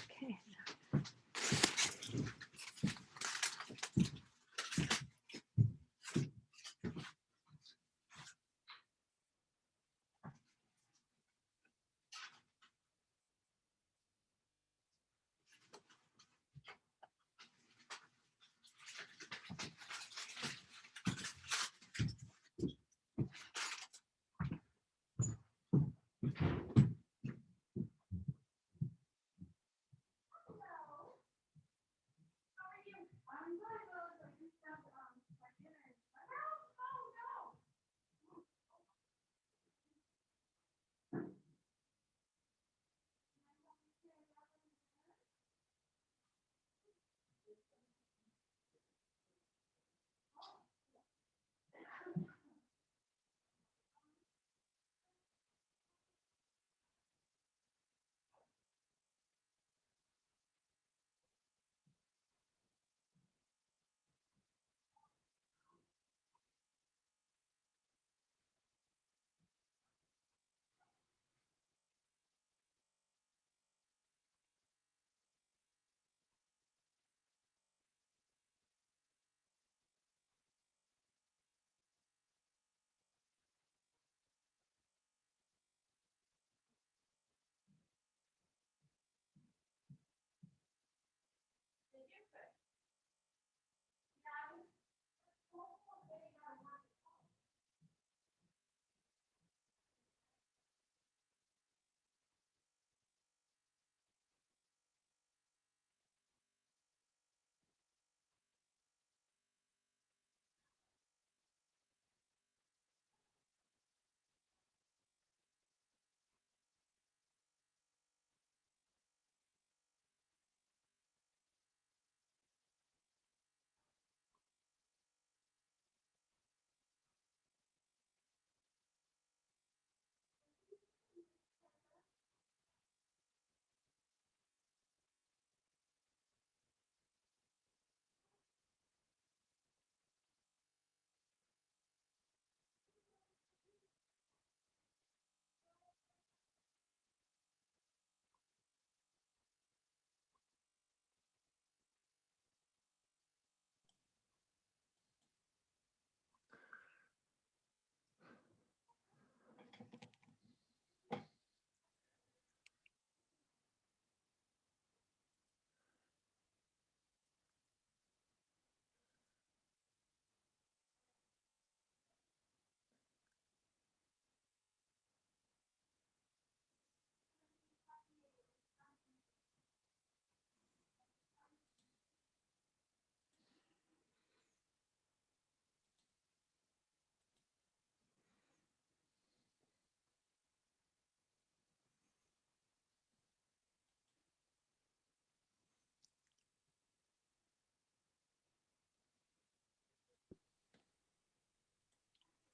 Okay.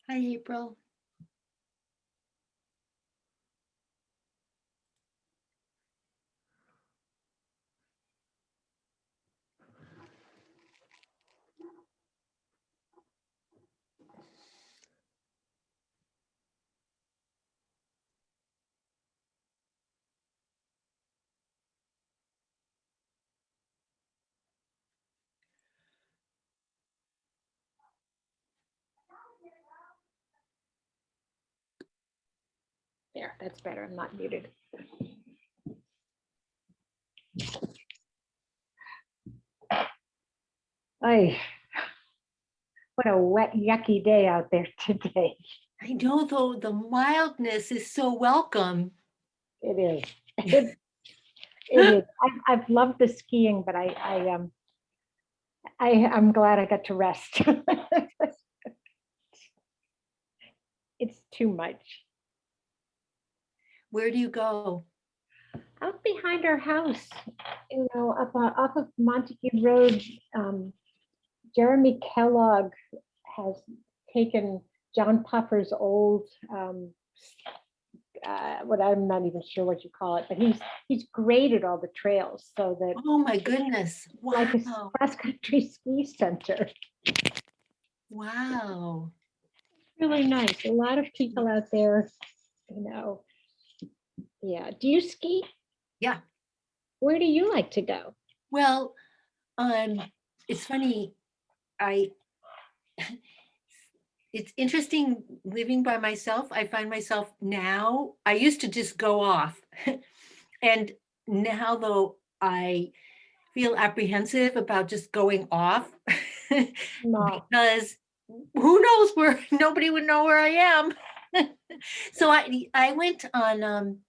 Hi, April. There, that's better. I'm not muted. Ay, what a wet, yucky day out there today. I know, though, the mildness is so welcome. It is. It is. I've loved the skiing, but I'm glad I got to rest. It's too much. Where do you go? Out behind our house, up off of Montague Road, Jeremy Kellogg has taken John Puffer's old, what I'm not even sure what you call it, but he's graded all the trails so that Oh, my goodness. like a Wow. cross-country ski center. Wow. Really nice. A lot of people out there, Yeah. Do you ski? Yeah. Where do you like to go? Well, it's funny, it's interesting living by myself. I find myself now, I used to just go off. And now though, I feel apprehensive about just going off No. because who knows where nobody would know where I am. So I went on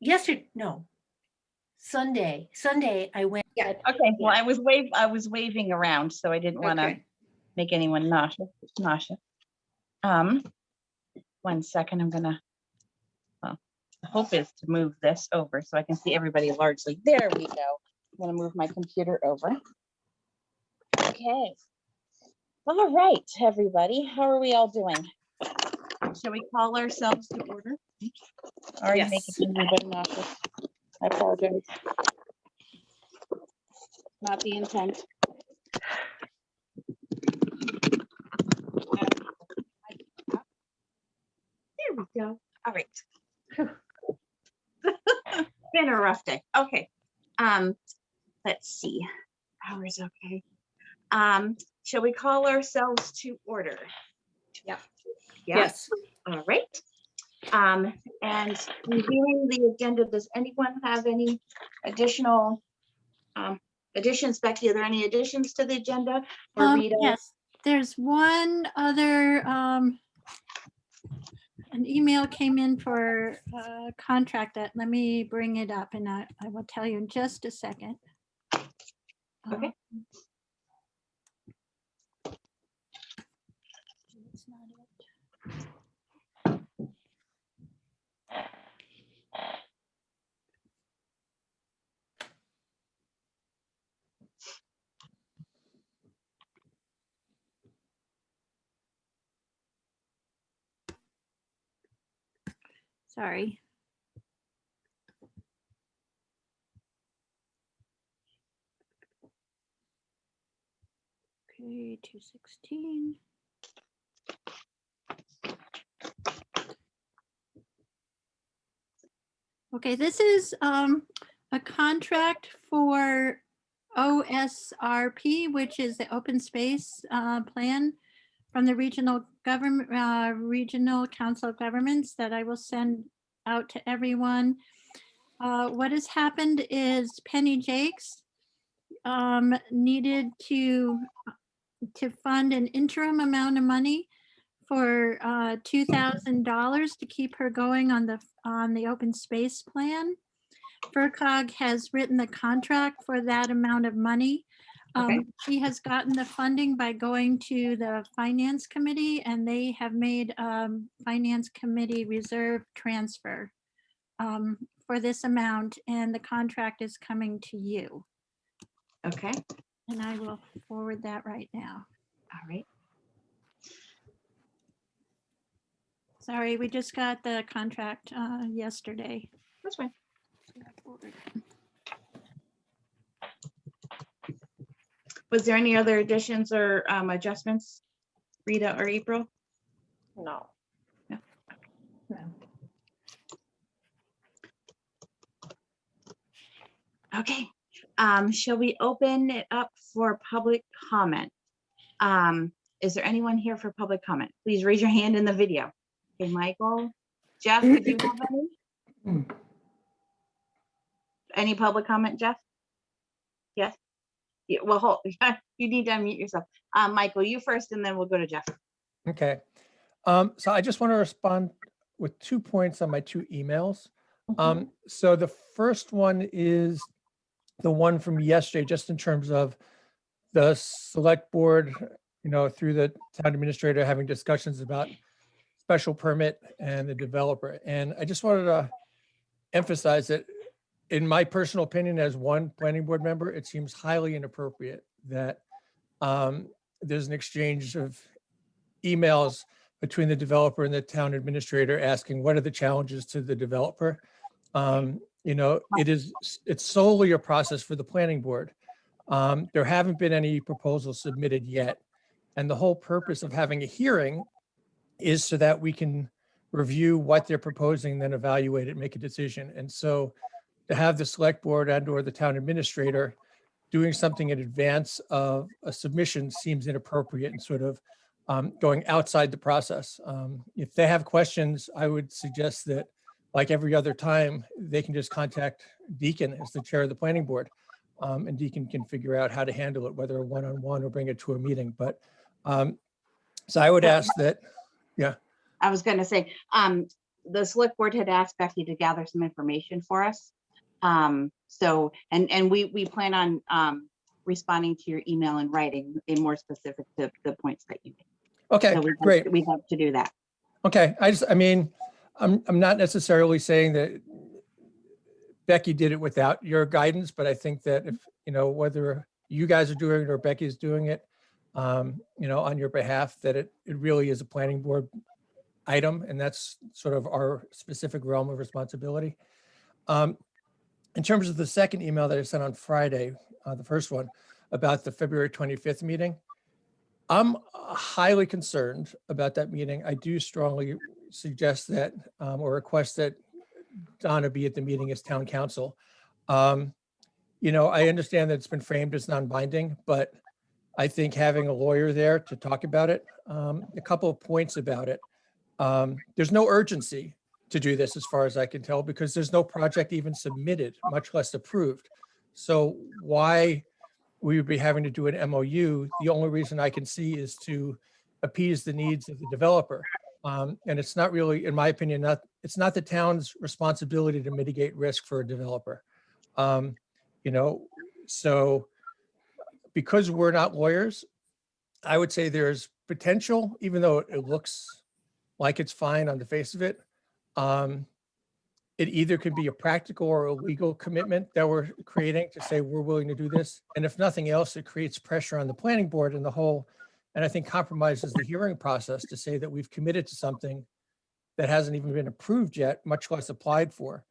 yesterday, no, Sunday I went. Yeah, okay, well, I was waving around, so I didn't wanna Okay. make anyone nauseous. 1 second, I'm gonna, well, the hope is to move this over so I can see everybody largely. There we go. I'm gonna move my computer over. Okay. All right, everybody, how are we all doing? Shall we call ourselves to order? Already Yes. making everybody nauseous. I apologize. Not the intent. There we go. All right. Been a rough day. Okay. Let's see. Hours okay. Shall we call ourselves to order? Yep. Yeah. Yes. All right. And reviewing the agenda, does anyone have any additional additions? Becky, are there any additions to the agenda? Or Rita? Yes, there's one other, an email came in for a contract that, let me bring it up and I will tell you in just a second. Okay. That's not it. Sorry. Okay, 216. Okay, this is a contract for OSRP, which is the open space plan from the regional government, regional council of governments that I will send out to everyone. What has happened is Penny Jakes needed to fund an interim amount of money for $2,000 to keep her going on the open space plan. FERCog has written the contract for that amount of money. Okay. She has gotten the funding by going to the finance committee, and they have made finance committee reserve transfer for this amount, and the contract is coming to you. Okay. And I will forward that right now. All right. Sorry, we just got the contract yesterday. That's fine. Was there any other additions or adjustments, Rita or April? No. No. No. Okay. Shall we open it up for public comment? Is there anyone here for public comment? Please raise your hand in the video. Okay, Michael, Jeff, did you have any public comment, Jeff? Yes. Yeah, well, hold, you need to unmute yourself. Michael, you first, and then we'll go to Jeff. Okay. So I just want to respond with 2 points on my 2 emails. So the first one is the one from yesterday, just in terms of the select board, through the town administrator having discussions about special permit and the developer. And I just wanted to emphasize that in my personal opinion, as one planning board member, it seems highly inappropriate that there's an exchange of emails between the developer and the town administrator asking what are the challenges to the developer. It's solely a process for the planning board. There haven't been any proposals submitted yet. And the whole purpose of having a hearing is so that we can review what they're proposing, then evaluate it, make a decision. And so to have the select board and or the town administrator doing something in advance of a submission seems inappropriate and sort of going outside the process. If they have questions, I would suggest that, like every other time, they can just contact Deacon as the chair of the planning board. And Deacon can figure out how to handle it, whether a one-on-one or bring it to a meeting. But so I would ask that, I was gonna say, the select board had asked Becky to gather some information for us. So, and we plan on responding to your email in writing in more specific to the points that you made. okay, So great. We'd love to do that. Okay, I mean, I'm not necessarily saying that Becky did it without your guidance, but I think that if, whether you guys are doing it or Becky's doing it, on your behalf, that it really is a planning board item, and that's sort of our specific realm of responsibility. In terms of the second email that I sent on Friday, the first one about the February 25th meeting, I'm highly concerned about that meeting. I do strongly suggest that or request that Donna be at the meeting as town council. I understand that it's been framed as non-binding, but I think having a lawyer there to talk about it, a couple of points about it. There's no urgency to do this as far as I can tell, because there's no project even submitted, much less approved. So why we would be having to do an MOU, the only reason I can see is to appease the needs of the developer. And it's not really, in my opinion, it's not the town's responsibility to mitigate risk for a developer. So because we're not lawyers, I would say there's potential, even though it looks like it's fine on the face of it. It either could be a practical or a legal commitment that we're creating to say we're willing to do this. And if nothing else, it creates pressure on the planning board and and I think compromises the hearing process to say that we've committed to something that hasn't even been approved yet, much less applied for.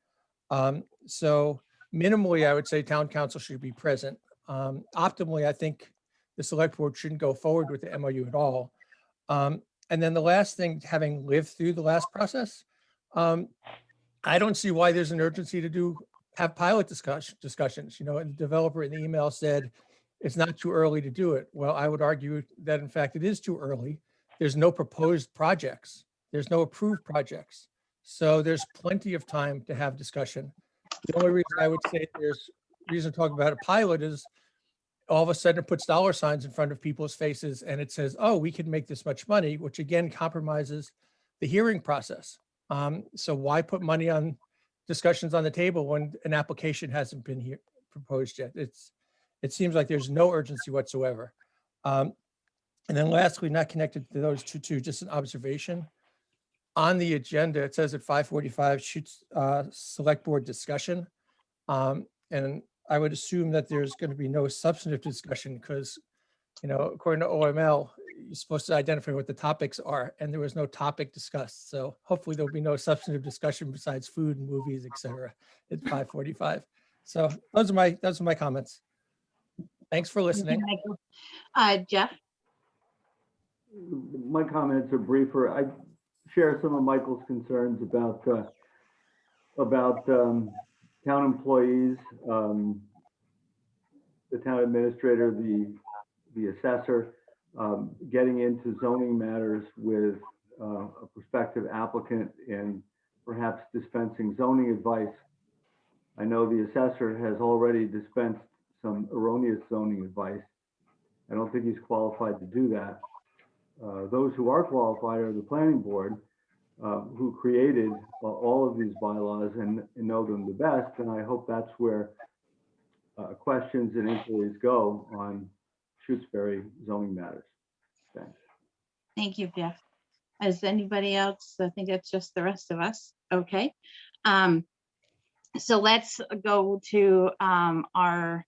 So minimally, I would say town council should be present. Optimally, I think the select board shouldn't go forward with the MOU at all. And then the last thing, having lived through the last process, I don't see why there's an urgency to have pilot discussions. The developer in the email said it's not too early to do it. Well, I would argue that in fact it is too early. There's no proposed projects. There's no approved projects. So there's plenty of time to have discussion. The only reason I would say there's reason to talk about a pilot is all of a sudden it puts dollar signs in front of people's faces and it says, oh, we can make this much money, which again compromises the hearing process. So why put money on discussions on the table when an application hasn't been proposed yet? It seems like there's no urgency whatsoever. And then lastly, not connected to those two, just an observation. On the agenda, it says at 5:45, shoots select board discussion. And I would assume that there's going to be no substantive discussion because, according to OML, you're supposed to identify what the topics are, and there was no topic discussed. So hopefully there'll be no substantive discussion besides food and movies, etc. At 5:45. So those are my comments. Thanks for listening. Jeff? My comments are briefer. I share some of Michael's concerns about town employees, the town administrator, the assessor, getting into zoning matters with a prospective applicant and perhaps dispensing zoning advice. I know the assessor has already dispensed some erroneous zoning advice. I don't think he's qualified to do that. Those who are qualified are the planning board, who created all of these bylaws and know them the best. And I hope that's where questions and inquiries go on Shutesbury zoning matters. Thanks. Thank you, Jeff. Is anybody else? I think it's just the rest of us. Okay. So let's go to our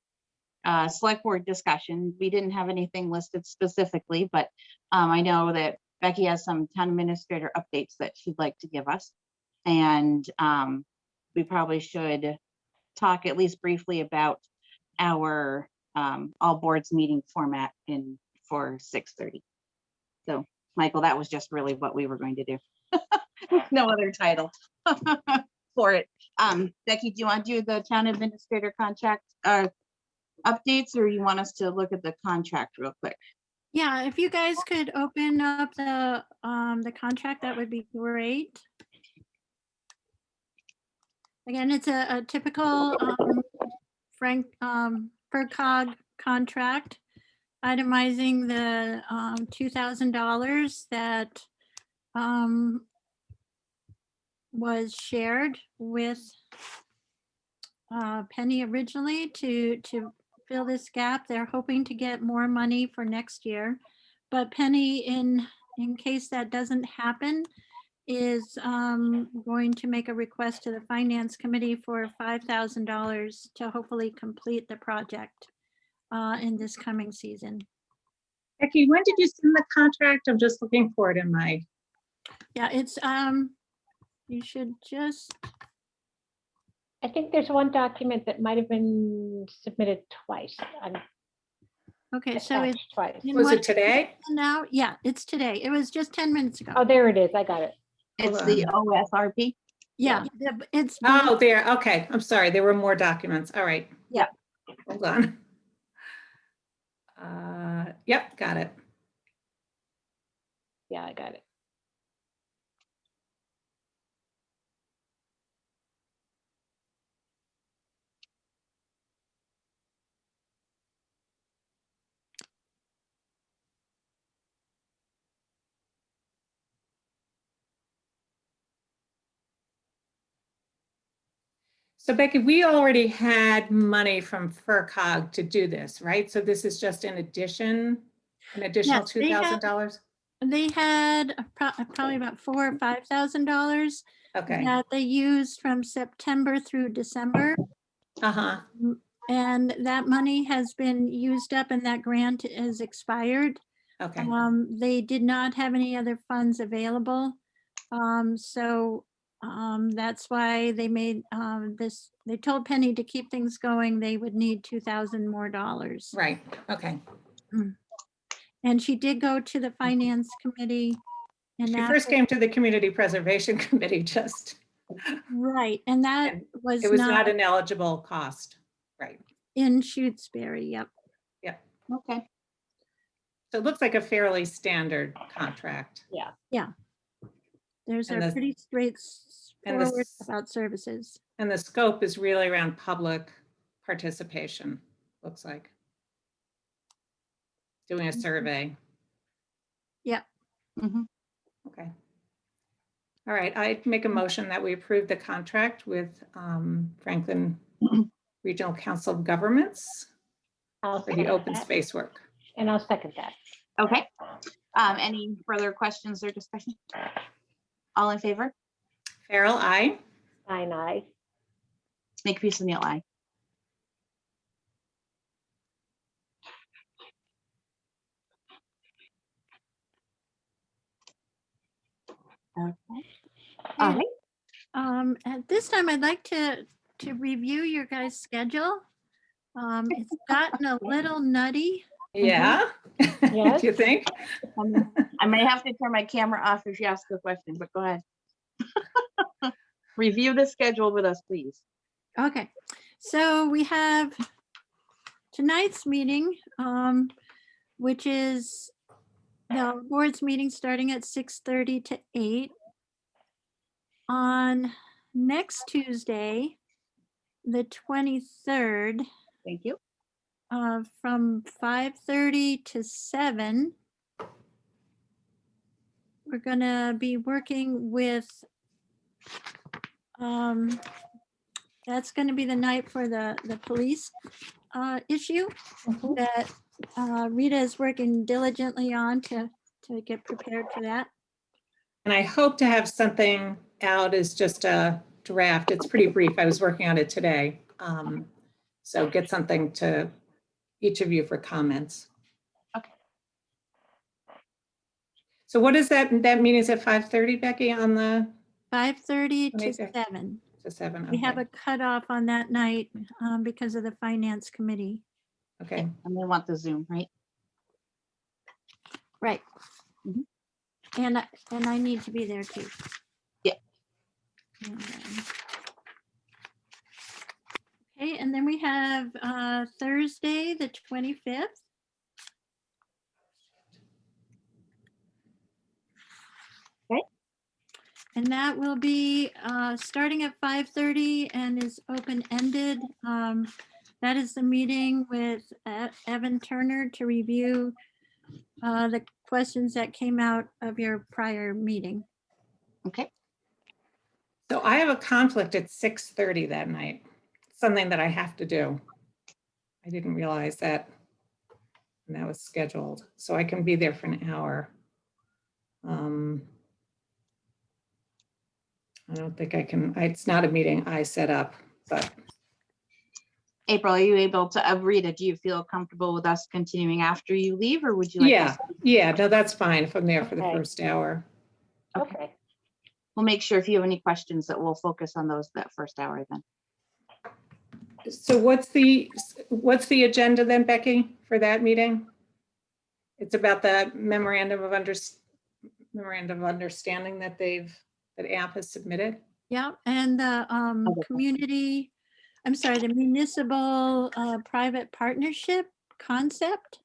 select board discussion. We didn't have anything listed specifically, but I know that Becky has some town administrator updates that she'd like to give us. And we probably should talk at least briefly about our all boards meeting format for 6:30. So Michael, that was just really what we were going to do. No other title. for it. Becky, do you want to do the town administrator contract updates, or you want us to look at the contract real quick? Yeah, if you guys could open up the contract, that would be great. Again, it's a typical FERCog contract, itemizing the $2,000 that was shared with Penny originally to fill this gap. They're hoping to get more money for next year, but Penny, in case that doesn't happen, is going to make a request to the Finance Committee for $5,000 to hopefully complete the project in this coming season. Becky, when did you send the contract? I'm just looking for it in my, Yeah, it's, you should just, I think there's one document that might have been submitted twice. okay, so it's. Attached twice. in was what- it today? Now, yeah, it's today. It was just 10 minutes ago. Oh, there it is. I got it. It's the OSRP. Yeah, it's. Oh, there, okay, I'm sorry, there were more documents, all right. Yeah. Hold on. Yep, got it. Yeah, I got it. So Becky, we already had money from FERCog to do this, right? So this is just an additional Yes, they have- $2,000? They had probably about $4,000 or $5,000 Okay, that they used from September through December. uh-huh, And that money has been used up and that grant is expired. okay, They did not have any other funds available. So that's why they made this, they told Penny to keep things going, they would need $2,000 more. right, okay. And she did go to the Finance Committee. And She that, first came to the Community Preservation Committee, just, right, and that And was it was not not an eligible cost, right? in Shutesbury, yep. Okay. So it looks like a fairly standard contract. There's And a the- pretty straightforward s- about services. And the scope is really around public participation, looks like. Doing a survey. Mhm. Okay. All right, I'd make a motion that we approve the contract with Franklin Regional Council of Governments I'll for the second open that, space work. and I'll second that. Okay. Any further questions or discussion? All in favor? Farrell, I. Stein, aye. Makepeace, Neil, aye. Okay. All And, right. At this time, I'd like to review your guys' schedule. It's gotten a little nutty. Yeah? Yes. Do you think? I may have to turn my camera off if you ask the question, but go ahead. Review the schedule with us, please. Okay, so we have tonight's meeting, which is the board's meeting starting at 6:30 to 8. On next Tuesday, the 23rd, Thank you. from 5:30 to 7. We're gonna be working with, that's gonna be the night for the police issue Mhm. that Rita is working diligently on to get prepared for that. And I hope to have something out as just a draft. It's pretty brief. I was working on it today. So get something to each of you for comments. Okay. So what is that? That meeting is at 5:30, Becky, on the 5:30 to Amazing. 7. to 7? We have Okay. a cutoff on that night because of the Finance Committee. Okay. And we want the Zoom, right? Right. Mhm. And I need to be there too. Yeah. And then Okay, and then we have Thursday, the 25th. Okay. And that will be starting at 5:30 and is open-ended. That is the meeting with Evan Turner to review the questions that came out of your prior meeting. Okay. So I have a conflict at 6:30 that night, something that I have to do. I didn't realize that when that was scheduled, so I can be there for an hour. I don't think I can, it's not a meeting I set up, but April, are you able to, Rita, do you feel comfortable with us continuing after you leave, or would you like? yeah, us- yeah, no, that's fine if I'm there for the Okay. first hour. Okay. We'll make sure if you have any questions that we'll focus on those that first hour then. So what's the agenda then, Becky, for that meeting? It's about the memorandum of understanding that that AMP has submitted? Yeah, and the Okay. the municipal private partnership concept.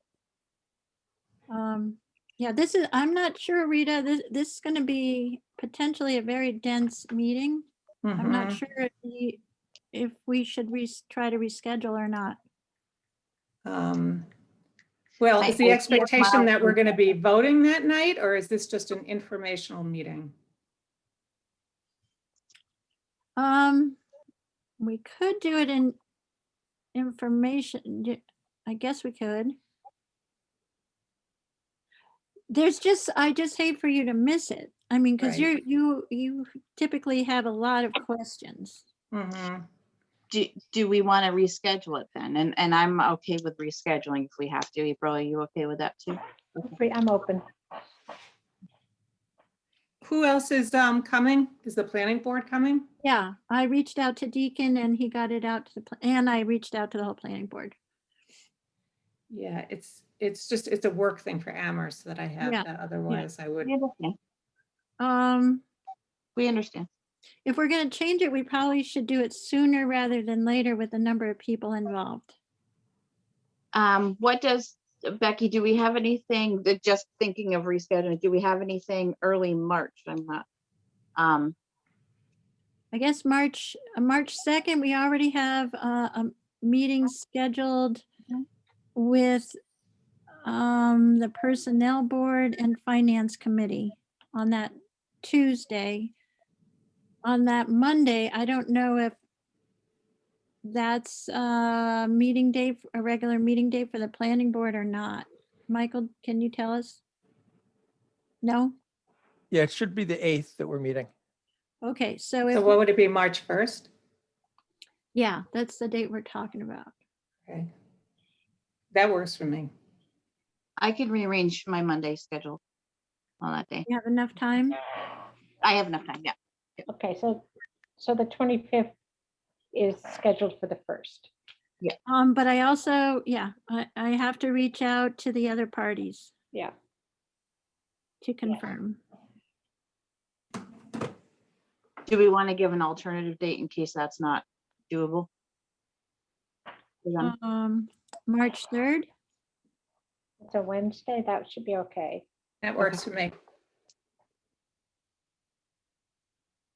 Yeah, I'm not sure, Rita, this is going to be potentially a very dense meeting. I'm not Mhm. sure if we should try to reschedule or not. Well, I is the see a expectation smile that we're from- going to be voting that night, or is this just an informational meeting? We could do it in information. I guess we could. I just hate for you to miss it. I mean, because Right. you typically have a lot of questions. Mhm. Do we want to reschedule it then? And I'm okay with rescheduling if we have to. April, are you okay with that too? I'm open. Who else is coming? Is the planning board coming? Yeah, I reached out to Deacon and he got it out to and I reached out to the whole planning board. Yeah, it's a work thing for Amherst that I have, Yeah, that otherwise I would. We understand. Um, We understand. if we're gonna change it, we probably should do it sooner rather than later with the number of people involved. What does, Becky, do we have anything that, just thinking of rescheduling, do we have anything early March? I'm not, I guess March 2nd, we already have a meeting scheduled with the Personnel Board and Finance Committee on that Tuesday. On that Monday, I don't know if that's a meeting date, a regular meeting date for the planning board or not. Michael, can you tell us? No? Yeah, it should be the 8th that we're meeting. Okay, so So if, what would it be, March 1st? yeah, that's the date we're talking about. Okay. That works for me. I could rearrange my Monday schedule on that day. You have enough time? I have enough time, yeah. Okay, so the 25th is scheduled for the 1st. But I also, yeah, I have to reach out to the other parties Yeah. to confirm. Do we want to give an alternative date in case that's not doable? For them? March 3rd? It's a Wednesday, that should be okay. That works for me.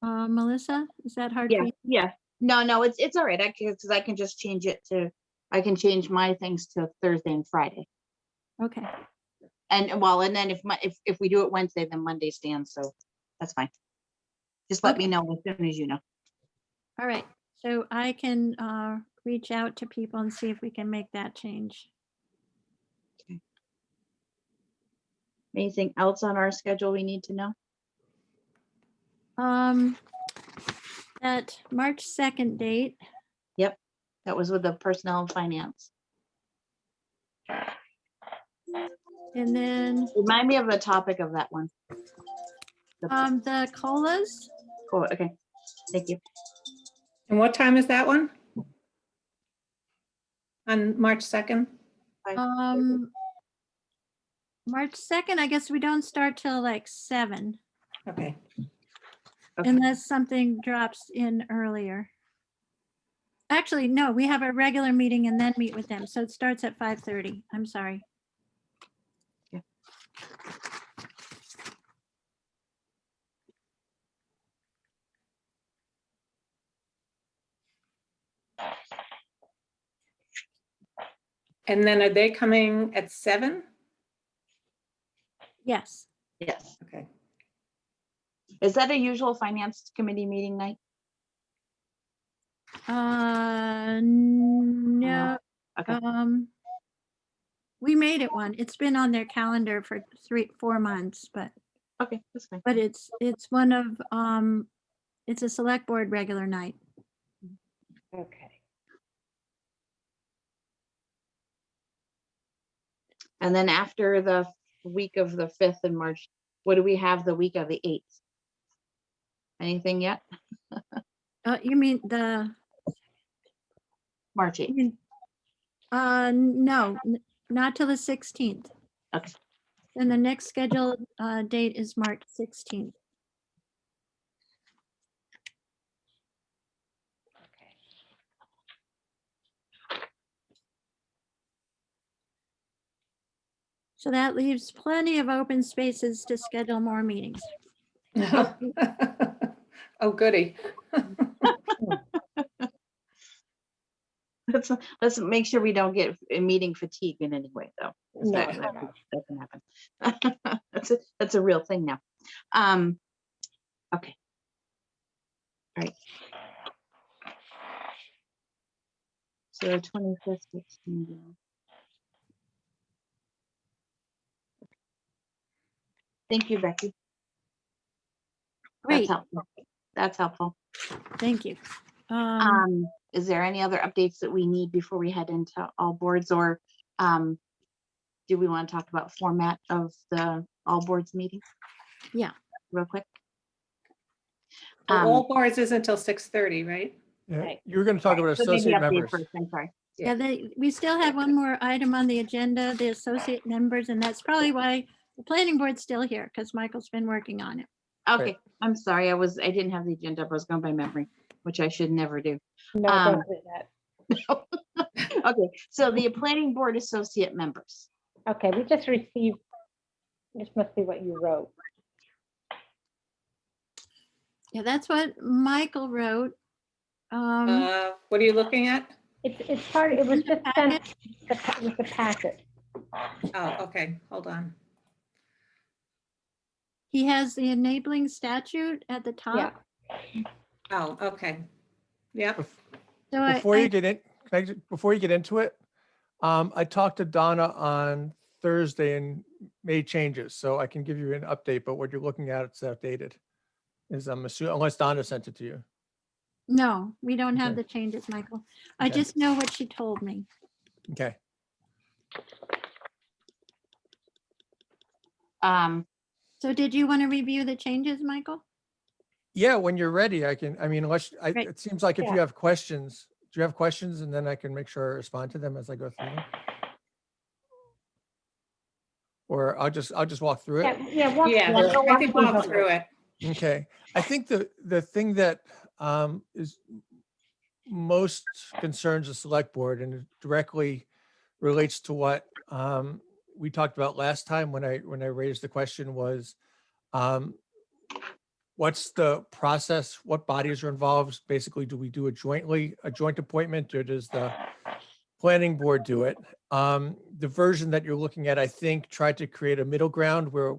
Melissa, is that hard Yeah, for you? yeah. No, it's all right. Because I can just change it to, I can change my things to Thursday and Friday. Okay, And well, and then if we do it Wednesday, then Monday stands, so that's fine. Just let me know as soon as you know. all right. So I can reach out to people and see if we can make that change. Anything else on our schedule we need to know? That March 2nd date, That was with the personnel and finance. and then Remind me of the topic of that one. the COLAs, Oh, okay, thank you. And what time is that one? On March 2nd? March 2nd, I guess we don't start till like 7, Okay. Okay. unless something drops in earlier. Actually, no, we have a regular meeting and then meet with them. So it starts at 5:30. I'm sorry. And then are they coming at 7? Yes. Yes. Okay. Is that a usual finance committee meeting night? No, Okay. we made it one. It's been on their calendar for 4 months, but Okay, that's fine. it's one of, it's a select board regular night. Okay. And then after the week of the 5th in March, what do we have the week of the 8th? Anything yet? You mean the, March you 8th. mean, no, not till the 16th. Okay. And the next scheduled date is March 16th. So that leaves plenty of open spaces to schedule more meetings. Oh, goody. Let's make sure we don't get a meeting fatigue in any way, though. 'Cause No, that can happen. That's a real thing now. Okay. All right. So 25th, 16th. Thank you, Becky. That's Great, helpful. That's helpful. thank you. Is there any other updates that we need before we head into all boards, or do we want to talk about format of the all boards meeting? Yeah. Real quick. All boards is until 6:30, right? Yeah, Right. you were going to talk about So maybe associate update members. first, I'm sorry. Yeah, we still have one more item on the agenda, the associate members, and that's probably why the planning board's still here, because Michael's been working on it. Okay, I'm sorry, I didn't have the agenda, I was going by memory, which I should never do. No, don't do that. Okay, so the planning board associate members. Okay, we just received, this must be what you wrote. Yeah, that's what Michael wrote. What are you looking at? It's part, it was just sent with the packet. Oh, okay, hold on. He has the enabling statute at the Yeah. top. Oh, okay. Yep. So Before you get in, before you get into it, I talked to Donna on Thursday and made changes, so I can give you an update, but what you're looking at, it's outdated. I'm assuming, unless Donna sent it to you. No, we don't have Okay. the changes, Michael. I Okay. just know what she told me. Okay. So did you want to review the changes, Michael? Yeah, when you're ready, I mean, Great. it seems like if Yeah. you have questions, do you have questions? And then I can make sure I respond to them as I go through them. Or I'll just walk through it. Yeah, walk Yeah, through I think walk through it. Okay, I think the thing that is most concerns the select board, and it directly relates to what we talked about last time when I raised the question, was what's the process? What bodies are involved? Basically, do we do a joint appointment, or does the planning board do it? The version that you're looking at, I think, tried to create a middle ground where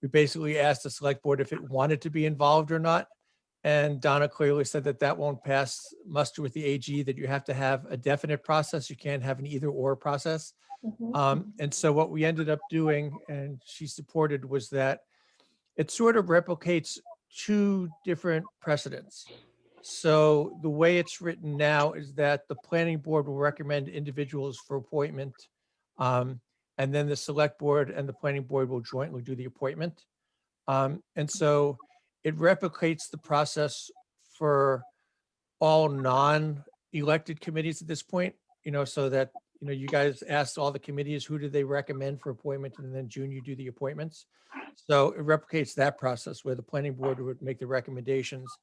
we basically asked the select board if it wanted to be involved or not. And Donna clearly said that that won't pass muster with the AG, that you have to have a definite process. You can't have an either or process. Mhm. And so what we ended up doing, and she supported, was that it sort of replicates two different precedents. So the way it's written now is that the planning board will recommend individuals for appointment. And then the select board and the planning board will jointly do the appointment. And so it replicates the process for all non-elected committees at this point, so that, you guys asked all the committees, who do they recommend for appointment? And then June, you do the appointments. So it replicates that process where the planning board would make the recommendations.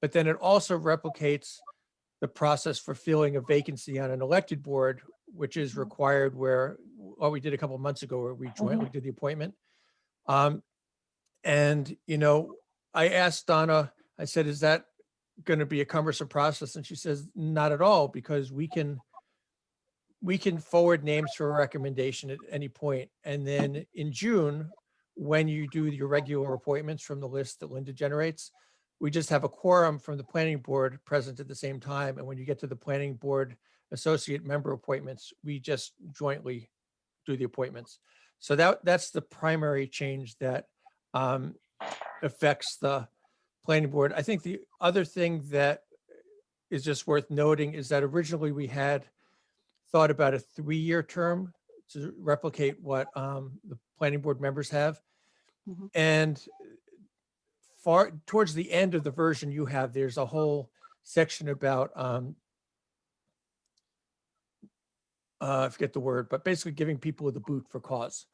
But then it also replicates the process for filling a vacancy on an elected board, which is required where, what we did a couple of months ago, where we jointly did the appointment. And, you know, I asked Donna, I said, is that going to be a cumbersome process? And she says, not at all, because we can forward names for a recommendation at any point. And then in June, when you do your regular appointments from the list that Linda generates, we just have a quorum from the planning board present at the same time. And when you get to the planning board associate member appointments, we just jointly do the appointments. So that's the primary change that affects the planning board. I think the other thing that is just worth noting is that originally we had thought about a 3-year term to replicate what the planning board members have. Mhm. And far towards the end of the version you have, there's a whole section about I forget the word, but basically giving people the boot for cause.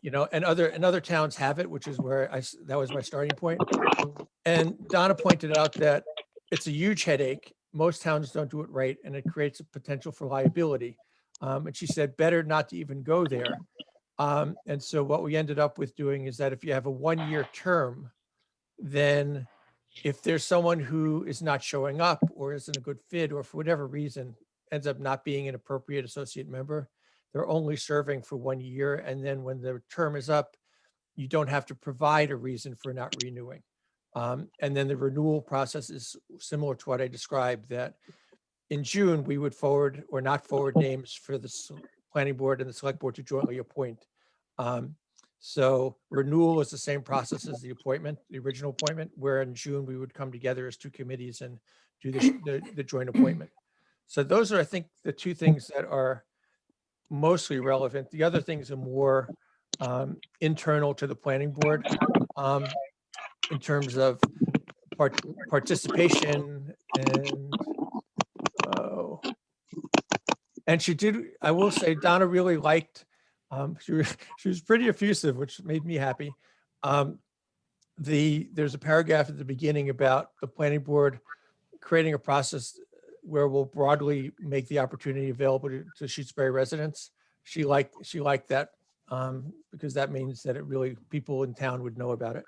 You know, and other towns have it, which is where that was my starting point. And Donna pointed out that it's a huge headache. Most towns don't do it right, and it creates a potential for liability. And she said, better not to even go there. And so what we ended up with doing is that if you have a 1-year term, then if there's someone who is not showing up or isn't a good fit, or for whatever reason ends up not being an appropriate associate member, they're only serving for 1 year. And then when the term is up, you don't have to provide a reason for not renewing. And then the renewal process is similar to what I described, that in June, we would forward or not forward names for the planning board and the select board to jointly appoint. So renewal is the same process as the appointment, the original appointment, where in June, we would come together as 2 committees and do the joint appointment. So those are, I think, the 2 things that are mostly relevant. The other things are more internal to the planning board in terms of participation and she did, I will say, Donna really liked, she was pretty effusive, which made me happy. There's a paragraph at the beginning about the planning board creating a process where we'll broadly make the opportunity available to Shutesbury residents. She liked that because that means that it really, people in town would know about it.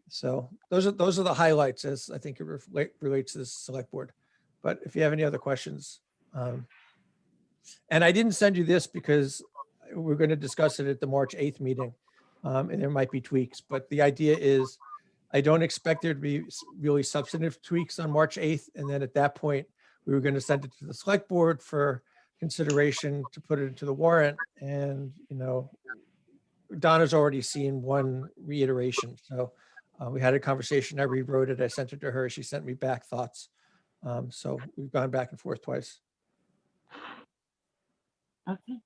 So those are the highlights, as I think it relates to the select board. But if you have any other questions, and I didn't send you this because we're going to discuss it at the March 8th meeting, and there might be tweaks, but the idea is I don't expect there to be really substantive tweaks on March 8th. And then at that point, we were going to send it to the select board for consideration to put it into the warrant. And, you know, Donna's already seen one reiteration. So we had a conversation, I rewrote it, I sent it to her, she sent me back thoughts. So we've gone back and forth twice. Okay.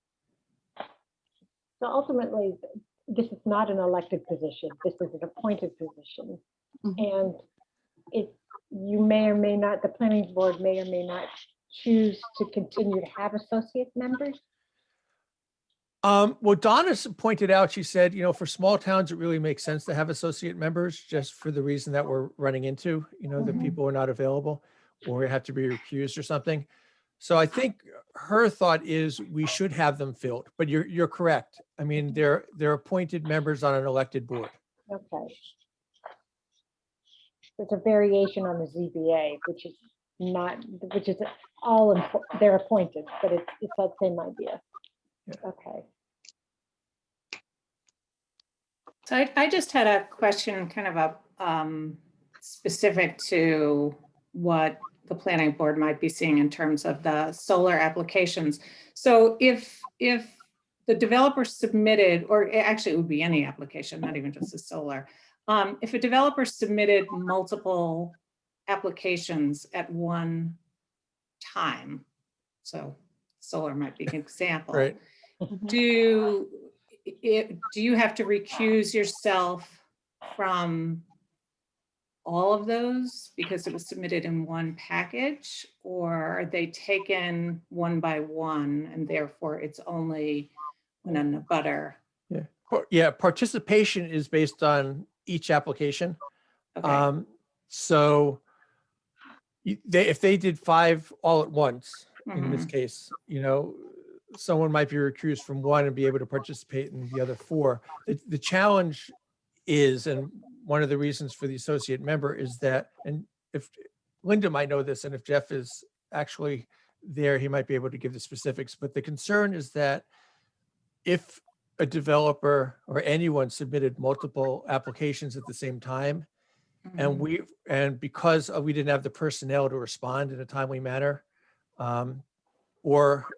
So ultimately, this is not an elected position. This is an appointed position. And you may or may not, the planning board may or may not choose to continue to have associate members. Well, Donna pointed out, she said, you know, for small towns, it really makes sense to have associate members just for the reason that we're running into, you know, that people are not available or have to be recused or something. So I think her thought is we should have them filled, but you're correct. I mean, they're appointed members on an elected board. Okay. It's a variation on the ZBA, which is all, they're appointed, but it's that same idea. Yeah. Okay. So I just had a question, kind of a specific to what the planning board might be seeing in terms of the solar applications. So if the developer submitted, or actually it would be any application, not even just the solar. If a developer submitted multiple applications at one time, so solar might be an example. Right. Do you have to recuse yourself from all of those because it was submitted in one package, or are they taken one by one and therefore it's only when on the butter? Yeah. Yeah. Participation is based on each application. Okay. So if they did 5 all at once, in this Mhm. case, someone might be recused from one and be able to participate in the other 4. The challenge is, and one of the reasons for the associate member is that, and if Linda might know this, and if Jeff is actually there, he might be able to give the specifics, but the concern is that if a developer or anyone submitted multiple applications at the same time, Mhm. and because we didn't have the personnel to respond in a timely manner, or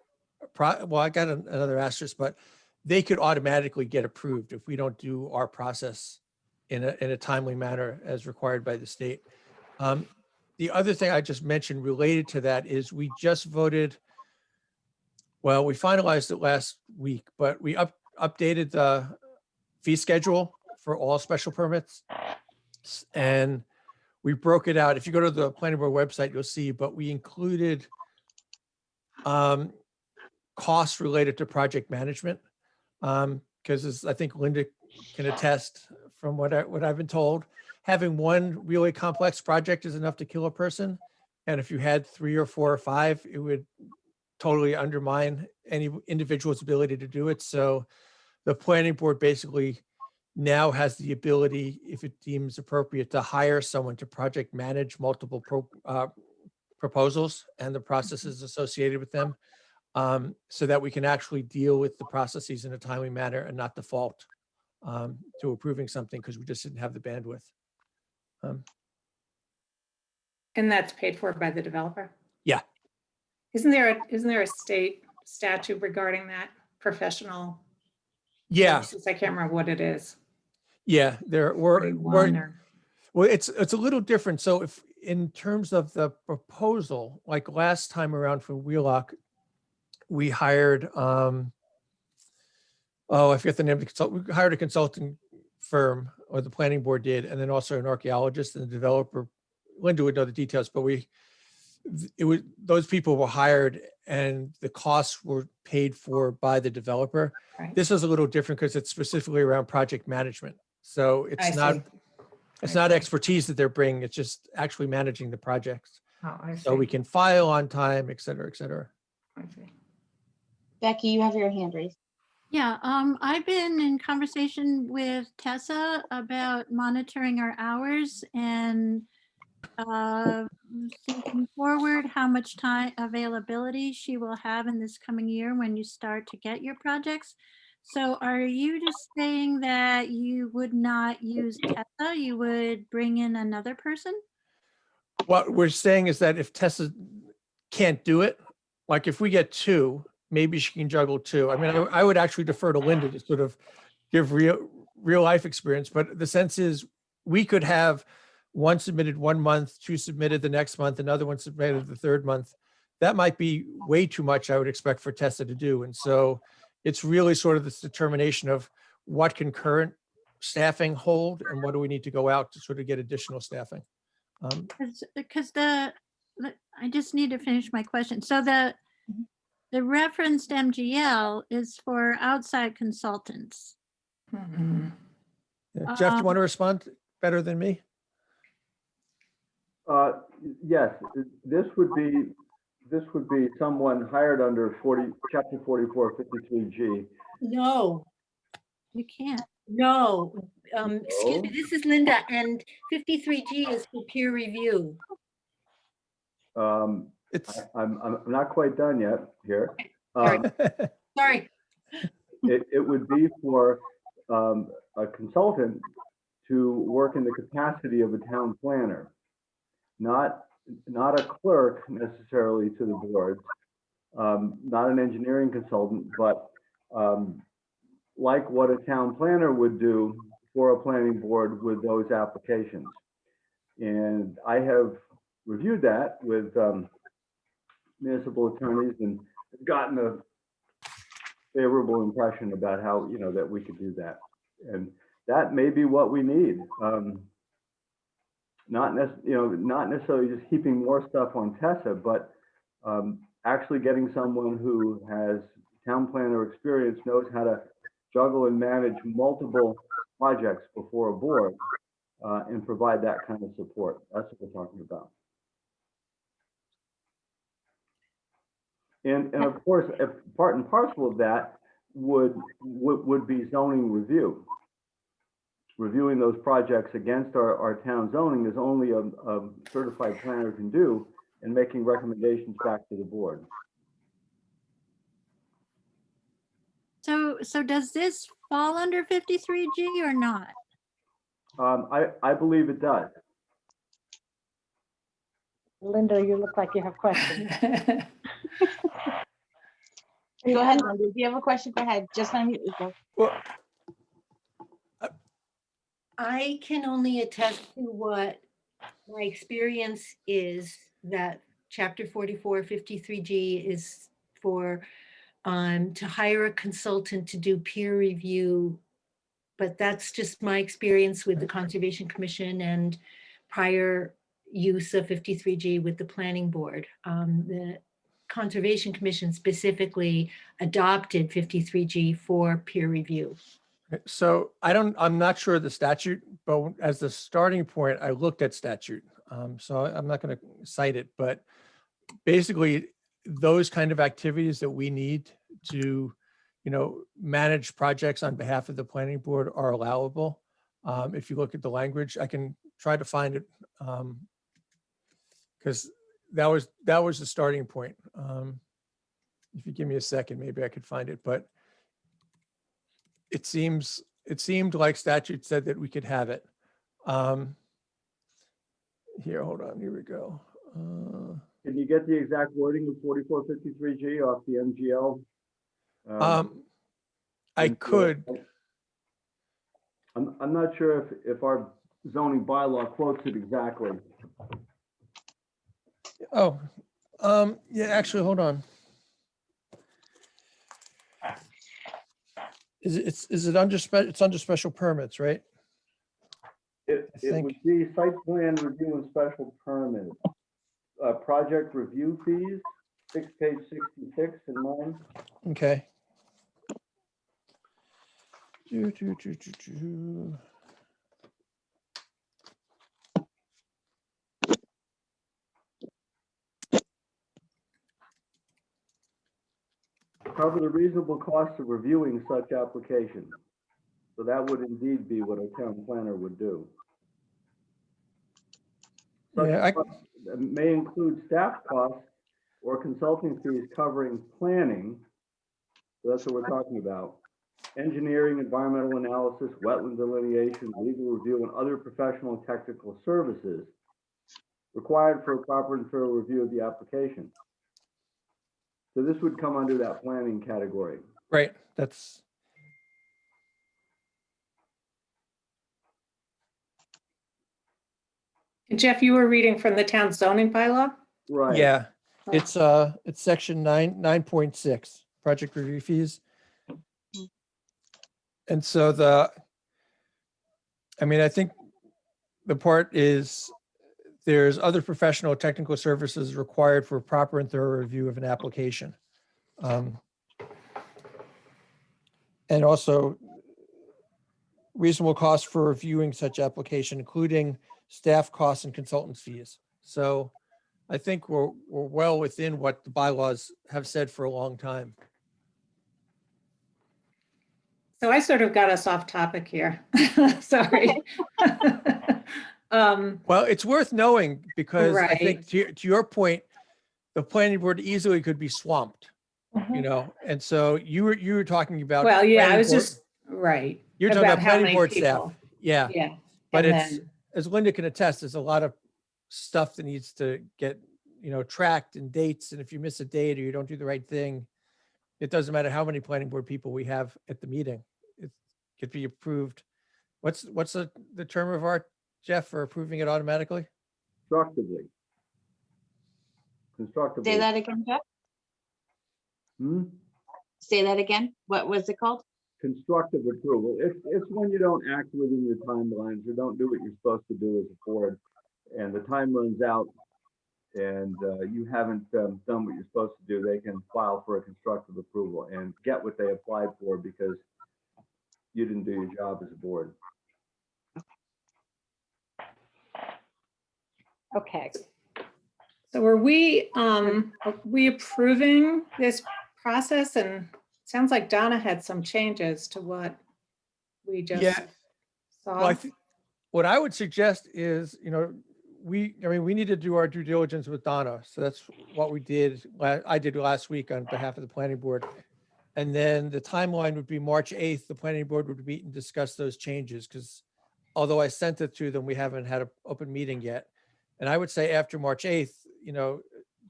well, I got another asterisk, but they could automatically get approved if we don't do our process in a timely manner as required by the state. The other thing I just mentioned related to that is we just voted, well, we finalized it last week, but we updated the fee schedule for all special permits. And we broke it out. If you go to the planning board website, you'll see, but we included costs related to project management. Because as I think Linda can attest from what I've been told, having one really complex project is enough to kill a person. And if you had 3 or 4 or 5, it would totally undermine any individual's ability to do it. So the planning board basically now has the ability, if it deems appropriate, to hire someone to project manage multiple proposals and the processes associated with them, so that we can actually deal with the processes in a timely manner and not default to approving something because we just didn't have the bandwidth. And that's paid for by the developer? Yeah. Isn't there a state statute regarding that professional? Yeah, services? I can't remember what it is. yeah, there were, 41 or- well, it's a little different. So if in terms of the proposal, like last time around for Wheelock, we hired, I forget the name of the consultant. We hired a consulting firm, or the planning board did, and then also an archaeologist and the developer. Linda would know the details, but those people were hired and the costs were paid for by the developer. Right. This is a little different because it's specifically around project management. So I it's not see. it's I not see. expertise that they're bringing. It's just actually managing the projects. Oh, I So we see. can file on time, et cetera, et cetera. I see. Becky, you have your hand raised. Yeah, I've been in conversation with Tessa about monitoring our hours and thinking forward how much time availability she will have in this coming year when you start to get your projects. So are you just saying that you would not use Tessa, you would bring in another person? What we're saying is that if Tessa can't do it, like if we get 2, maybe she can juggle 2. I mean, I would actually defer to Linda to sort of give real life experience, but the sense is we could have 1 submitted 1 month, 2 submitted the next month, another one submitted the 3rd month. That might be way too much, I would expect for Tessa to do. And so it's really sort of this determination of what can current staffing hold and what do we need to go out to sort of get additional staffing. Because I just need to finish my question. So the referenced MGL is for outside consultants. Mhm. Yeah. Jeff, do you want to respond better than me? Yes, this would be someone hired under chapter 4453G. No, You can't. no, excuse me, No. this is Linda, and 53G is for peer review. It's I'm not quite done yet here. Sorry. Sorry, It would be for a consultant to work in the capacity of a town planner, not a clerk necessarily to the board, not an engineering consultant, but like what a town planner would do for a planning board with those applications. And I have reviewed that with municipal attorneys and gotten a favorable impression about how, that we could do that. And that may be what we need. Not necessarily just heaping more stuff on Tessa, but actually getting someone who has town planner experience, knows how to juggle and manage multiple projects before a board, and provide that kind of support. That's what we're talking about. And of course, if part and parcel of that would be zoning review. Reviewing those projects against our town zoning is only a certified planner can do, and making recommendations back to the board. So does this fall under 53G or not? I believe it does. Linda, you look like you have questions. Go ahead, Linda. If you have a question, go ahead. Just unmute yourself. Well, I can only attest to what my experience is, that chapter 44, 53G is for to hire a consultant to do peer review. But that's just my experience with the Conservation Commission and prior use of 53G with the Planning Board. The Conservation Commission specifically adopted 53G for peer review. so I'm not sure of the statute, but as the starting point, I looked at statute. So I'm not going to cite it, but basically those kind of activities that we need to, manage projects on behalf of the planning board are allowable. If you look at the language, I can try to find it. Because that was the starting point. If you give me a second, maybe I could find it, but it seemed like statute said that we could have it. Here, hold on, here we go. Can you get the exact wording of 4453G off the MGL? I could. I'm not sure if our zoning bylaw quotes it exactly. Oh, yeah, actually, hold on. Is it under it's under special permits, right? It would be site plan review and special permit. Project review fees, page 66 in mine. Okay. Cover the reasonable cost of reviewing such application. So that would indeed be what a town planner would do. Such Yeah, costs may include staff costs or consulting fees covering planning. So that's what we're talking about. Engineering, environmental analysis, wetland delineation, legal review, and other professional and technical services required for a proper and thorough review of the application. So this would come under that planning category. Right, that's. Jeff, you were reading from the town zoning bylaw? Right. Yeah, it's section 9.6, project review fees. And so I think the part is there's other professional technical services required for proper and thorough review of an application. And also reasonable costs for reviewing such application, including staff costs and consultant fees. So I think we're well within what the bylaws have said for a long time. So I sort of got us off topic here. Sorry. Well, it's worth knowing because I think Right. to your point, the planning board easily could be swamped, and so you were talking about. Well, yeah, I planning was board- just, right. You're talking about how planning many board staff. people. Yeah, Yeah. but and it's, then- as Linda can attest, there's a lot of stuff that needs to get, tracked and dates. And if you miss a date or you don't do the right thing, it doesn't matter how many planning board people we have at the meeting. It could be approved. What's the term of art, Jeff, for approving it automatically? Constructively. Say that again, Jeff. Say that again. What was it called? Constructive approval. It's when you don't act within your timelines or don't do what you're supposed to do as a board, and the time runs out and you haven't done what you're supposed to do. They can file for a constructive approval and get what they applied for because you didn't do your job as a board. Okay. So are we approving this process? And it sounds like Donna had some changes to what we just Yeah. Well, I saw. think what I would suggest is, we need to do our due diligence with Donna. So that's what we did. I did last week on behalf of the planning board. And then the timeline would be March 8th, the planning board would meet and discuss those changes, because although I sent it to them, we haven't had an open meeting yet. And I would say after March 8th,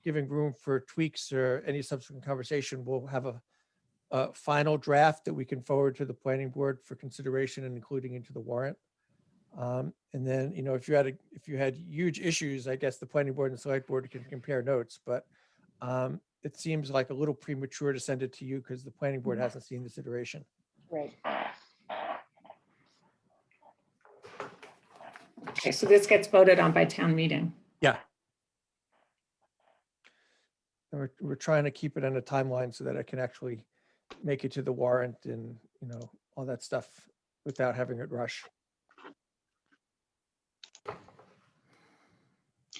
giving room for tweaks or any subsequent conversation, we'll have a final draft that we can forward to the planning board for consideration and including into the warrant. And then, if you had huge issues, I guess the planning board and select board can compare notes, but it seems like a little premature to send it to you because the planning board hasn't seen this iteration. Right. Okay, so this gets voted on by town meeting. Yeah. And we're trying to keep it on a timeline so that I can actually make it to the warrant and, all that stuff without having it rush.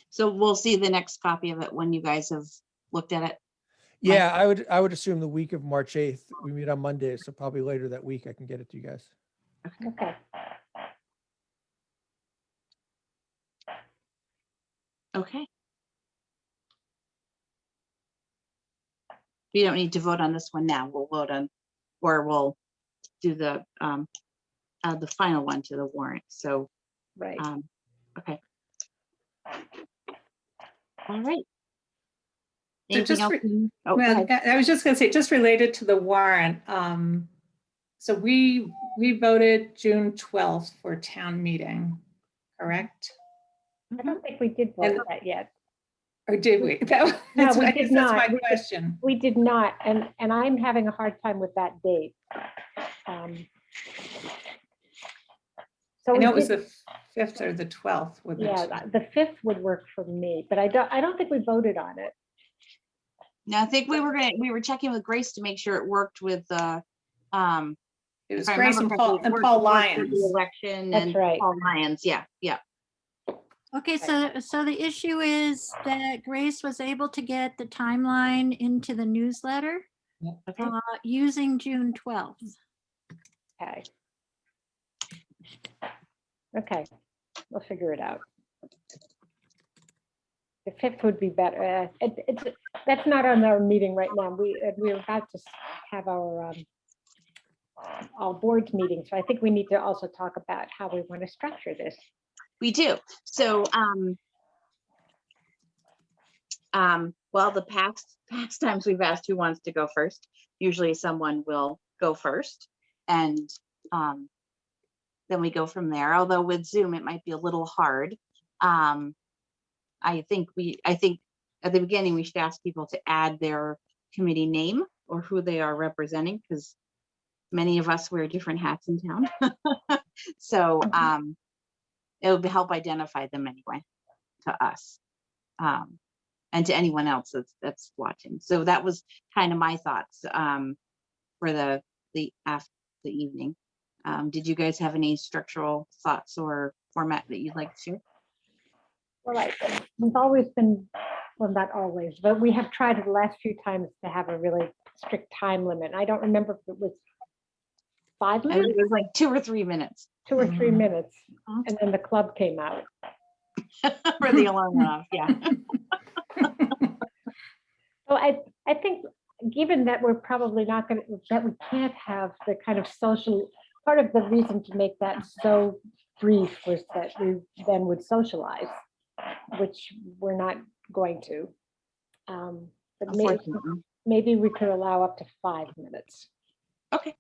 So we'll see the next copy of it when you guys have looked at it. Yeah, I would assume the week of March 8th, we meet on Monday, so probably later that week I can get it to you guys. Okay. Okay. You don't need to vote on this one now. We'll vote on, or we'll do the add the final one to the warrant. So, Right. Okay. All right. So Anything just else? Oh, go Well, ahead. I was just going to say, just related to the warrant. So we voted June 12th for town meeting, correct? I don't think we did vote that yet. Or did we? No, we I did guess not. That's my We did- question. We did not, and I'm having a hard time with that date. So I we know it was did- the 5th or the 12th. with the Yeah, two. the 5th would work for me, but I don't think we voted on it. Now, I think we were checking with Grace to make sure it worked with the, It was if I Grace remember and Paul, correctly, it worked Paul with the Lyons. election That's and right. Paul Lyons. Yeah. Okay, so the issue is that Grace was able to get the timeline into the newsletter Okay. using June 12th. Okay. Okay, we'll figure it out. The 5th would be better. That's not on our meeting right now. We're about to have our all boards meeting, so I think we need to also talk about how we want to structure this. We do. So, well, the past times we've asked who wants to go first, usually someone will go first, and then we go from there. Although with Zoom, it might be a little hard. I think at the beginning, we should ask people to add their committee name or who they are representing, because many of us wear different hats in town. So it would help identify them anyway to us and to anyone else that's watching. So that was kind of my thoughts for the after the evening. Did you guys have any structural thoughts or format that you'd like to share? Well, we've always been, well, not always, but we have tried the last few times to have a really strict time limit. I don't remember if it was 5 I think minutes, it was like 2 or 3 minutes 2 or 3 minutes, Mhm. and then the club came out. for the alarm went off. Yeah. So I think, given that we're probably not going to, that we can't have the kind of social, part of the reason to make that so brief was that we then would socialize, which we're not going to. But Unfortunately. maybe we could allow up to 5 minutes. Okay.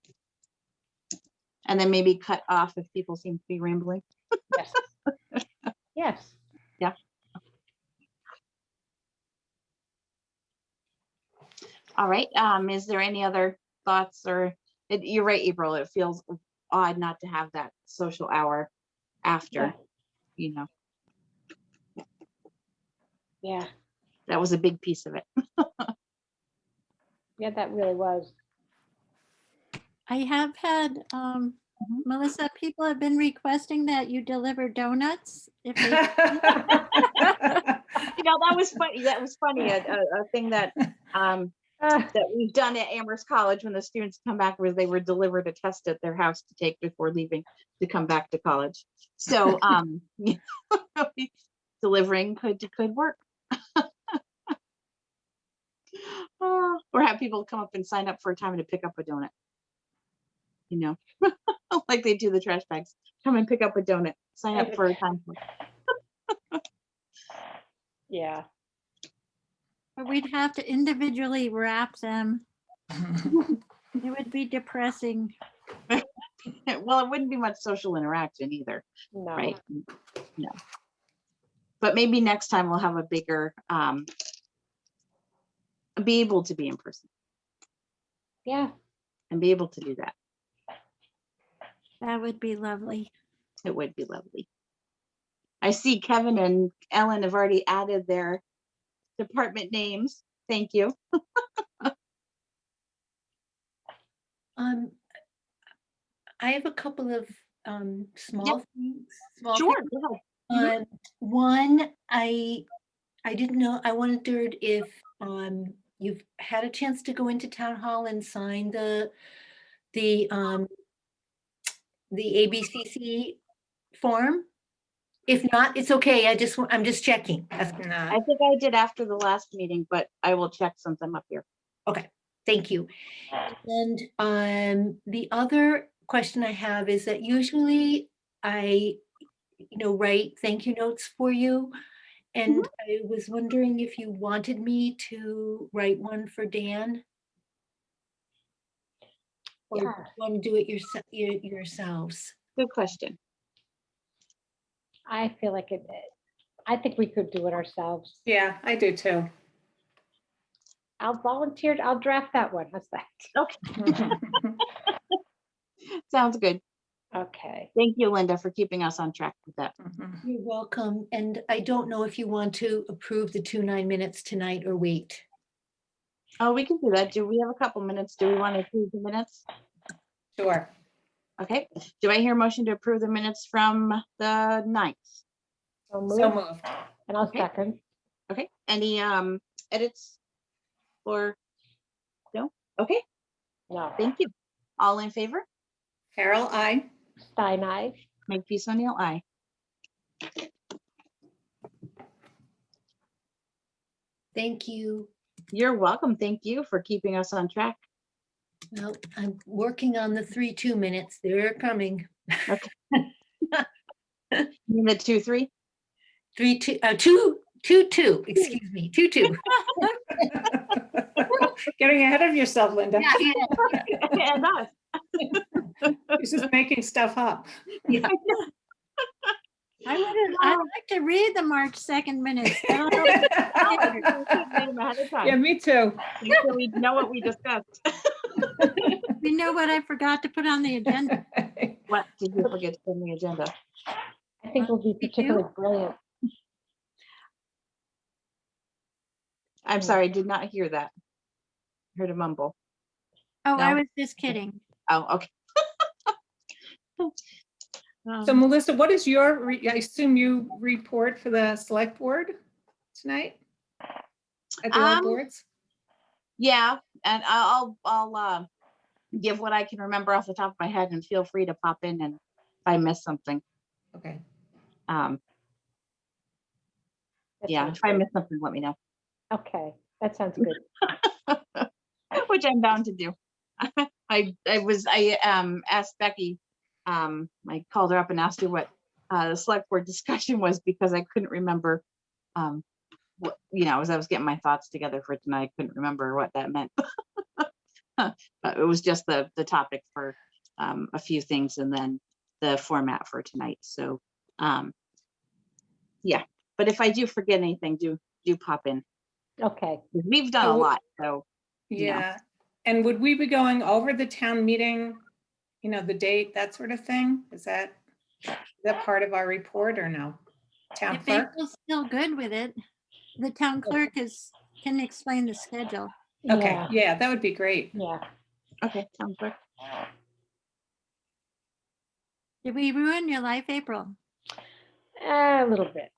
And then maybe cut off if people seem to be rambling. Yes. Yes. Yeah. All right. Is there any other thoughts or you're right, April, it feels odd not to have that social hour after, Yeah. that was a big piece of it. Yeah, that really was. I have had, Melissa, people have been requesting that you deliver donuts. If they, know, that was funny. That was funny. A thing that that we've done at Amherst College when the students come back was they were delivered a test at their house to take before leaving to come back to college. So delivering could work. Or have people come up and sign up for a time to pick up a donut. You know, like they do the trash bags. Come and pick up a donut. Sign up for a time. Yeah. But we'd have to individually wrap them. It would be depressing. Well, it wouldn't be much social interaction either, No. right? No. But maybe next time we'll have a bigger, be able to be in person Yeah. and be able to do that. That would be lovely. It would be lovely. I see Kevin and Ellen have already added their department names. Thank you. I have a couple of small things. Small Sure. things. Go ahead. One, I didn't know, I wondered if you've had a chance to go into town hall and sign the ABCC form. If not, it's okay. I'm just checking. I think I did after the last meeting, but I will check since I'm up here. Okay, thank you. And the other question I have is that usually I, write thank you notes for you. And I was wondering if you wanted me to write one for Dan? Or Yeah. want to do it yourselves? Good question. I feel like I think we could do it ourselves. Yeah, I do too. I'll volunteer. I'll draft that one. How's that? Sounds good. Okay. Thank you, Linda, for keeping us on track with that. You're welcome. And I don't know if you want to approve the 2 9 minutes tonight or wait. Oh, we can do that. Do we have a couple minutes? Do we want to approve the minutes? Sure. Okay. Do I hear a motion to approve the minutes from the 9th? So moved. So moved. And I'll Okay. second. Okay. Any edits or no? Okay. No. Thank you. All in favor? Carol, I. Stein, aye. Makepeace O'Neill, aye. Thank you. You're welcome. Thank you for keeping us on track. Well, I'm working on the 3 2 minutes. They're coming. You mean the 2 3? 3 2 2 2 2. Excuse me. 2 2. Getting ahead of yourself, Linda. And us. You're just making stuff up. Yeah. I'd like to read the March 2nd minutes. That'll help. Ahead of time. Yeah, me too. So we know what we discussed. We know what I forgot to put on the agenda. What did you forget to put on the agenda? I think will be Did you? particularly brilliant. I'm sorry, I did not hear that. Heard a mumble. Oh, I No? was just kidding. Oh, okay. So Melissa, what is your, I assume you report for the select board tonight? At the old boards? Yeah, and I'll give what I can remember off the top of my head, and feel free to pop in and if I miss something. Okay. That Yeah, sounds if I good. miss something, let me know. Okay, that sounds good. Which I'm bound to do. I asked Becky, I called her up and asked her what the select board discussion was, because I couldn't remember what, as I was getting my thoughts together for tonight, I couldn't remember what that meant. But it was just the topic for a few things, and then the format for tonight. So yeah, but if I do forget anything, do pop in. Okay. We've done a lot, so Yeah. And would we be going over the town meeting, the date, that sort of thing? Is that part of our report or no? Town If clerk? April's still good with it, the town clerk can explain the schedule. Okay, yeah, that would be great. Yeah. okay, sounds good. Did we ruin your life, April? A little bit.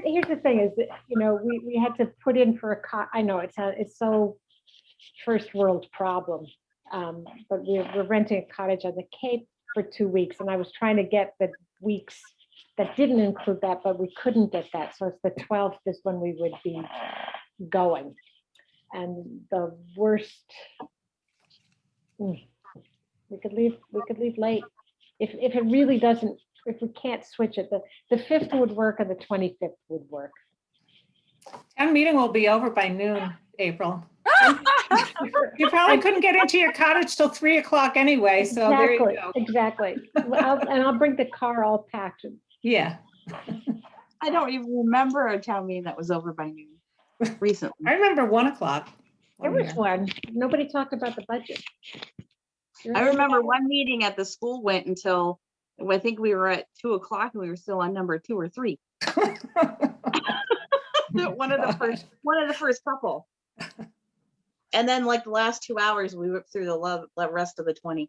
here's the thing is that, we had to put in for I know it's so first world problem. But we're renting a cottage on the Cape for 2 weeks, and I was trying to get the weeks that didn't include that, but we couldn't get that. So it's the 12th is when we would be going. And the worst, we could leave late. If it really doesn't, if we can't switch it, the 5th would work and the 25th would work. Town meeting will be over by noon, April. You probably couldn't get into your cottage till 3 o'clock anyway, so there you go. Exactly. And I'll bring the car all packed. Yeah, I don't even remember a town meeting that was over by noon recently. I remember 1 o'clock. There was one. Nobody talked about the budget. You I remember one meeting at the school went until, I think we were at 2 o'clock and we were still on number 2 or 3. One of the first couple. And then like the last 2 hours, we went through the rest of the 20.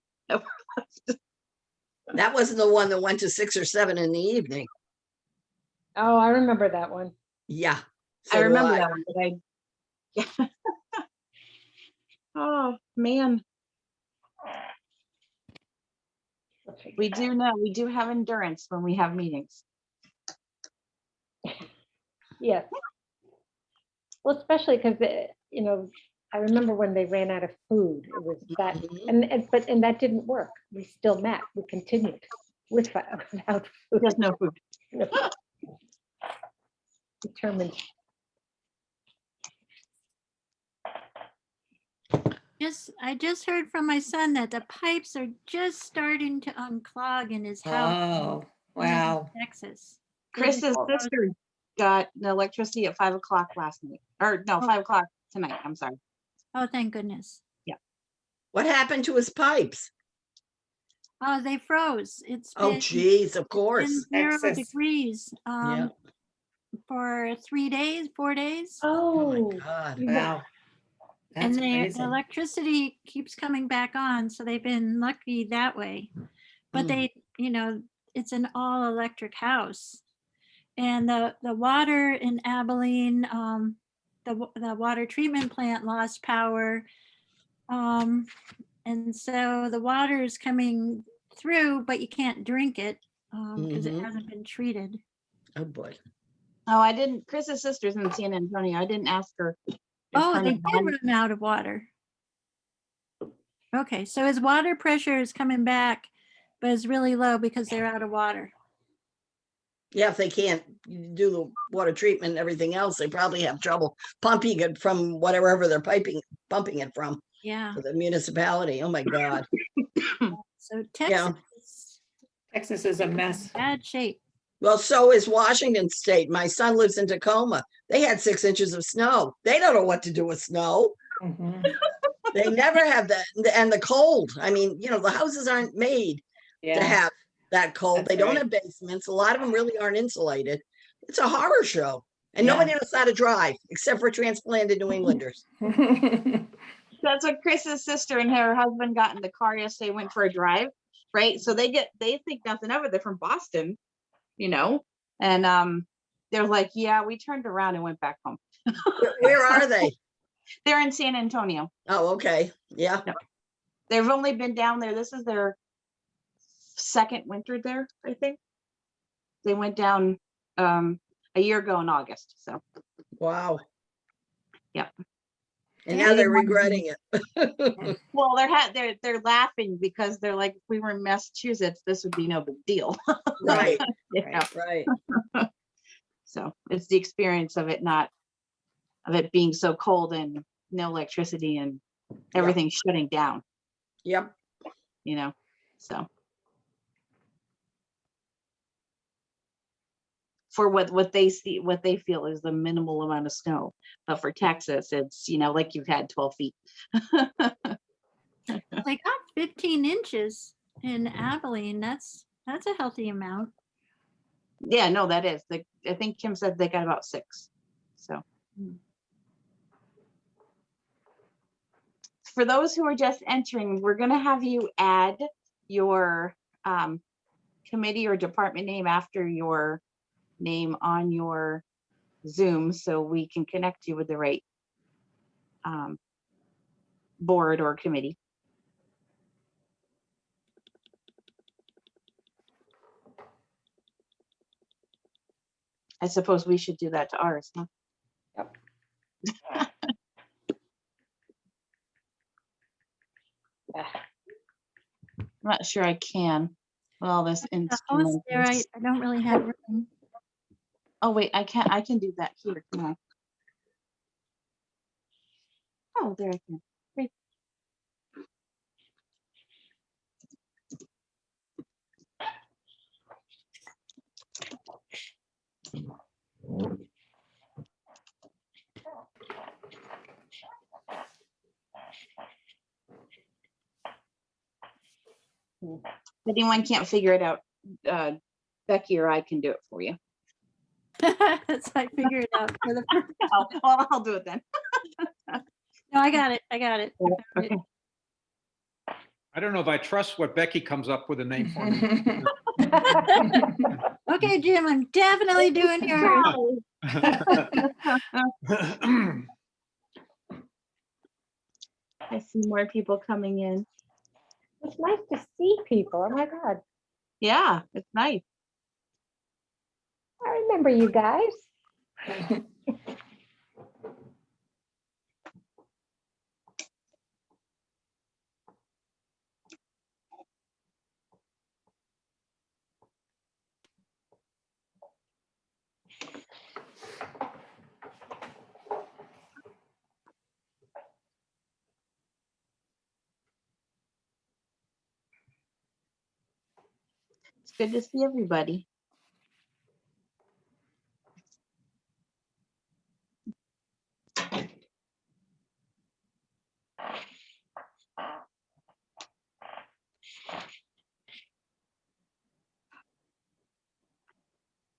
That wasn't the one that went to 6 or 7 in the evening. Oh, I remember that one. Yeah. I remember that one, but yeah. Oh, man. We do have endurance when we have meetings. Yeah. Well, especially because, I remember when they ran out of food, it was that, and that didn't work. We still met, we continued without food. There's no food. Determined. I just heard from my son that the pipes are just starting to unclog in his house. Oh, wow. In Texas. Chris's sister got the electricity at 5 o'clock last night, or no, 5 o'clock tonight. I'm sorry. Oh, thank goodness. What happened to his pipes? Oh, they froze. It's Oh, been, geez, of it's course. been 0 Texas. degrees Yeah. for 3 days, 4 days. Oh Oh, my God. Wow. And That's the crazy. electricity keeps coming back on, so they've been lucky that way. But Mm. it's an all electric house. And the water in Abilene, the water treatment plant lost power. And so the water is coming through, but you can't drink it because it Mhm. hasn't been treated. Oh, boy. Oh, I didn't. Chris's sister's in San Antonio. I didn't ask her. Oh, they did run out of water. Okay, so his water pressure is coming back, but it's really low because they're out of water. Yeah, if they can't do the water treatment and everything else, they probably have trouble pumping it from whatever they're pumping it from, Yeah. to the municipality. Oh, my God. So Texas is Texas is a mess. in bad shape. Well, so is Washington State. My son lives in Tacoma. They had 6 inches of snow. They don't know what to do with snow. Mhm. They never have that. And the cold. I mean, the houses aren't made to Yeah. have that cold. That's They don't right. have basements. A lot of them really aren't insulated. It's a horror show. And Yeah. nobody knows how to drive except for transplanted New Englanders. That's what Chris's sister and her husband got in the car yesterday, went for a drive, right? So they think nothing of it. They're from Boston, and they're like, yeah, we turned around and went back home. Where are they? They're in San Antonio. Oh, okay. Yeah. They've only been down there. This is their second winter there, I think. They went down a year ago in August. So Wow. Yeah. And now they're regretting it. well, they're laughing because they're like, if we were in Massachusetts, this would be no big deal. Right. You know? Right. So it's the experience of it being so cold and no electricity and everything shutting down, Yep. so. For what they see, what they feel is the minimal amount of snow, but for Texas, it's, like you've had 12 feet. They got 15 inches in Abilene. That's a healthy amount. Yeah, no, that is. I think Kim said they got about 6. So. For those who are just entering, we're going to have you add your committee or department name after your name on your Zoom so we can connect you with the right board or committee. I suppose we should do that to ours, huh? Yep. I'm not sure I can. With all this The host there, I instrument. don't really have room. Oh wait, I can do that here, can I? Oh, there I can. Great. If anyone can't figure it out, Becky or I can do it for you. So I figured it out for the first. I'll do it then. No, I got it. I got it. I found it. Okay. I don't know if I trust what Becky comes up with a name for me. Okay, Jim, I'm definitely doing yours. I see more people coming in. It's nice to see people. Oh my God. Yeah, it's nice. I remember you guys. It's good to see everybody.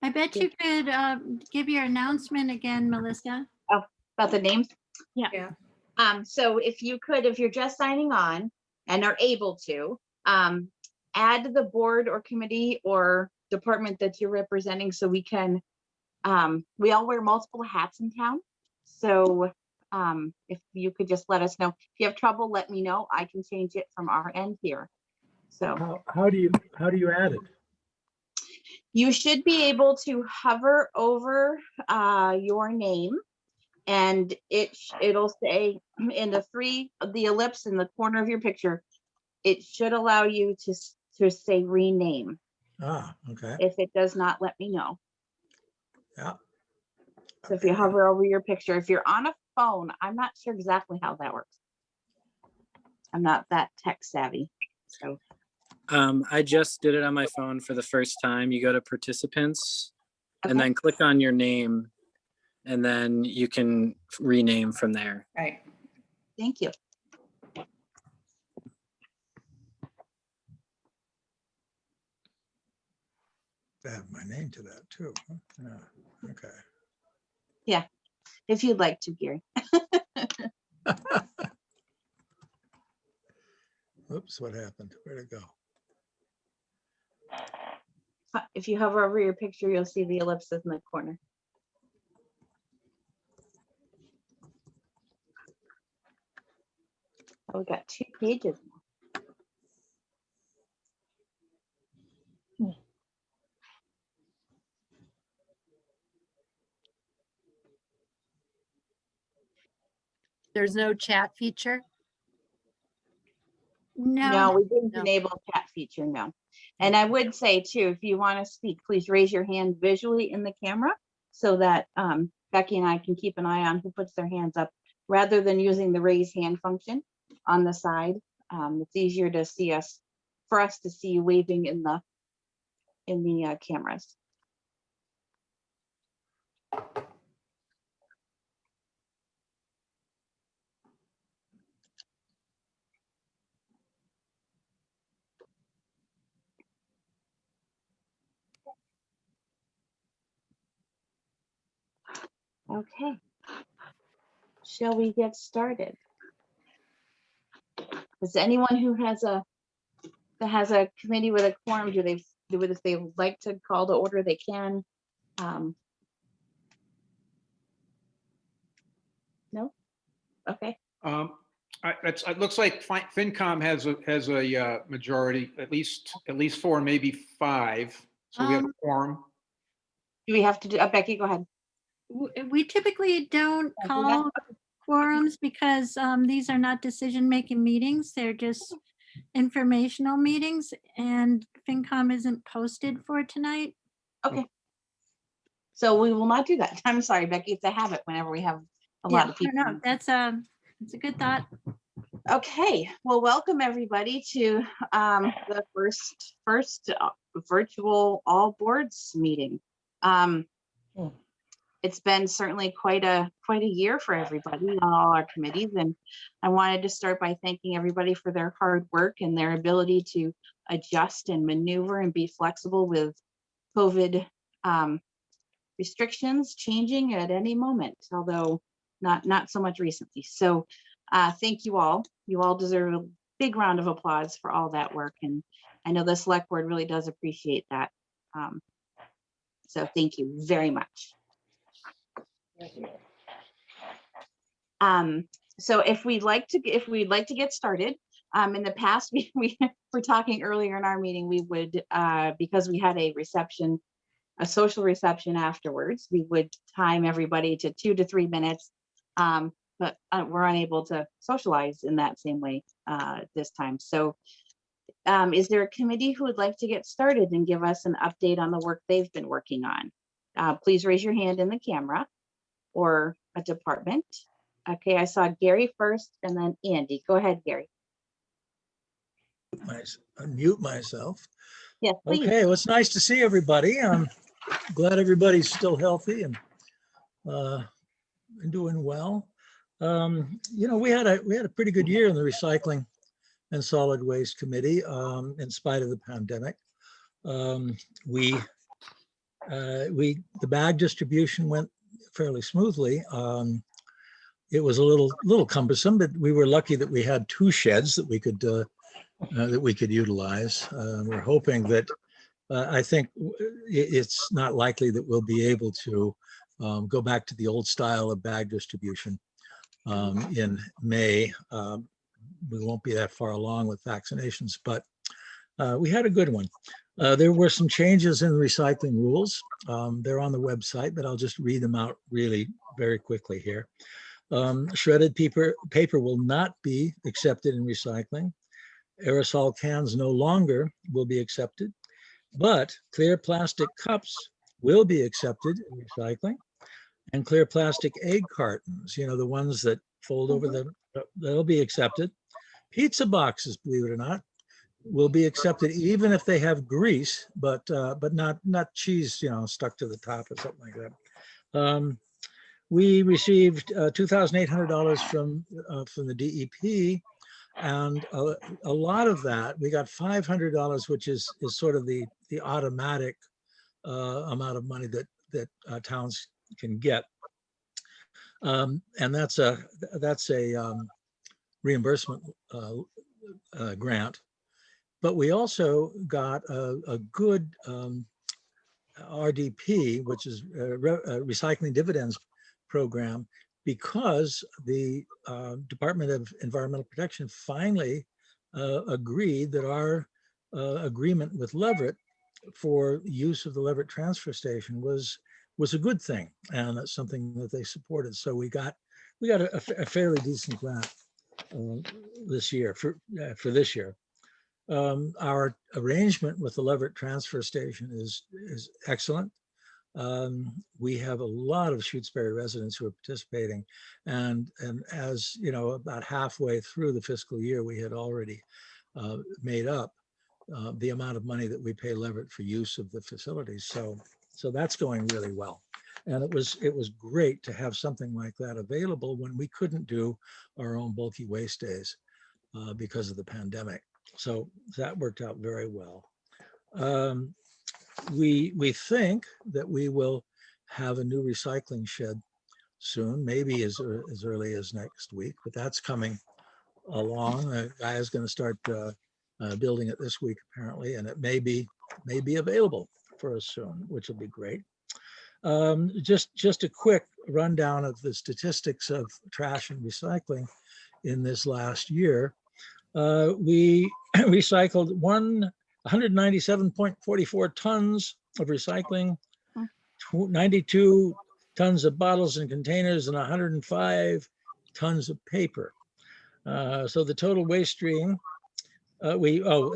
I bet you could give your announcement again, Melissa. About the names? Yeah. So if you're just signing on and are able to, add the board or committee or department that you're representing so we can, we all wear multiple hats in town. So if you could just let us know. If you have trouble, let me know. I can change it from our end here. So How do you add it? you should be able to hover over your name, and it'll say in the ellipse in the corner of your picture, it should allow you to say rename. Ah, okay. If it does not, let me know. Yeah. So if you hover over your picture, if you're on a phone, I'm not sure exactly how that works. I'm not that tech savvy. So I just did it on my phone for the first time. You go to participants and Okay. then click on your name, and then you can rename from there. Right. thank you. Add my name to that too. Huh? Yeah. Okay. If you'd like to, Gary. Oops, what happened? Where'd it go? If you hover over your picture, you'll see the ellipses in the corner. Oh, we got 2 pages. There's no chat feature? No, we didn't No. enable chat feature, no. And I would say too, if you want to speak, please raise your hand visually in the camera so that Becky and I can keep an eye on who puts their hands up rather than using the raise hand function on the side. It's easier to see us, for us to see you waving in the cameras. Okay. Shall we get started? Does anyone who has a committee with a quorum, if they would like to call to order, they can. No? Okay. It looks like FinCom has a majority, at least 4, maybe 5. So we have a Um, quorum. Do we have to do, Becky, go ahead. We typically don't do that. call quorums because these are not decision-making meetings. They're just informational meetings, and FinCom isn't posted for tonight. Okay. So we will not do that. I'm sorry, Becky, it's a habit whenever we have a lot of people. No, that's a good thought. Okay, well, welcome everybody to the first virtual all boards meeting. It's been certainly quite a year for everybody on all our committees, and I wanted to start by thanking everybody for their hard work and their ability to adjust and maneuver and be flexible with COVID restrictions changing at any moment, although not so much recently. So thank you all. You all deserve a big round of applause for all that work, and I know the select board really does appreciate that. So thank you very much. So if we'd like to get started, in the past we were talking earlier in our meeting, we would because we had a social reception afterwards, we would time everybody to 2 to 3 minutes, but we're unable to socialize in that same way this time. So is there a committee who would like to get started and give us an update on the work they've been working on? Please raise your hand in the camera, or a department. Okay, I saw Gary first and then Andy. Go ahead, Gary. Unmute myself. Yes, please. Okay, well, it's nice to see everybody. I'm glad everybody's still healthy and doing well. You know, we had a pretty good year in the Recycling and Solid Waste Committee, in spite of the pandemic. The bag distribution went fairly smoothly. It was a little cumbersome, but we were lucky that we had 2 sheds that we could utilize. We're hoping that I think it's not likely that we'll be able to go back to the old style of bag distribution in May. We won't be that far along with vaccinations, but we had a good one. There were some changes in the recycling rules. They're on the website, but I'll just read them out really very quickly here. Shredded paper will not be accepted in recycling. Aerosol cans no longer will be accepted, but clear plastic cups will be accepted in recycling, and clear plastic egg cartons, you know, the ones that fold over they'll be accepted. Pizza boxes, believe it or not, will be accepted even if they have grease, but not cheese, you know, stuck to the top or something like that. We received $2,800 from the DEP, and a lot of that, we got $500, which is sort of the automatic amount of money that towns can get, and that's a reimbursement grant. But we also got a good RDP, which is Recycling Dividends Program, because the Department of Environmental Protection finally agreed that our agreement with Leverett for use of the Leverett transfer station was a good thing, and that's something that they supported. So we got a fairly decent grant this year for this year. Our arrangement with the Leverett transfer station is excellent. We have a lot of Shutesbury residents who are participating, and as you know, about halfway through the fiscal year, we had already made up the amount of money that we pay Leverett for use of the facilities. So that's going really well, and it was great to have something like that available when we couldn't do our own bulky waste days because of the pandemic. So that worked out very well. We think that we will have a new recycling shed soon, maybe as early as next week, but that's coming along. A guy is going to start building it this week apparently, and it may be available for us soon, which will be great. Just a quick rundown of the statistics of trash and recycling in this last year. We recycled 197.44 tons of recycling, 92 tons of bottles and containers, and 105 tons of paper. So the total waste stream, we also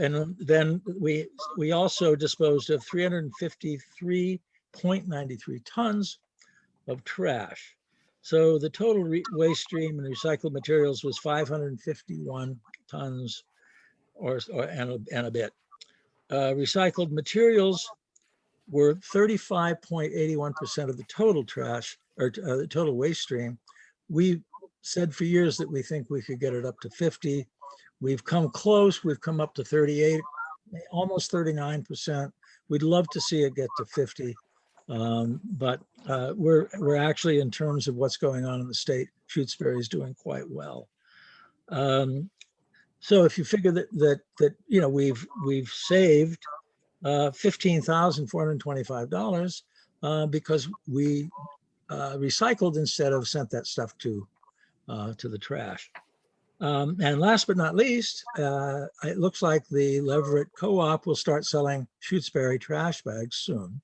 disposed of 353.93 tons of trash. So the total waste stream and recycled materials was 551 tons and a bit. Recycled materials were 35.81% of the total trash or the total waste stream. We said for years that we think we could get it up to 50. We've come close. We've come up to 38, almost 39%. We'd love to see it get to 50. But we're actually, in terms of what's going on in the state, Shutesbury is doing quite well. So if you figure that you know we've saved $15,425 because we recycled instead of sent that stuff to the trash. And last but not least, it looks like the Leverett Co-op will start selling Shutesbury trash bags soon.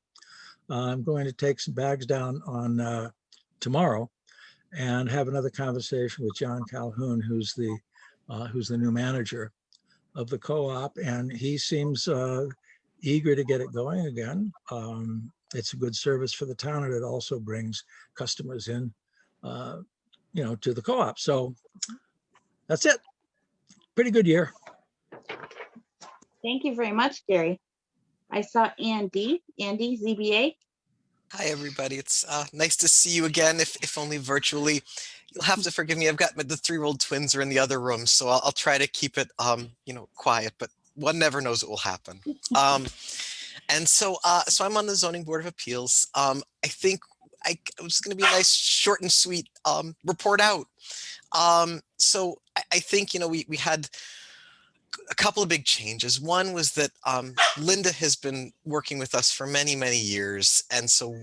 I'm going to take some bags down on tomorrow and have another conversation with John Calhoun, who's the new manager of the co-op, and he seems eager to get it going again. It's a good service for the town, and it also brings customers in, to the co-op. So that's it. Pretty good year. Thank you very much, Gary. I saw Andy, ZBA. Hi, everybody. It's nice to see you again, if only virtually. You'll have to forgive me. I've got the 3-year-old twins are in the other room, so I'll try to keep it, quiet, but one never knows what will happen. And so I'm on the Zoning Board of Appeals. I think it was going to be a nice, short and sweet report out. So I think, we had a couple of big changes. One was that Linda has been working with us for many, many years, and so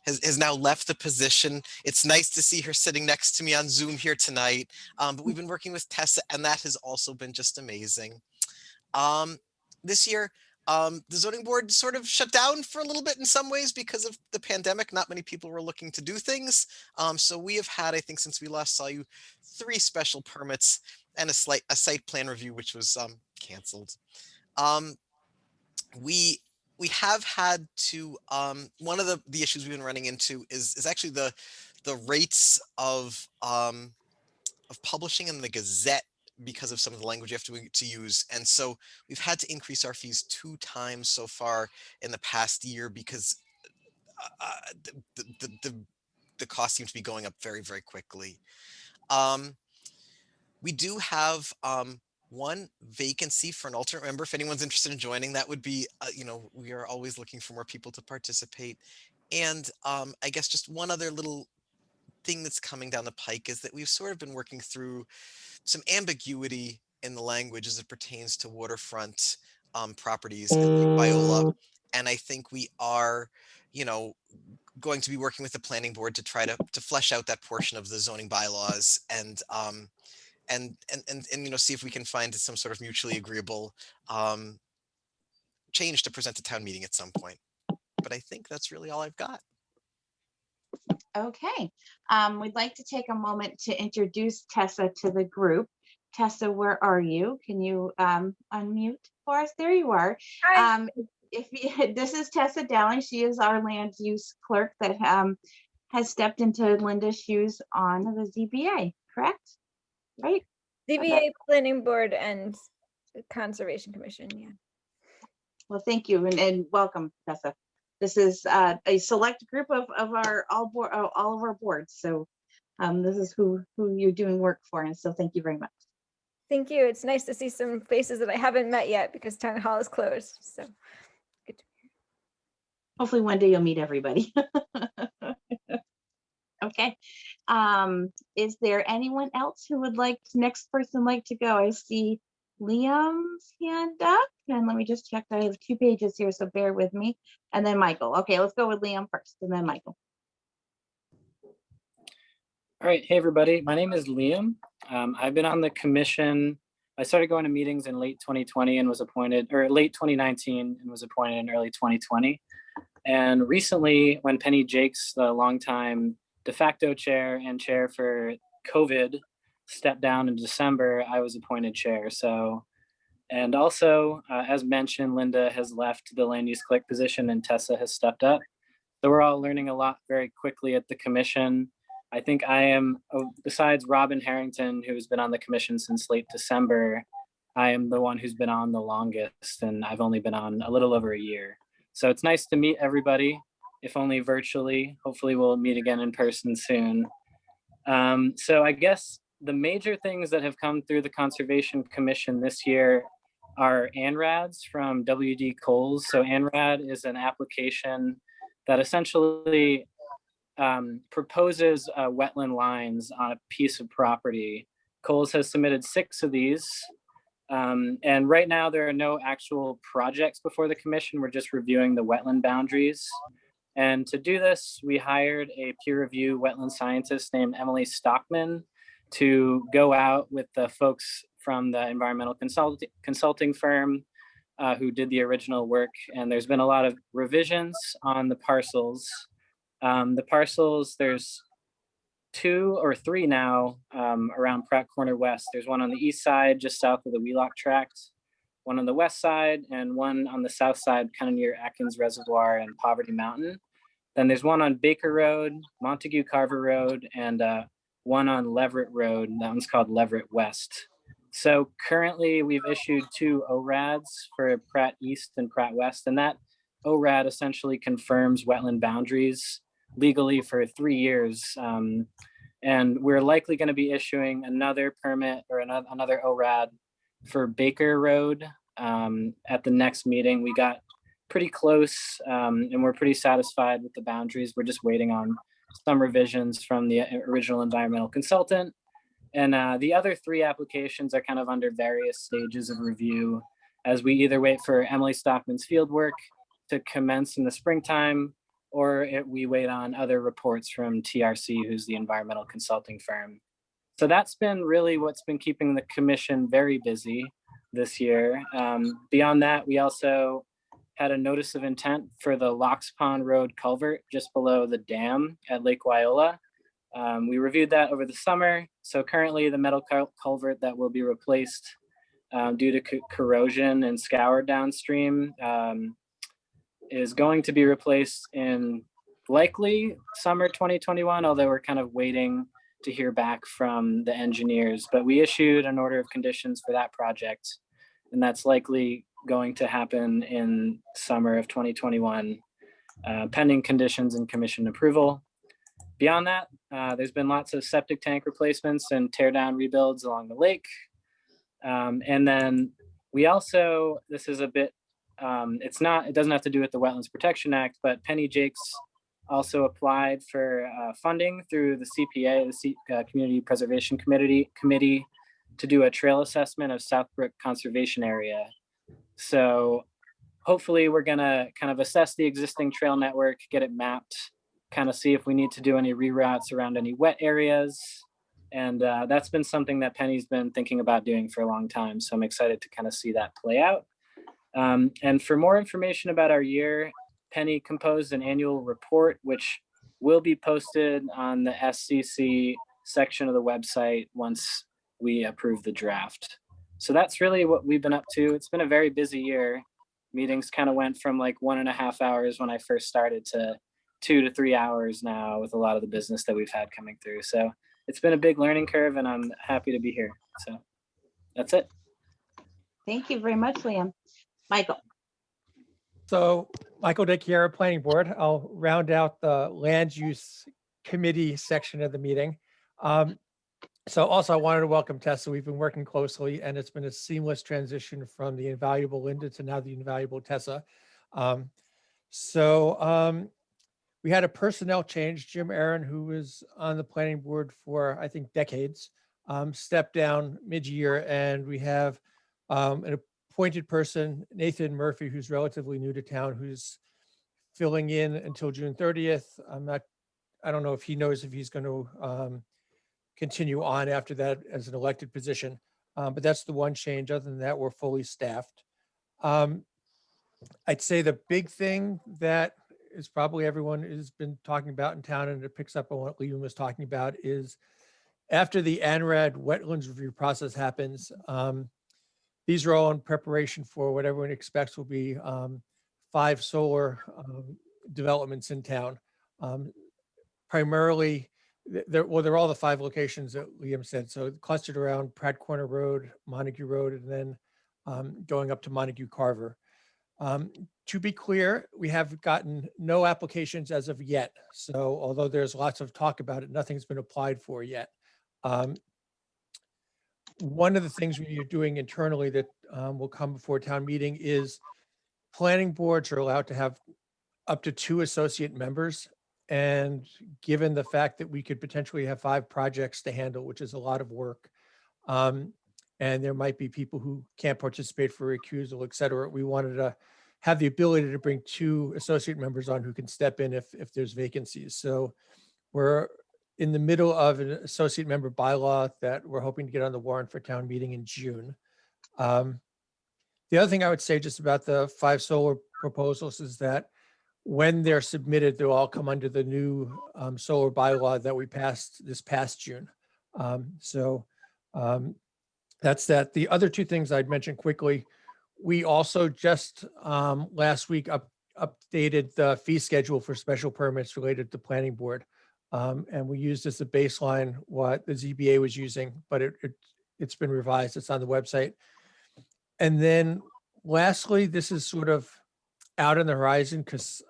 has now left the position. It's nice to see her sitting next to me on Zoom here tonight, but we've been working with Tessa, and that has also been just amazing. This year, the zoning board sort of shut down for a little bit in some ways because of the pandemic. Not many people were looking to do things. So we have had, I think, since we last saw you, 3 special permits and a site plan review, which was canceled. We have had to, one of the issues we've been running into is actually the rates of publishing in the Gazette because of some of the language you have to use. And so we've had to increase our fees 2 times so far in the past year because the cost seems to be going up very, very quickly. We do have 1 vacancy for an alternate member. If anyone's interested in joining, that would be, we are always looking for more people to participate. And I guess just one other little thing that's coming down the pike is that we've sort of been working through some ambiguity in the language as it pertains to waterfront properties in Lake Biola. And I think we are, going to be working with the planning board to try to flesh out that portion of the zoning bylaws and see if we can find some sort of mutually agreeable change to present to town meeting at some point. But I think that's really all I've got. Okay, we'd like to take a moment to introduce Tessa to the group. Tessa, where are you? Can you unmute for us? There you are. Hi. This is Tessa Dowling. She is our land use clerk that has stepped into Linda's shoes on the ZBA, correct? Right? ZBA, Planning Board, and Conservation Commission, yeah. Well, thank you and welcome, Tessa. This is a select group of all of our boards. So this is who you're doing work for. And so thank you very much. Thank you. It's nice to see some faces that I haven't met yet because town hall is closed. So good to be here. Hopefully one day you'll meet everybody. Okay. Is there anyone else who would next person like to go? I see Liam's hand up pen. Let me just check. I have 2 pages here, so bear with me. And then Michael. Okay, let's go with Liam first and then Michael. All right, hey everybody, my name is Liam. I've been on the commission. I started going to meetings in late 2020 and was appointed, or late 2019 and was appointed in early 2020. And recently, when Penny Jakes, the longtime de facto chair and chair for COVID, stepped down in December, I was appointed chair. So, and also, as mentioned, Linda has left the land use clerk position and Tessa has stepped up. So we're all learning a lot very quickly at the commission. I think I am, besides Robin Harrington, who's been on the commission since late December, I am the one who's been on the longest, and I've only been on a little over a year. So it's nice to meet everybody, if only virtually. Hopefully we'll meet again in person soon. So I guess the major things that have come through the Conservation Commission this year are ANRADs from W.D. Coles. So ANRAD is an application that essentially proposes wetland lines on a piece of property. Coles has submitted 6 of these. And right now there are no actual projects before the commission. We're just reviewing the wetland boundaries. And to do this, we hired a peer review wetland scientist named Emily Stockman to go out with the folks from the environmental consulting firm who did the original work. And there's been a lot of revisions on the parcels. The parcels, there's 2 or 3 now around Pratt Corner West. There's one on the east side, just south of the Wheelock Tract, one on the west side, and one on the south side, kind of near Atkins Reservoir and Poverty Mountain. Then there's one on Baker Road, Montague Carver Road, and one on Leverett Road. That one's called Leverett West. So currently we've issued 2 ORADs for Pratt East and Pratt West, and that ORAD essentially confirms wetland boundaries legally for 3 years. And we're likely going to be issuing another permit or another ORAD for Baker Road at the next meeting. We got pretty close and we're pretty satisfied with the boundaries. We're just waiting on some revisions from the original environmental consultant. And the other 3 applications are kind of under various stages of review as we either wait for Emily Stockman's field work to commence in the springtime, or we wait on other reports from TRC, who's the environmental consulting firm. So that's been really what's been keeping the commission very busy this year. Beyond that, we also had a notice of intent for the Locks Pond Road culvert just below the dam at Lake Wyola. We reviewed that over the summer. So currently the metal culvert that will be replaced due to corrosion and scour downstream is going to be replaced in likely summer 2021, although we're kind of waiting to hear back from the engineers. But we issued an order of conditions for that project, and that's likely going to happen in summer of 2021, pending conditions and commission approval. Beyond that, there's been lots of septic tank replacements and tear down rebuilds along the lake. And then we also, this is a bit, it doesn't have to do with the Wetlands Protection Act, but Penny Jakes also applied for funding through the CPA, the Community Preservation Committee, to do a trail assessment of Southbrook Conservation Area. So hopefully we're gonna kind of assess the existing trail network, get it mapped, kind of see if we need to do any reroutes around any wet areas. And that's been something that Penny's been thinking about doing for a long time. So I'm excited to kind of see that play out. And for more information about our year, Penny composed an annual report, which will be posted on the SCC section of the website once we approve the draft. So that's really what we've been up to. It's been a very busy year. Meetings kind of went from like 1.5 hours when I first started to 2 to 3 hours now with a lot of the business that we've had coming through. So it's been a big learning curve and I'm happy to be here. So that's it. Thank you very much, Liam. Michael. So Michael DeChiara, Planning Board. I'll round out the Land Use Committee section of the meeting. So also I wanted to welcome Tessa. We've been working closely and it's been a seamless transition from the invaluable Linda to now the invaluable Tessa. We had a personnel change. Jim Aaron, who was on the planning board for, I think, decades, stepped down mid-year, and we have an appointed person, Nathan Murphy, who's relatively new to town, who's filling in until June 30th. I don't know if he knows if he's going to continue on after that as an elected position. But that's the one change. Other than that, we're fully staffed. I'd say the big thing that is probably everyone has been talking about in town, and it picks up on what Liam was talking about, is after the ANRAD wetlands review process happens, these are all in preparation for what everyone expects will be 5 solar developments in town. Primarily, they're all the 5 locations that Liam said. So clustered around Pratt Corner Road, Montague Road, and then going up to Montague Carver. To be clear, we have gotten no applications as of yet. So although there's lots of talk about it, nothing's been applied for yet. One of the things we're doing internally that will come before town meeting is planning boards are allowed to have up to 2 associate members. And given the fact that we could potentially have 5 projects to handle, which is a lot of work, and there might be people who can't participate for recusal, et cetera, we wanted to have the ability to bring 2 associate members on who can step in if there's vacancies. So we're in the middle of an associate member bylaw that we're hoping to get on the warrant for town meeting in June. The other thing I would say just about the 5 solar proposals is that when they're submitted, they'll all come under the new solar bylaw that we passed this past June. That's that. The other 2 things I'd mention quickly, we also just last week updated the fee schedule for special permits related to planning board. And we used as a baseline what the ZBA was using, but it's been revised. It's on the website. And then lastly, this is sort of out on the horizon because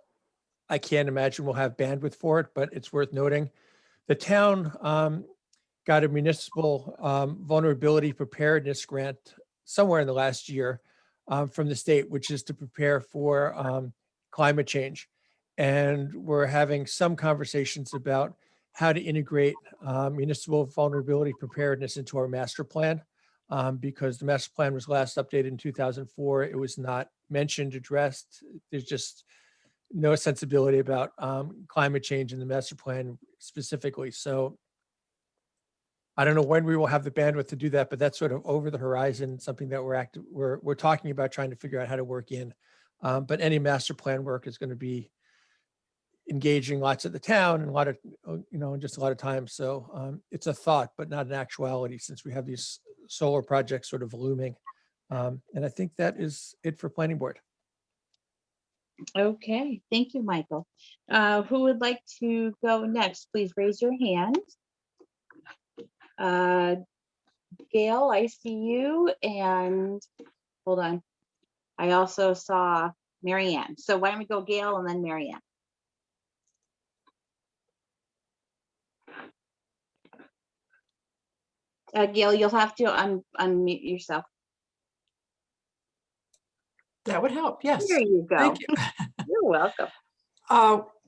I can't imagine we'll have bandwidth for it, but it's worth noting. The town got a municipal vulnerability preparedness grant somewhere in the last year from the state, which is to prepare for climate change. And we're having some conversations about how to integrate municipal vulnerability preparedness into our master plan. Because the master plan was last updated in 2004. It was not mentioned, addressed. There's just no sensibility about climate change in the master plan specifically. So I don't know when we will have the bandwidth to do that, but that's sort of over the horizon, something that we're talking about trying to figure out how to work in. But any master plan work is going to be engaging lots of the town and a lot of, just a lot of time. So it's a thought, but not an actuality since we have these solar projects sort of looming. And I think that is it for planning board. Okay, thank you, Michael. Who would like to go next? Please raise your hand. Gail, I see you, and hold on. I also saw Mary Ann. So why don't we go Gail and then Mary Ann? Gail, you'll have to unmute yourself. That would help, yes. There you go. Thank you. You're welcome.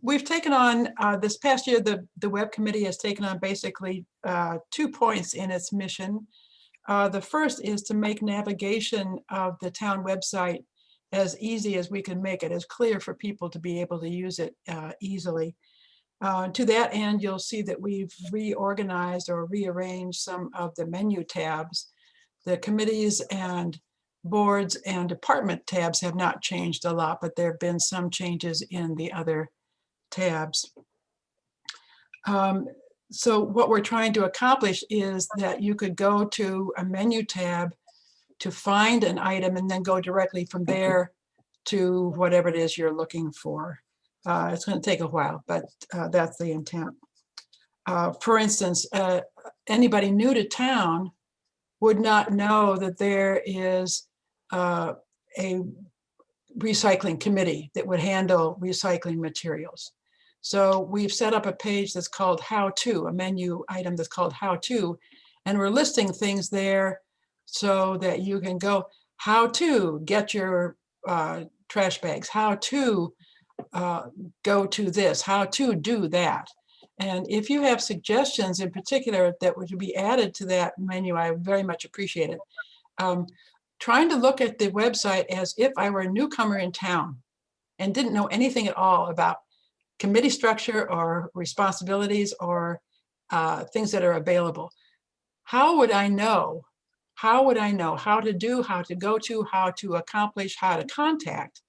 We've taken on, this past year, the web committee has taken on basically 2 points in its mission. The first is to make navigation of the town website as easy as we can make it, as clear for people to be able to use it easily. To that end, you'll see that we've reorganized or rearranged some of the menu tabs. The committees and boards and department tabs have not changed a lot, but there have been some changes in the other tabs. So what we're trying to accomplish is that you could go to a menu tab to find an item and then go directly from there to whatever it is you're looking for. It's going to take a while, but that's the intent. For instance, anybody new to town would not know that there is a recycling committee that would handle recycling materials. So we've set up a page that's called How To, a menu item that's called How To, and we're listing things there so that you can go, how to get your trash bags, how to go to this, how to do that. And if you have suggestions in particular that would be added to that menu, I very much appreciate it. trying to look at the website as if I were a newcomer in town and didn't know anything at all about committee structure or responsibilities or things that are available. How would I know? How would I know how to do, how to go to, how to accomplish, how to contact?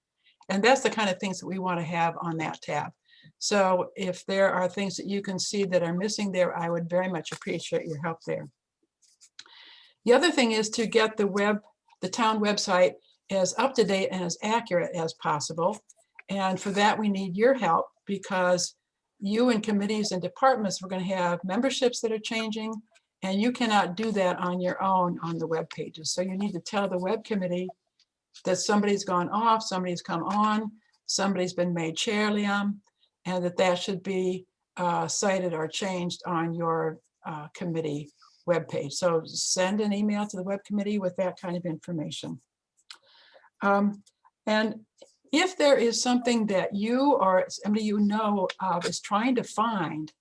And that's the kind of things that we want to have on that tab. So if there are things that you can see that are missing there, I would very much appreciate your help there. The other thing is to get the town website as up to date and as accurate as possible. And for that, we need your help, because you and committees and departments, we're going to have memberships that are changing, and you cannot do that on your own on the web pages. So you need to tell the web committee that somebody's gone off, somebody's come on, somebody's been made chair, Liam, and that should be cited or changed on your committee webpage. So send an email to the web committee with that kind of information. And if there is something that you or somebody you know of is trying to find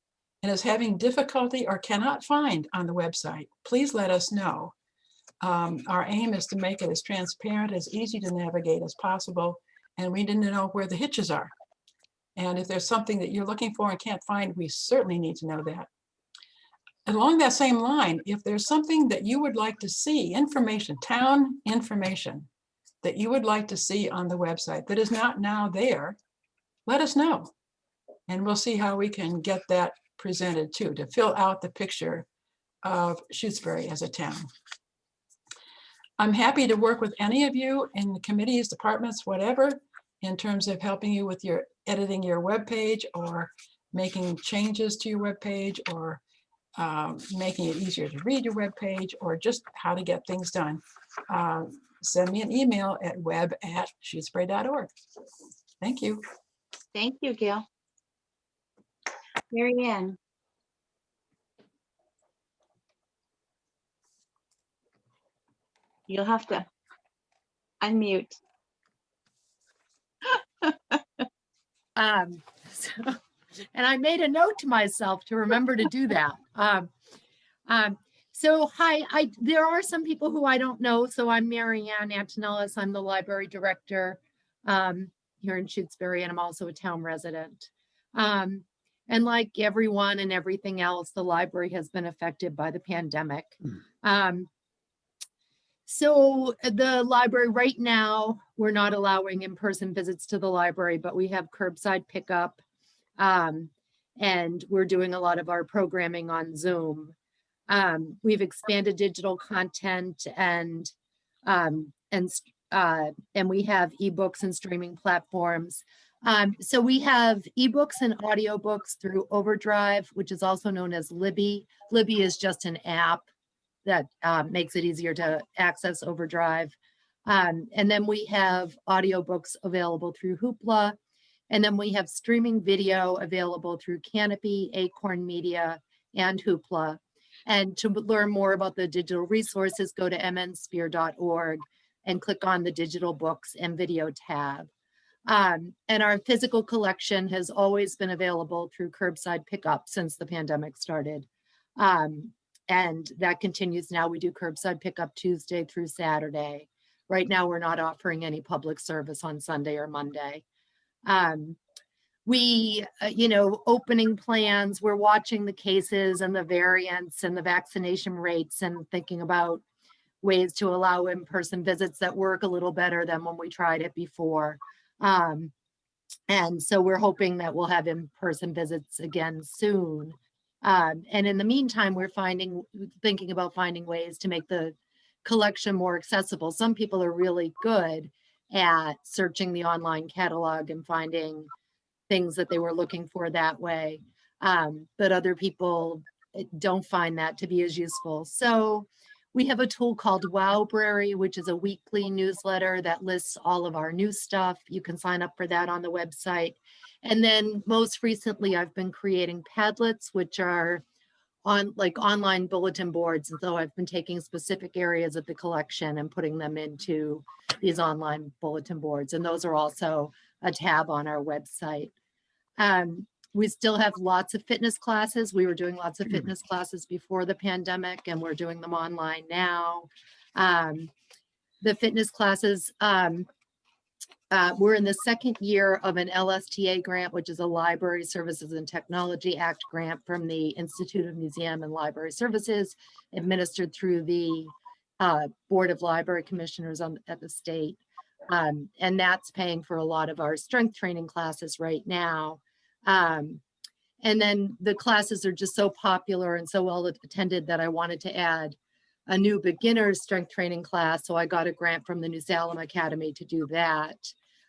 and is having difficulty or cannot find on the website, please let us know. Our aim is to make it as transparent, as easy to navigate as possible, and we need to know where the hitches are. And if there's something that you're looking for and can't find, we certainly need to know that. And along that same line, if there's something that you would like to see, information, town information, that you would like to see on the website that is not now there, let us know. And we'll see how we can get that presented too, to fill out the picture of Shutesbury as a town. I'm happy to work with any of you in the committees, departments, whatever, in terms of helping you with your editing your web page or making changes to your web page or making it easier to read your web page or just how to get things done. Send me an email at web@shutesbury.org. Thank you. Thank you, Gail. Mary Ann. You'll have to unmute. And I made a note to myself to remember to do that. So hi, there are some people who I don't know. So I'm Mary Ann Antonellis. I'm the library director here in Shutesbury, and I'm also a town resident. And like everyone and everything else, the library has been affected by the pandemic. So the library right now, we're not allowing in-person visits to the library, but we have curbside pickup. And we're doing a lot of our programming on Zoom. We've expanded digital content and we have ebooks and streaming platforms. So we have ebooks and audiobooks through Overdrive, which is also known as Libby. Libby is just an app that makes it easier to access Overdrive. And then we have audiobooks available through Hoopla. And then we have streaming video available through Canopy, Acorn Media, and Hoopla. And to learn more about the digital resources, go to mnsphere.org and click on the digital books and video tab. And our physical collection has always been available through curbside pickup since the pandemic started. And that continues now. We do curbside pickup Tuesday through Saturday. Right now, we're not offering any public service on Sunday or Monday. Opening plans, we're watching the cases and the variants and the vaccination rates and thinking about ways to allow in-person visits that work a little better than when we tried it before. And so we're hoping that we'll have in-person visits again soon. And in the meantime, we're thinking about finding ways to make the collection more accessible. Some people are really good at searching the online catalog and finding things that they were looking for that way. But other people don't find that to be as useful. So we have a tool called Wowbrary, which is a weekly newsletter that lists all of our new stuff. You can sign up for that on the website. And then most recently, I've been creating Padlets, which are online bulletin boards. And so I've been taking specific areas of the collection and putting them into these online bulletin boards. And those are also a tab on our website. We still have lots of fitness classes. We were doing lots of fitness classes before the pandemic, and we're doing them online now. the fitness classes, we're in the second year of an LSTA grant, which is a Library Services and Technology Act grant from the Institute of Museum and Library Services, administered through the Board of Library Commissioners at the state. And that's paying for a lot of our strength training classes right now. And then the classes are just so popular and so well attended that I wanted to add a new beginner's strength training class. So I got a grant from the New Salem Academy to do that.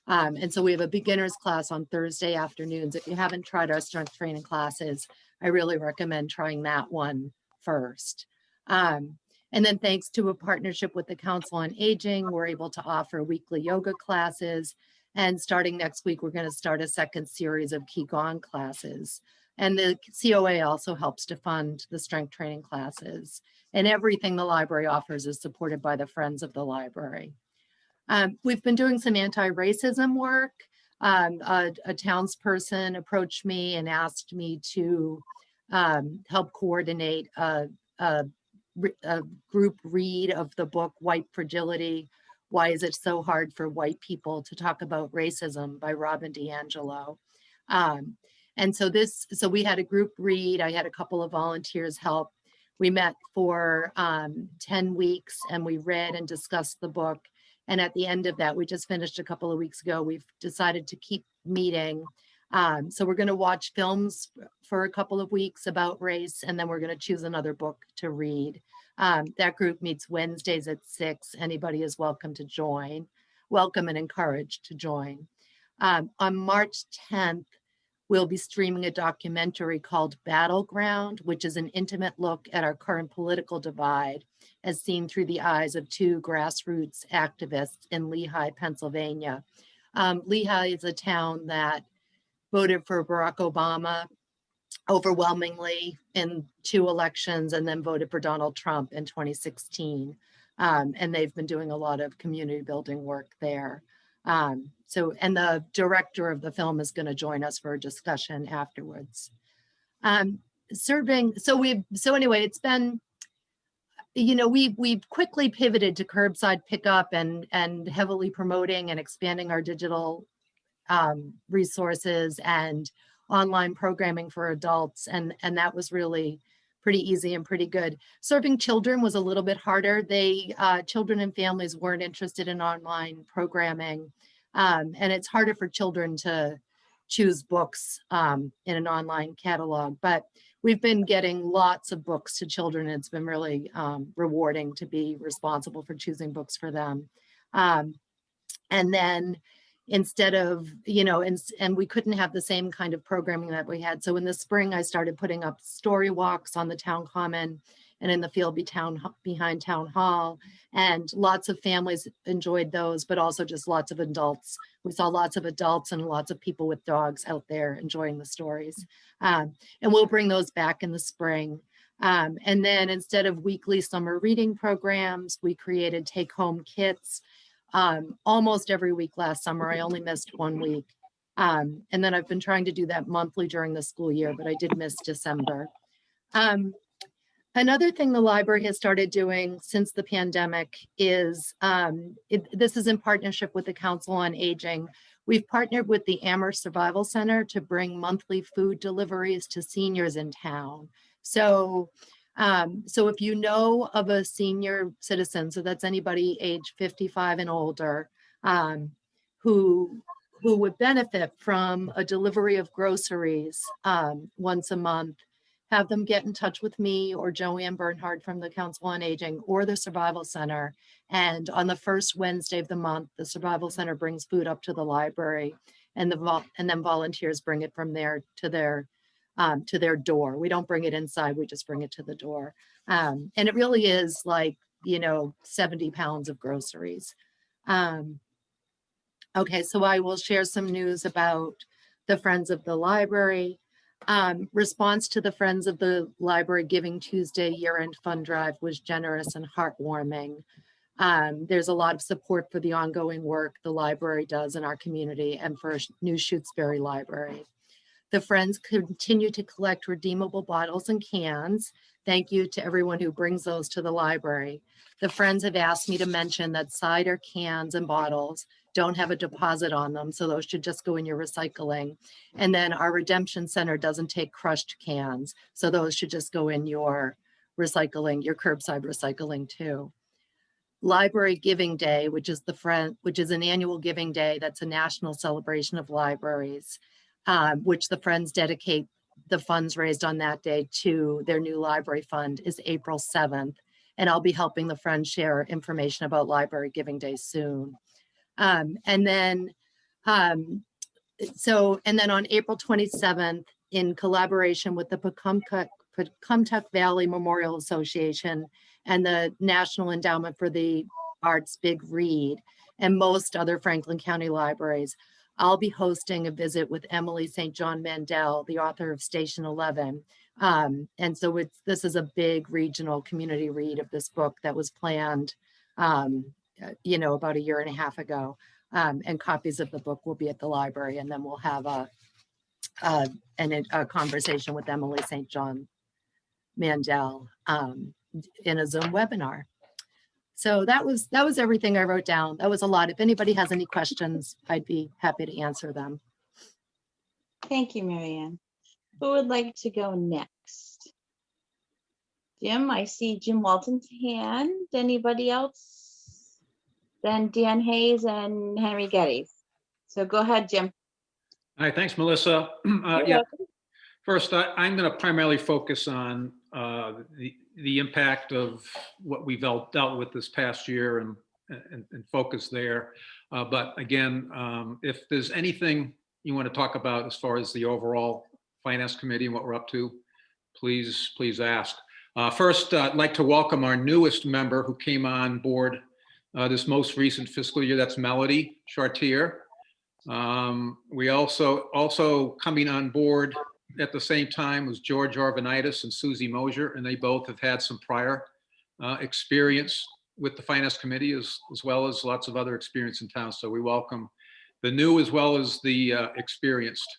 And so we have a beginner's class on Thursday afternoons. If you haven't tried our strength training classes, I really recommend trying that one first. And then thanks to a partnership with the Council on Aging, we're able to offer weekly yoga classes. And starting next week, we're going to start a second series of Qigong classes. And the COA also helps to fund the strength training classes. And everything the library offers is supported by the Friends of the Library. We've been doing some anti-racism work. A townsperson approached me and asked me to help coordinate a group read of the book White Fragility, Why Is It So Hard for White People to Talk About Racism by Robin DiAngelo. And so we had a group read. I had a couple of volunteers help. We met for 10 weeks and we read and discussed the book. And at the end of that, we just finished a couple of weeks ago, we've decided to keep meeting. So we're going to watch films for a couple of weeks about race, and then we're going to choose another book to read. That group meets Wednesdays at 6. Anybody is welcome to join, welcome and encouraged to join. On March 10th, we'll be streaming a documentary called Battleground, which is an intimate look at our current political divide as seen through the eyes of 2 grassroots activists in Lehigh, Pennsylvania. Lehigh is a town that voted for Barack Obama overwhelmingly in 2 elections and then voted for Donald Trump in 2016. And they've been doing a lot of community building work there. And the director of the film is going to join us for a discussion afterwards. So anyway, it's been, we've quickly pivoted to curbside pickup and heavily promoting and expanding our digital resources and online programming for adults. And that was really pretty easy and pretty good. Serving children was a little bit harder. Children and families weren't interested in online programming. And it's harder for children to choose books in an online catalog, but we've been getting lots of books to children. And it's been really rewarding to be responsible for choosing books for them. And then instead of, and we couldn't have the same kind of programming that we had. So in the spring, I started putting up story walks on the town common and in the field behind town hall. And lots of families enjoyed those, but also just lots of adults. We saw lots of adults and lots of people with dogs out there enjoying the stories. And we'll bring those back in the spring. And then instead of weekly summer reading programs, we created take-home kits almost every week last summer. I only missed 1 week. And then I've been trying to do that monthly during the school year, but I did miss December. Another thing the library has started doing since the pandemic is, this is in partnership with the Council on Aging. We've partnered with the Amherst Survival Center to bring monthly food deliveries to seniors in town. So if you know of a senior citizen, so that's anybody age 55 and older, who would benefit from a delivery of groceries once a month, have them get in touch with me or Joanne Bernhard from the Council on Aging or the Survival Center. And on the first Wednesday of the month, the Survival Center brings food up to the library, and then volunteers bring it from there to their door. We don't bring it inside, we just bring it to the door. And it really is like, 70 pounds of groceries. Okay, so I will share some news about the Friends of the Library. Response to the Friends of the Library Giving Tuesday year-end fund drive was generous and heartwarming. There's a lot of support for the ongoing work the library does in our community and for New Shutesbury Library. The Friends continue to collect redeemable bottles and cans Thank you to everyone who brings those to the library. The Friends have asked me to mention that cider cans and bottles don't have a deposit on them, so those should just go in your recycling. And then our Redemption Center doesn't take crushed cans, so those should just go in your recycling, your curbside recycling too. Library Giving Day, which is an annual giving day that's a national celebration of libraries, which the Friends dedicate the funds raised on that day to their new library fund, is April 7th. And I'll be helping the Friends share information about Library Giving Day soon. And then on April 27th, in collaboration with the Pecumtuck Valley Memorial Association and the National Endowment for the Arts Big Read and most other Franklin County libraries, I'll be hosting a visit with Emily St. John Mandel, the author of Station 11. And so this is a big regional community read of this book that was planned, about a year and a half ago. And copies of the book will be at the library, and then we'll have a conversation with Emily St. John Mandel in a Zoom webinar. So that was everything I wrote down. That was a lot. If anybody has any questions, I'd be happy to answer them. Thank you, Marianne. Who would like to go next? Jim, I see Jim Walton's hand. Anybody else? Then Dan Hayes and Henry Geddes. So go ahead, Jim. All right, thanks, Melissa. You're Yeah, welcome. first, I'm going to primarily focus on the impact of what we've dealt with this past year and focus there. But again, if there's anything you want to talk about as far as the overall Finance Committee and what we're up to, please ask. First, I'd like to welcome our newest member who came on board this most recent fiscal year. That's Melody Chartier. We also coming on board at the same time was George Arvanitis and Susie Mosier, and they both have had some prior experience with the Finance Committee as well as lots of other experience in town. So we welcome the new as well as the experienced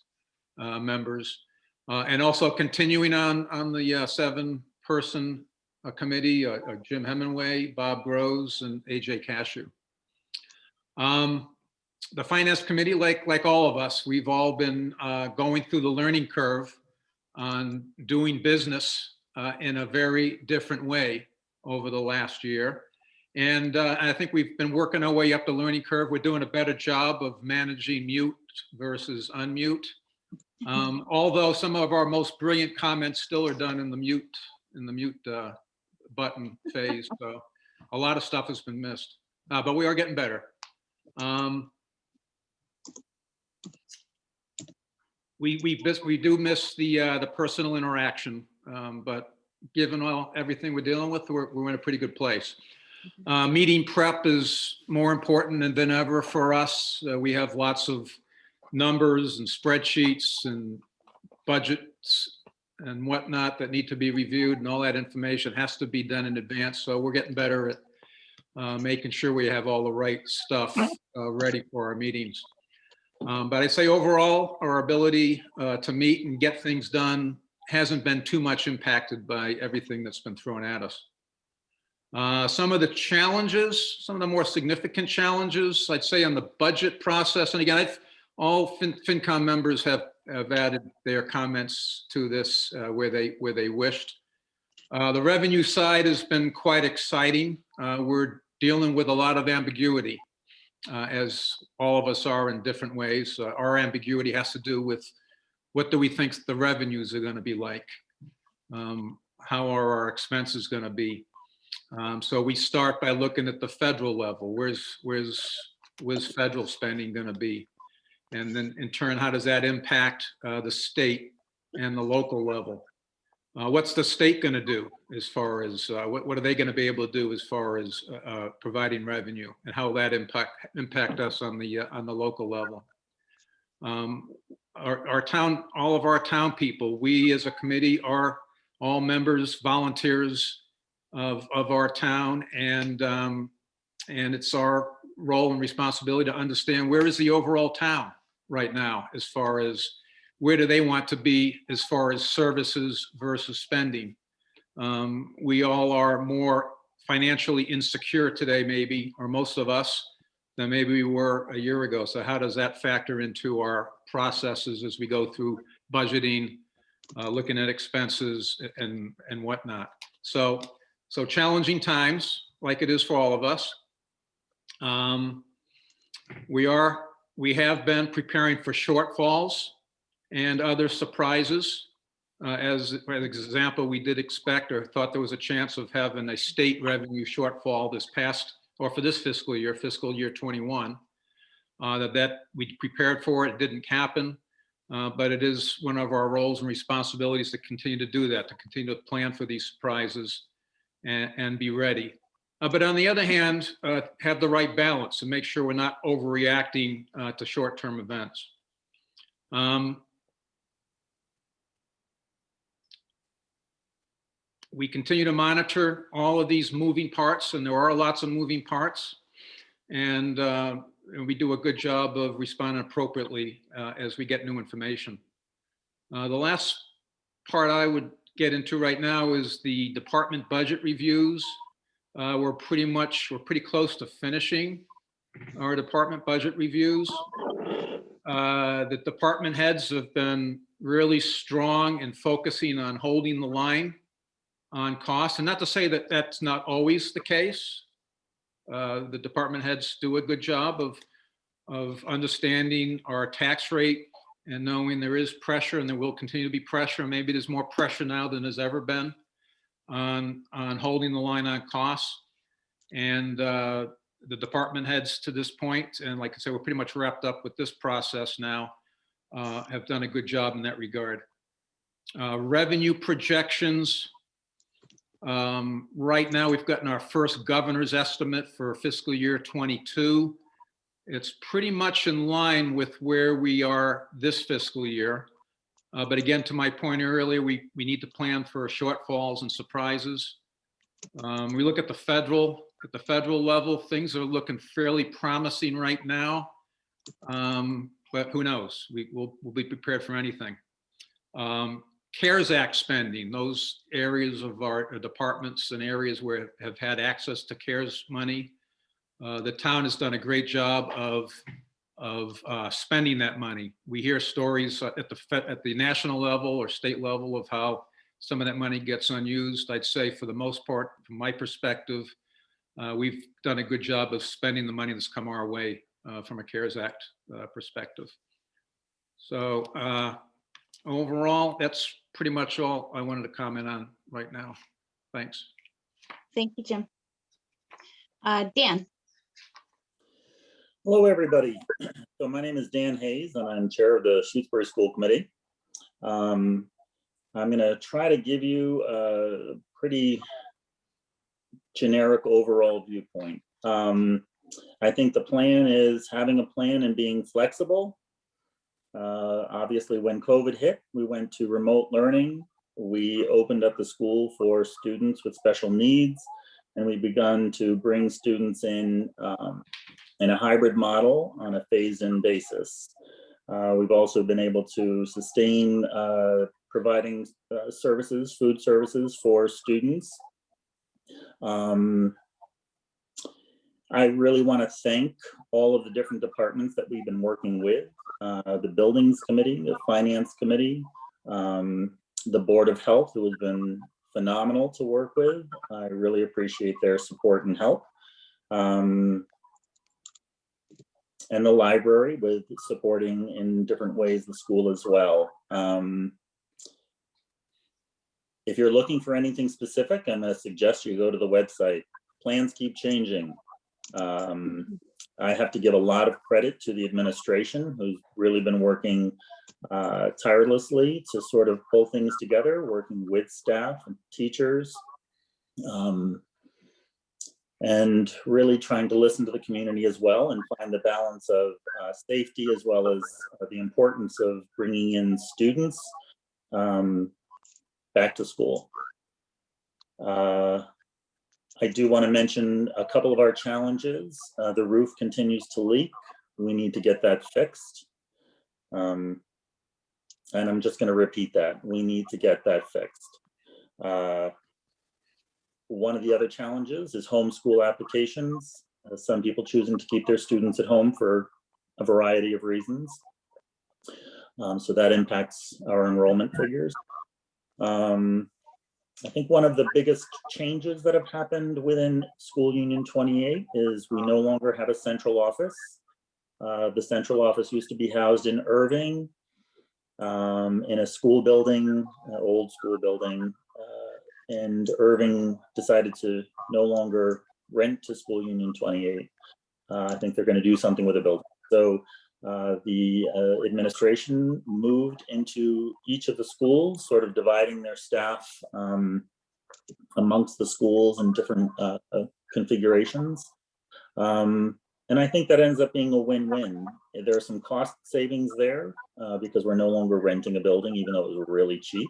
members. And also continuing on the 7-person committee, Jim Hemingway, Bob Groves, and AJ Cashew. The Finance Committee, like all of us, we've all been going through the learning curve on doing business in a very different way over the last year. And I think we've been working our way up the learning curve. We're doing a better job of managing mute versus unmute. Although some of our most brilliant comments still are done in the mute button phase. So a lot of stuff has been missed, but we are getting better. We do miss the personal interaction, but given everything we're dealing with, we're in a pretty good place. Meeting prep is more important than ever for us. We have lots of numbers and spreadsheets and budgets and whatnot that need to be reviewed, and all that information has to be done in advance. So we're getting better at making sure we have all the right stuff ready for our meetings. But I'd say overall, our ability to meet and get things done hasn't been too much impacted by everything that's been thrown at us. Some of the challenges, some of the more significant challenges, I'd say on the budget process, and again, all FinCom members have added their comments to this where they wished. The revenue side has been quite exciting. We're dealing with a lot of ambiguity, as all of us are in different ways. Our ambiguity has to do with what do we think the revenues are going to be like? How are our expenses going to be? So we start by looking at the federal level. Where's federal spending going to be? And then in turn, how does that impact the state and the local level? What's the state going to do as far as what are they going to be able to do as far as providing revenue, and how will that impact us on the local level? Our town, all of our town people, we as a committee are all members, volunteers of our town, and it's our role and responsibility to understand where is the overall town right now as far as where do they want to be as far as services versus spending. We all are more financially insecure today, maybe, or most of us, than maybe we were a year ago. So how does that factor into our processes as we go through budgeting, looking at expenses and whatnot? So challenging times, like it is for all of us. We have been preparing for shortfalls and other surprises. As an example, we did expect or thought there was a chance of having a state revenue shortfall this past, or for this fiscal year 21, that we prepared for. It didn't happen, but it is one of our roles and responsibilities to continue to do that, to continue to plan for these surprises and be ready. But on the other hand, have the right balance and make sure we're not overreacting to short-term events. We continue to monitor all of these moving parts, and there are lots of moving parts, and we do a good job of responding appropriately as we get new information. The last part I would get into right now is the department budget reviews. We're pretty close to finishing our department budget reviews. The department heads have been really strong in focusing on holding the line on costs, and not to say that that's not always the case. The department heads do a good job of understanding our tax rate and knowing there is pressure and there will continue to be pressure. Maybe there's more pressure now than there's ever been on holding the line on costs. And the department heads to this point, and like I said, we're pretty much wrapped up with this process now, have done a good job in that regard. Revenue projections. Right now, we've gotten our first governor's estimate for fiscal year 22. It's pretty much in line with where we are this fiscal year. But again, to my point earlier, we need to plan for shortfalls and surprises. We look at the federal level, things are looking fairly promising right now. But who knows? We'll be prepared for anything. CARES Act spending, those areas of our departments and areas where have had access to CARES money. The town has done a great job of spending that money. We hear stories at the national level or state level of how some of that money gets unused. I'd say for the most part, from my perspective, we've done a good job of spending the money that's come our way from a CARES Act perspective. So overall, that's pretty much all I wanted to comment on right now. Thanks. Thank you, Jim. Dan. Hello, everybody. So my name is Dan Hayes, and I'm chair of the Shutesbury School Committee. I'm going to try to give you a pretty generic overall viewpoint. I think the plan is having a plan and being flexible. Obviously, when COVID hit, we went to remote learning. We opened up the school for students with special needs, and we've begun to bring students in a hybrid model on a phased-in basis. We've also been able to sustain providing services, food services for students. I really want to thank all of the different departments that we've been working with, the Buildings Committee, the Finance Committee, the Board of Health, who has been phenomenal to work with. I really appreciate their support and help. And the library with supporting in different ways the school as well. If you're looking for anything specific, I'm going to suggest you go to the website. Plans keep changing. I have to give a lot of credit to the administration, who's really been working tirelessly to sort of pull things together, working with staff and teachers, and really trying to listen to the community as well and find the balance of safety as well as the importance of bringing in students back to school. I do want to mention a couple of our challenges. The roof continues to leak. We need to get that fixed. And I'm just going to repeat that. We need to get that fixed. One of the other challenges is homeschool applications. Some people choosing to keep their students at home for a variety of reasons. So that impacts our enrollment figures. I think one of the biggest changes that have happened within School Union 28 is we no longer have a central office. The central office used to be housed in Irving, in a school building, an old school building, and Irving decided to no longer rent to School Union 28. I think they're going to do something with the building. So the administration moved into each of the schools, sort of dividing their staff amongst the schools in different configurations. And I think that ends up being a win-win. There are some cost savings there because we're no longer renting a building, even though it was really cheap.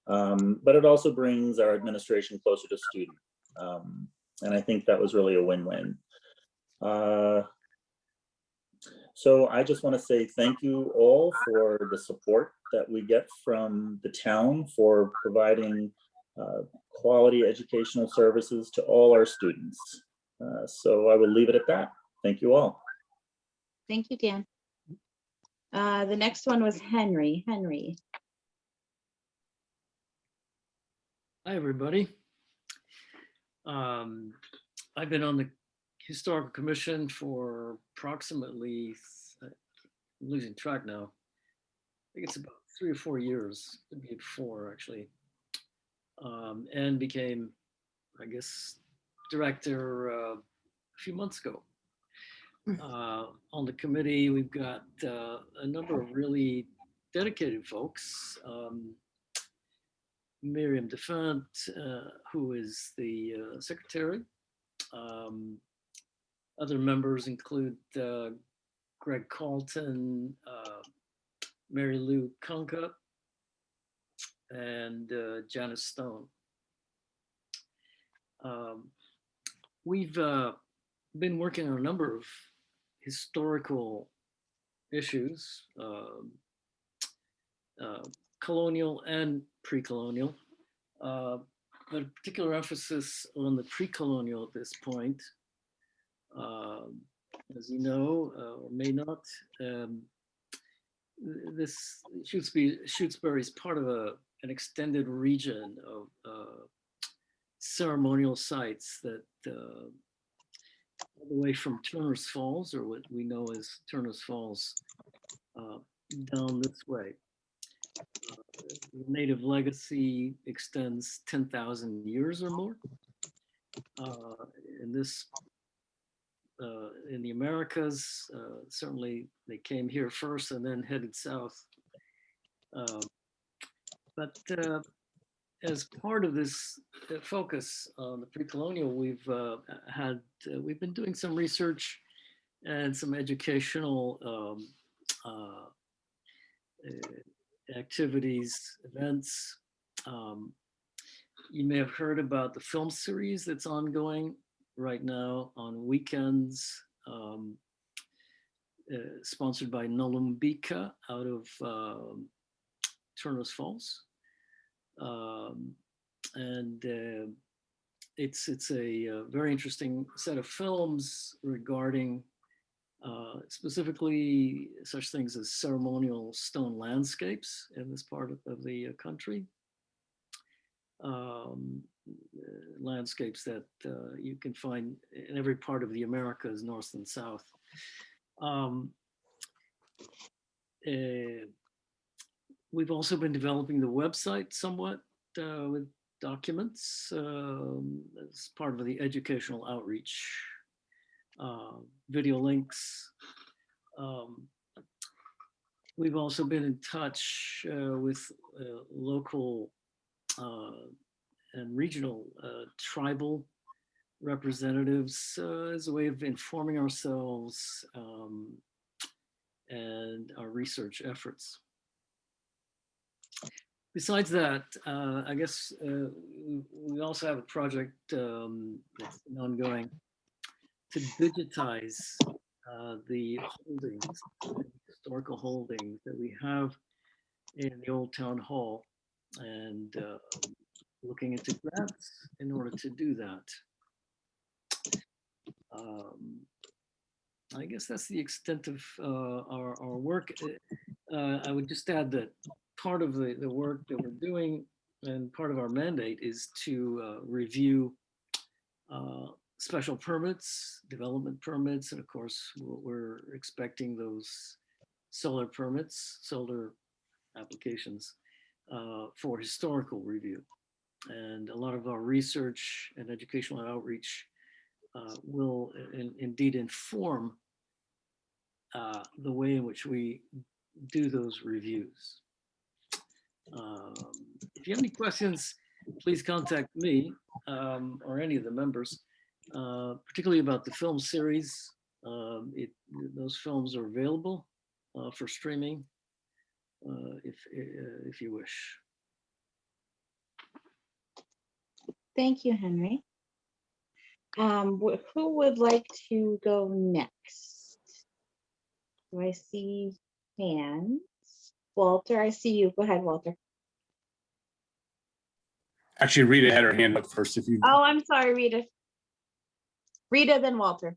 But it also brings our administration closer to students. And I think that was really a win-win. So I just want to say thank you all for the support that we get from the town for providing quality educational services to all our students. So I will leave it at that. Thank you all. Thank you, Dan. The next one was Henry. Henry. Hi, everybody. I've been on the Historical Commission for approximately, I'm losing track now. I think it's about 3 or 4 years, maybe 4 actually. And became, I guess, director a few months ago. On the committee, we've got a number of really dedicated folks. Miriam Defant, who is the secretary. Other members include Greg Carlton, Mary Lou Conca, and Janice Stone. We've been working on a number of historical issues, colonial and pre-colonial, but a particular emphasis on the pre-colonial at this point. As you know, or may not, this Shutesbury is part of an extended region of ceremonial sites that all the way from Turner's Falls, or what we know as Turner's Falls, down this way. The native legacy extends 10,000 years or more. In this, in the Americas, certainly they came here first and then headed south. But as part of this focus on the pre-colonial, we've been doing some research and some educational activities, events. You may have heard about the film series that's ongoing right now on weekends, sponsored by Nolumbika out of Turner's Falls. It's a very interesting set of films regarding specifically such things as ceremonial stone landscapes in this part of the country. Landscapes that you can find in every part of the Americas, north and south. We've also been developing the website somewhat with documents as part of the educational outreach, video links. We've also been in touch with local and regional tribal representatives as a way of informing ourselves and our research efforts. Besides that, I guess we also have a project that's ongoing to digitize the holdings, the historical holdings that we have in the old town hall. And looking into grants in order to do that. I guess that's the extent of our work. I would just add that part of the work that we're doing and part of our mandate is to review special permits, development permits, and of course, we're expecting those solar permits, solar applications for historical review. And a lot of our research and educational outreach will indeed inform the way in which we do those reviews. If you have any questions, please contact me or any of the members, particularly about the film series. Those films are available for streaming if you wish. Thank you, Henry. Who would like to go next? Do I see hands? Walter, I see you. Go ahead, Walter. Actually, Rita had her hand up first. If you. Oh, I'm sorry, Rita. Rita, then Walter.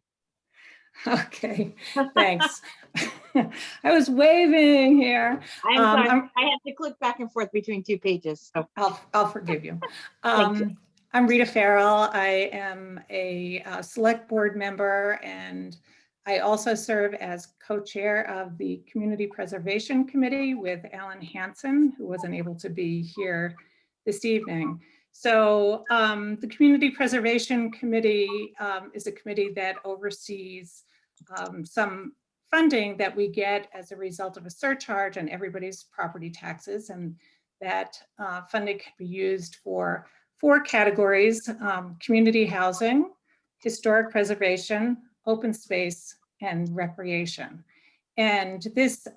Okay, thanks. I was waving here. I'm sorry. I have to click back and forth between two pages. So I'll forgive you. Thank you. I'm Rita Farrell. I am a select board member, and I also serve as co-chair of the Community Preservation Committee with Alan Hansen, who wasn't able to be here this evening. So the Community Preservation Committee is a committee that oversees some funding that we get as a result of a surcharge on everybody's property taxes, and that funding can be used for 4 categories: community housing, historic preservation, open space, and recreation. And this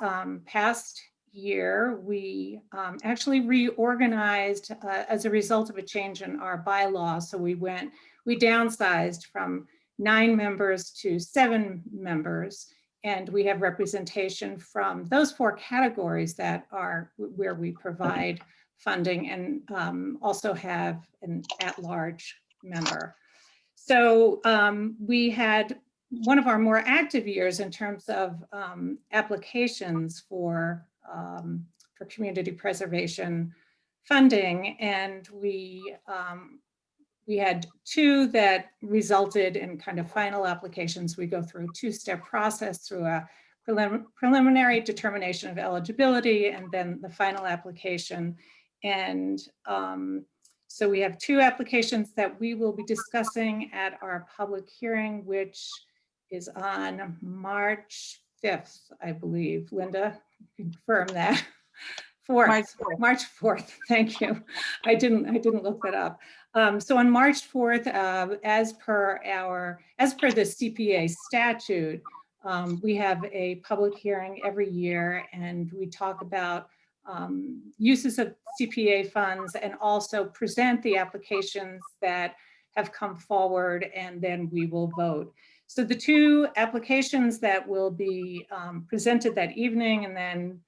past year, we actually reorganized as a result of a change in our bylaws. So we downsized from 9 members to 7 members, and we have representation from those 4 categories that are where we provide funding, and also have an at-large member. So we had one of our more active years in terms of applications for community preservation funding, and we had 2 that resulted in kind of final applications. We go through a 2-step process through a preliminary determination of eligibility and then the final application. And so we have 2 applications that we will be discussing at our public hearing, which is on March 5th, I believe. Linda, confirm that. March 4th. Thank you. I didn't look that up. So on March 4th, as per the CPA statute, we have a public hearing every year, and we talk about uses of CPA funds and also present the applications that have come forward, and then we will vote. So the 2 applications that will be presented that evening, and then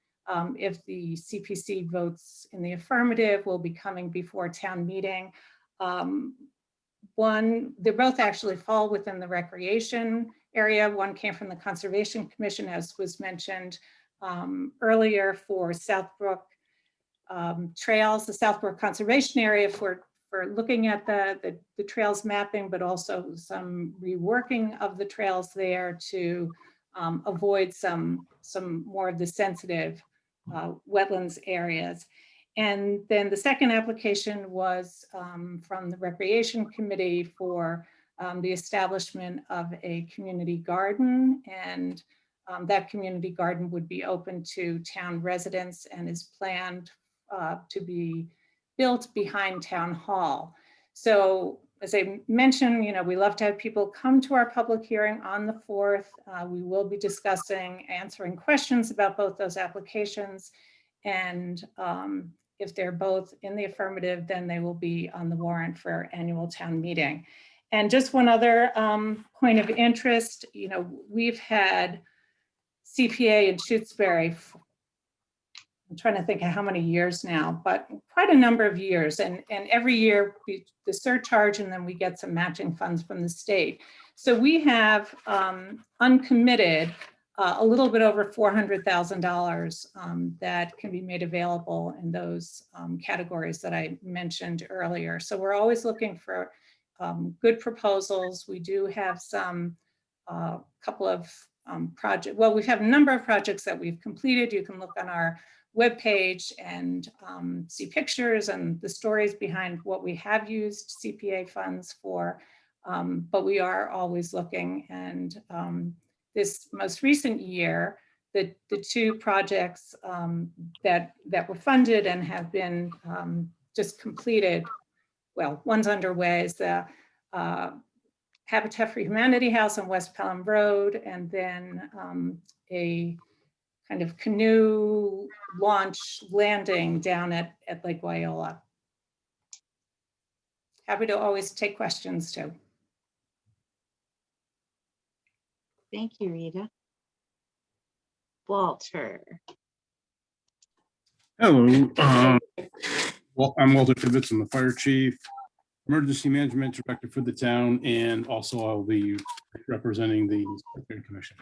if the CPC votes in the affirmative, will be coming before town meeting. They both actually fall within the recreation area. One came from the Conservation Commission, as was mentioned earlier, for Southbrook trails, the Southbrook Conservation Area, for looking at the trails mapping, but also some reworking of the trails there to avoid some more of the sensitive wetlands areas. And then the second application was from the Recreation Committee for the establishment of a community garden, and that community garden would be open to town residents and is planned to be built behind Town Hall. So as I mentioned, we love to have people come to our public hearing on the 4th. We will be answering questions about both those applications, and if they're both in the affirmative, then they will be on the warrant for annual town meeting. And just one other point of interest, we've had CPA in Shutesbury I'm trying to think of how many years now, but quite a number of years. And every year the surcharge, and then we get some matching funds from the state. So we have uncommitted a little bit over $400,000 that can be made available in those categories that I mentioned earlier. So we're always looking for good proposals. We do have some couple of projects. Well, we have a number of projects that we've completed. You can look on our webpage and see pictures and the stories behind what we have used CPA funds for. But we are always looking, and this most recent year, the two projects that were funded and have been just completed, well, one's underway, is the Habitat for Humanity House on West Pelham Road, and then a kind of canoe launch landing down at Lake Wyola. Happy to always take questions too. Thank you, Rita. Walter. Hello, well, I'm Walter Tibbetts. I'm the fire chief, emergency management director for the town, and also I'll be representing the Secretary Commission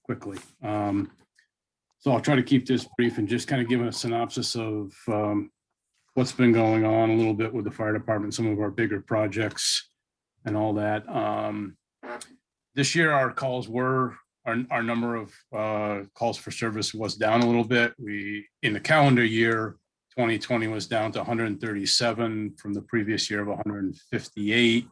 quickly. So I'll try to keep this brief and just kind of give a synopsis of what's been going on a little bit with the fire department, some of our bigger projects and all that. This year, our calls were, our number of calls for service was down a little bit. In the calendar year, 2020 was down to 137 from the previous year of 158.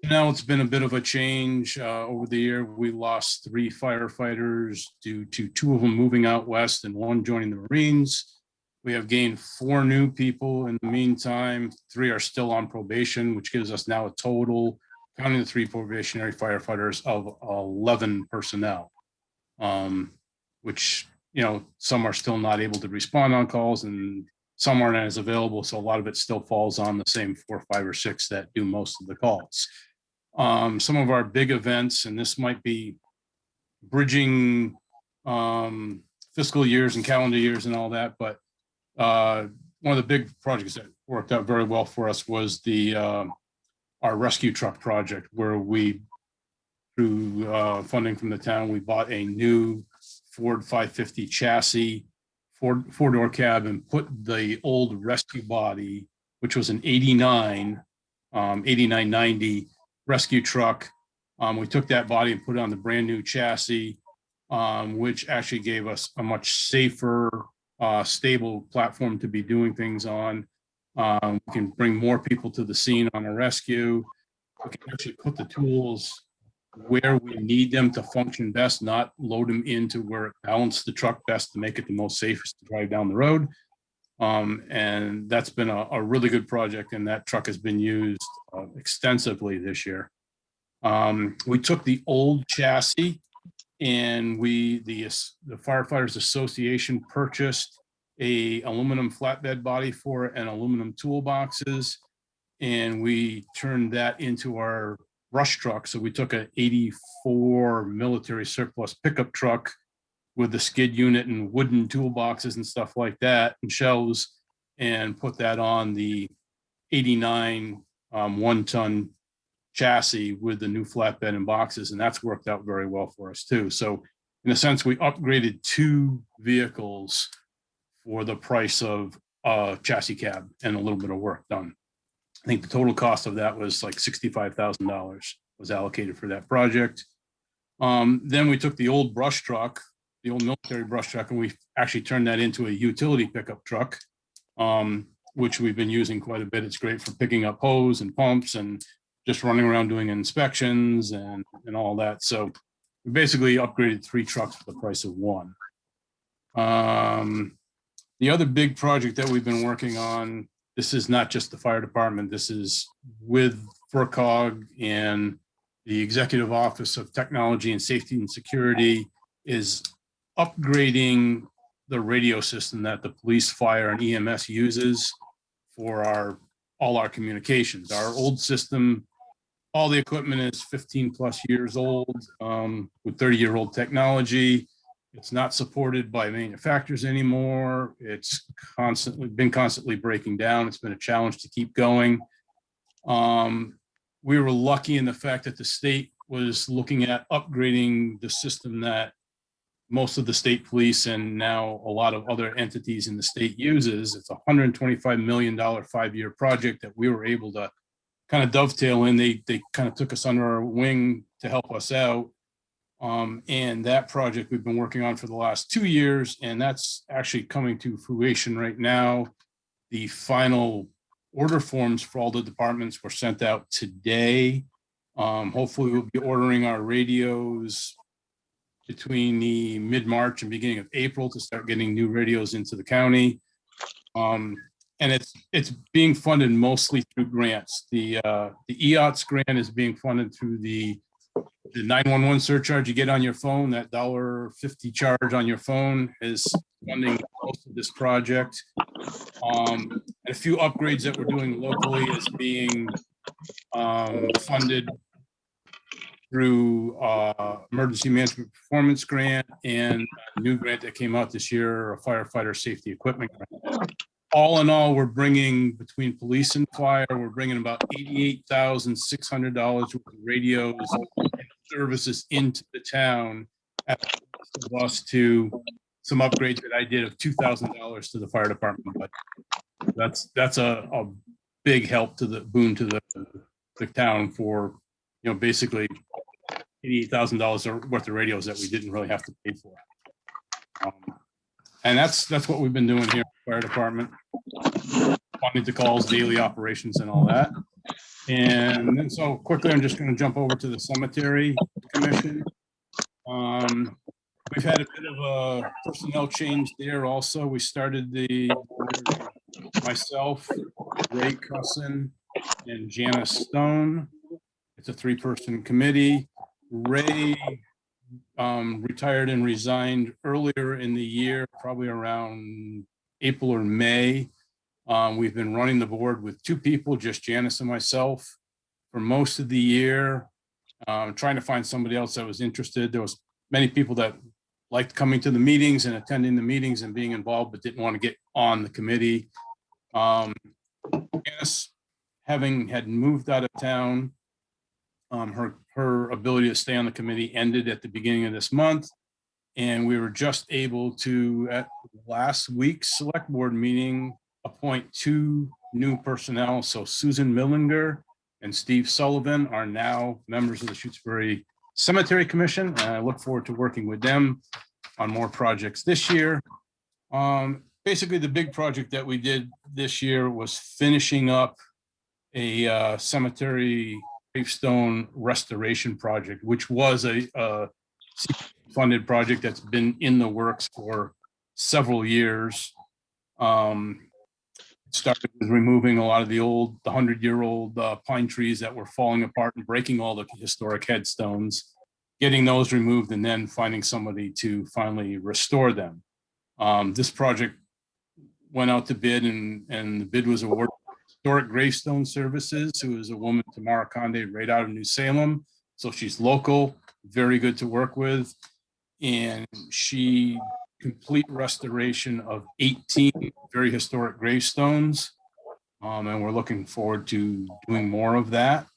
Now it's been a bit of a change over the year. We lost 3 firefighters due to 2 of them moving out west and 1 joining the Marines. We have gained 4 new people in the meantime. 3 are still on probation, which gives us now a total, counting the 3 probationary firefighters, of 11 personnel, which, you know, some are still not able to respond on calls and some aren't as available. So a lot of it still falls on the same 4, 5, or 6 that do most of the calls. Some of our big events, and this might be bridging fiscal years and calendar years and all that, but one of the big projects that worked out very well for us was our rescue truck project, where we, through funding from the town, we bought a new Ford 550 chassis, 4-door cab, and put the old rescue body, which was an 8990 rescue truck. We took that body and put it on the brand new chassis, which actually gave us a much safer, stable platform to be doing things on. We can bring more people to the scene on a rescue. We can actually put the tools where we need them to function best, not load them into where it balances the truck best to make it the most safest to drive down the road. And that's been a really good project, and that truck has been used extensively this year. We took the old chassis, and the Firefighters Association purchased a aluminum flatbed body for it and aluminum toolboxes, and we turned that into our brush truck. So we took a 84 military surplus pickup truck with the skid unit and wooden toolboxes and stuff like that and shelves, and put that on the 89 1-ton chassis with the new flatbed and boxes, and that's worked out very well for us too. So in a sense, we upgraded 2 vehicles for the price of a chassis cab and a little bit of work done. I think the total cost of that was like $65,000 was allocated for that project. Then we took the old brush truck, the old military brush truck, and we actually turned that into a utility pickup truck, which we've been using quite a bit. It's great for picking up hose and pumps and just running around doing inspections and all that. So we basically upgraded 3 trucks for the price of 1. The other big project that we've been working on, this is not just the fire department, this is with FERCOG and the Executive Office of Technology and Safety and Security, is upgrading the radio system that the police, fire, and EMS uses for all our communications. Our old system, all the equipment is 15 plus years old, with 30-year-old technology. It's not supported by manufacturers anymore. It's been constantly breaking down. It's been a challenge to keep going. We were lucky in the fact that the state was looking at upgrading the system that most of the state police and now a lot of other entities in the state uses. It's a $125 million 5-year project that we were able to kind of dovetail in. They kind of took us under our wing to help us out. And that project we've been working on for the last 2 years, and that's actually coming to fruition right now. The final order forms for all the departments were sent out today. Hopefully we'll be ordering our radios between the mid-March and beginning of April to start getting new radios into the county. And it's being funded mostly through grants. The EOTS grant is being funded through the 911 surcharge you get on your phone. That $1.50 charge on your phone is funding most of this project. And a few upgrades that we're doing locally is being funded through emergency management performance grant and a new grant that came out this year, a firefighter safety equipment grant. All in all, we're bringing, between police and fire, we're bringing about $88,600 worth of radios and services into the town, as opposed to us to some upgrades that I did of $2,000 to the fire department. But that's a big help to the boon to the town for, basically $88,000 worth of radios that we didn't really have to pay for. And that's what we've been doing here at the fire department, responding to calls, daily operations and all that. And then so quickly, I'm just going to jump over to the cemetery commission. We've had a bit of a personnel change there also. We started myself, Ray Cusson, and Janice Stone. It's a 3-person committee. Ray retired and resigned earlier in the year, probably around April or May. We've been running the board with 2 people, just Janice and myself, for most of the year, trying to find somebody else that was interested. There was many people that liked coming to the meetings and attending the meetings and being involved, but didn't want to get on the committee. Janice, having had moved out of town, her ability to stay on the committee ended at the beginning of this month. And we were just able to, at last week's select board meeting, appoint 2 new personnel. So Susan Millinger and Steve Sullivan are now members of the Shutesbury Cemetery Commission. And I look forward to working with them on more projects this year. Basically, the big project that we did this year was finishing up a cemetery gravestone restoration project, which was a funded project that's been in the works for several years. Started with removing a lot of the 100-year-old pine trees that were falling apart and breaking all the historic headstones, getting those removed, and then finding somebody to finally restore them. This project went out to bid, and the bid was awarded Historic Gravestone Services, who is a woman, Tamara Conde, right out of New Salem. So she's local, very good to work with. And she complete restoration of 18 very historic gravestones. And we're looking forward to doing more of that.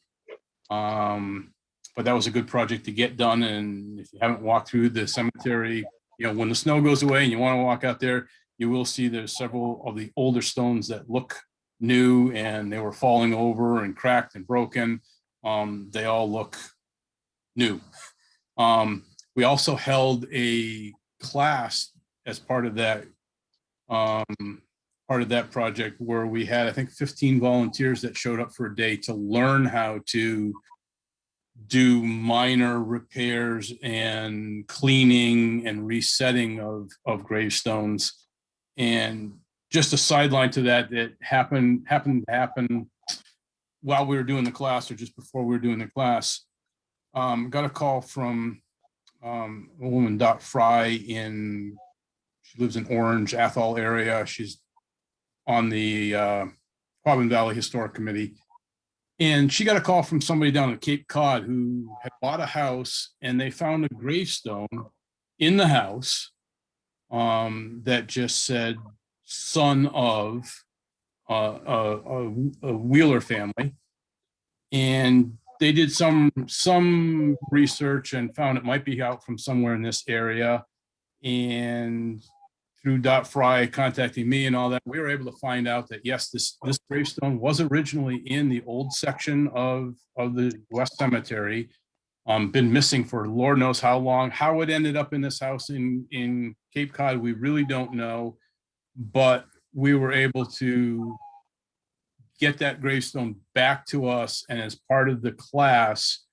But that was a good project to get done. And if you haven't walked through the cemetery, when the snow goes away and you want to walk out there, you will see there's several of the older stones that look new and they were falling over and cracked and broken. They all look new. We also held a class as part of that project where we had, I think, 15 volunteers that showed up for a day to learn how to do minor repairs and cleaning and resetting of gravestones. And just a sideline to that happened to happen while we were doing the class, or just before we were doing the class. Got a call from a woman, Dot Fry, she lives in Orange, Athol area. She's on the Quabbin Valley Historic Committee. And she got a call from somebody down at Cape Cod who had bought a house, and they found a gravestone in the house that just said son of a Wheeler family. And they did some research and found it might be out from somewhere in this area. And through Dot Fry contacting me and all that, we were able to find out that yes, this gravestone was originally in the old section of the West Cemetery. Been missing for Lord knows how long. How it ended up in this house in Cape Cod, we really don't know. But we were able to get that gravestone back to us, and as part of the class,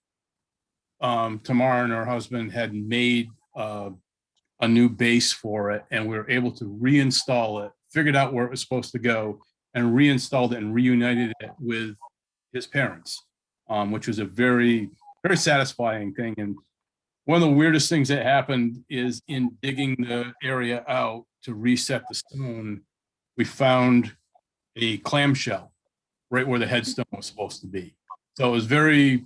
Tamara and her husband had made a new base for it, and we were able to reinstall it, figured out where it was supposed to go, and reinstalled it and reunited it with his parents, which was a very, very satisfying thing. And one of the weirdest things that happened is in digging the area out to reset the stone, we found a clamshell right where the headstone was supposed to be. So it was very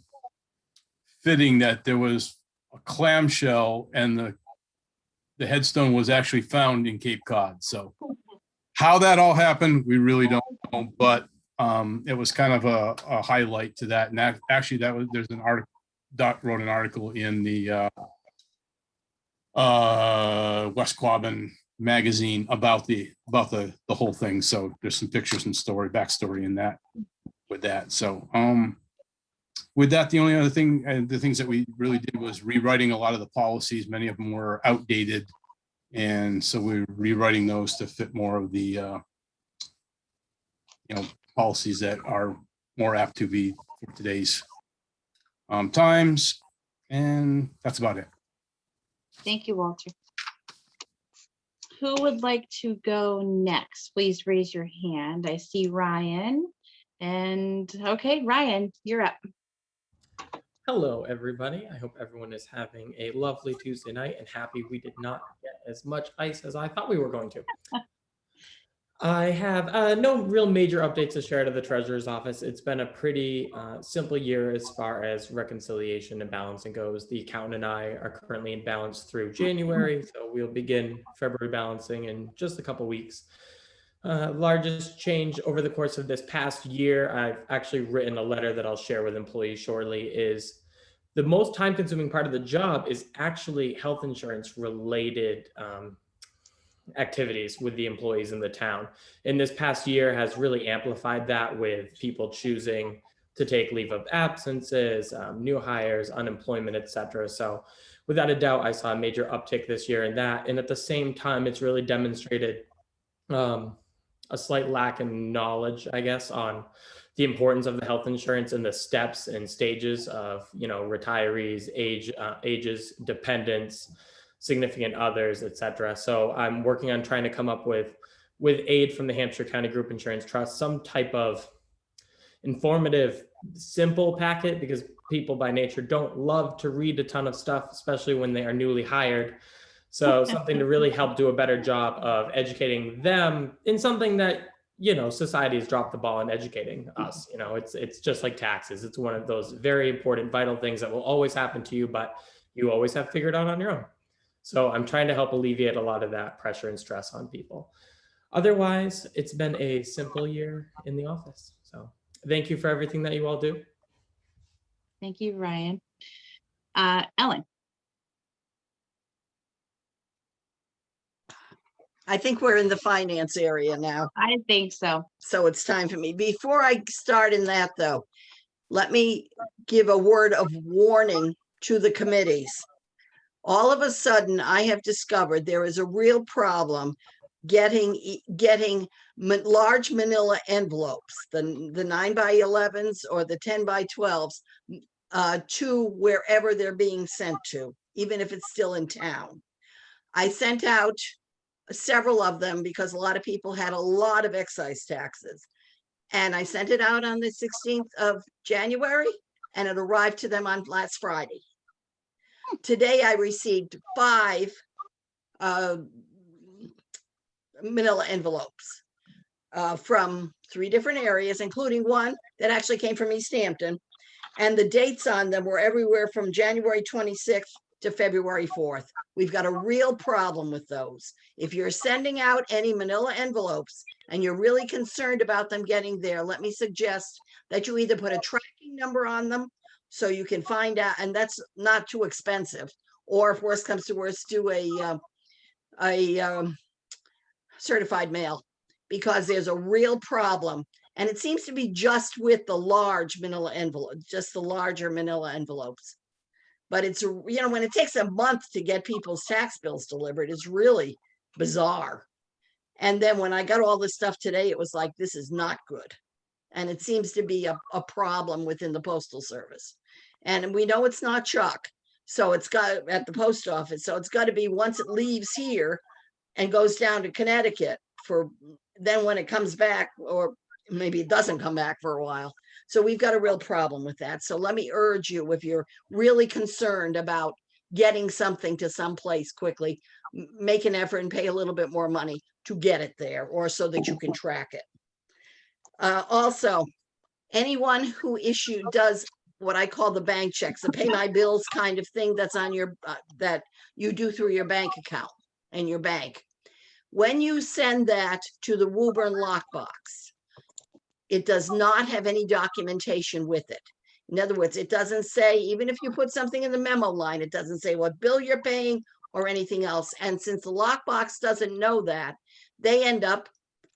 fitting that there was a clamshell and the headstone was actually found in Cape Cod. So how that all happened, we really don't know, but it was kind of a highlight to that. And that actually, there's an article, Dot wrote an article in the West Quabbin magazine about the whole thing. So there's some pictures and backstory in that with that. So with that, the only other thing, the things that we really did was rewriting a lot of the policies. Many of them were outdated. And so we're rewriting those to fit more of the, policies that are more apt to be for today's times. And that's about it. Thank you, Walter. Who would like to go next? Please raise your hand. I see Ryan. And okay, Ryan, you're up. Hello, everybody. I hope everyone is having a lovely Tuesday night and happy we did not get as much ice as I thought we were going to. I have no real major updates to share to the Treasurer's Office. It's been a pretty simple year as far as reconciliation and balancing goes. The accountant and I are currently in balance through January, so we'll begin February balancing in just a couple weeks. Largest change over the course of this past year, I've actually written a letter that I'll share with employees shortly, is the most time-consuming part of the job is actually health insurance related activities with the employees in the town. And this past year has really amplified that with people choosing to take leave of absences, new hires, unemployment, etc. So without a doubt, I saw a major uptick this year in that. And at the same time, it's really demonstrated a slight lack in knowledge, I guess, on the importance of the health insurance and the steps and stages of, retirees, ages, dependents, significant others, etc. So I'm working on trying to come up with aid from the Hampshire County Group Insurance Trust, some type of informative, simple packet, because people by nature don't love to read a ton of stuff, especially when they are newly hired. So something to really help do a better job of educating them in something that, society has dropped the ball in educating us. It's just like taxes. It's one of those very important, vital things that will always happen to you, but you always have figured out on your own. So I'm trying to help alleviate a lot of that pressure and stress on people. Otherwise, it's been a simple year in the office. So thank you for everything that you all do. Thank you, Ryan. Ellen. I think we're in the finance area now. I think so. So it's time for me. Before I start in that, though, let me give a word of warning to the committees. All of a sudden, I have discovered there is a real problem getting large manila envelopes, the 9x11s or the 10x12s, to wherever they're being sent to, even if it's still in town. I sent out several of them because a lot of people had a lot of excise taxes. And I sent it out on the 16th of January, and it arrived to them on last Friday. Today, I received 5 manila envelopes from 3 different areas, including one that actually came from East Hampton. And the dates on them were everywhere from January 26th to February 4th. We've got a real problem with those. If you're sending out any manila envelopes and you're really concerned about them getting there, let me suggest that you either put a tracking number on them so you can find out, and that's not too expensive, or if worst comes to worst, do a certified mail, because there's a real problem. And it seems to be just with the large manila envelope, just the larger manila envelopes. But it's, when it takes a month to get people's tax bills delivered, it's really bizarre. And then when I got all this stuff today, it was like, this is not good. And it seems to be a problem within the Postal Service. And we know it's not Chuck. So it's got at the post office. So it's got to be once it leaves here and goes down to Connecticut for then when it comes back, or maybe it doesn't come back for a while. So we've got a real problem with that. So let me urge you, if you're really concerned about getting something to someplace quickly, make an effort and pay a little bit more money to get it there, or so that you can track it. Also, anyone who does what I call the bank checks, the pay my bills kind of thing that's on your, that you do through your bank account and your bank. When you send that to the Woburn lockbox, it does not have any documentation with it. In other words, it doesn't say, even if you put something in the memo line, it doesn't say what bill you're paying or anything else. And since the lockbox doesn't know that, they end up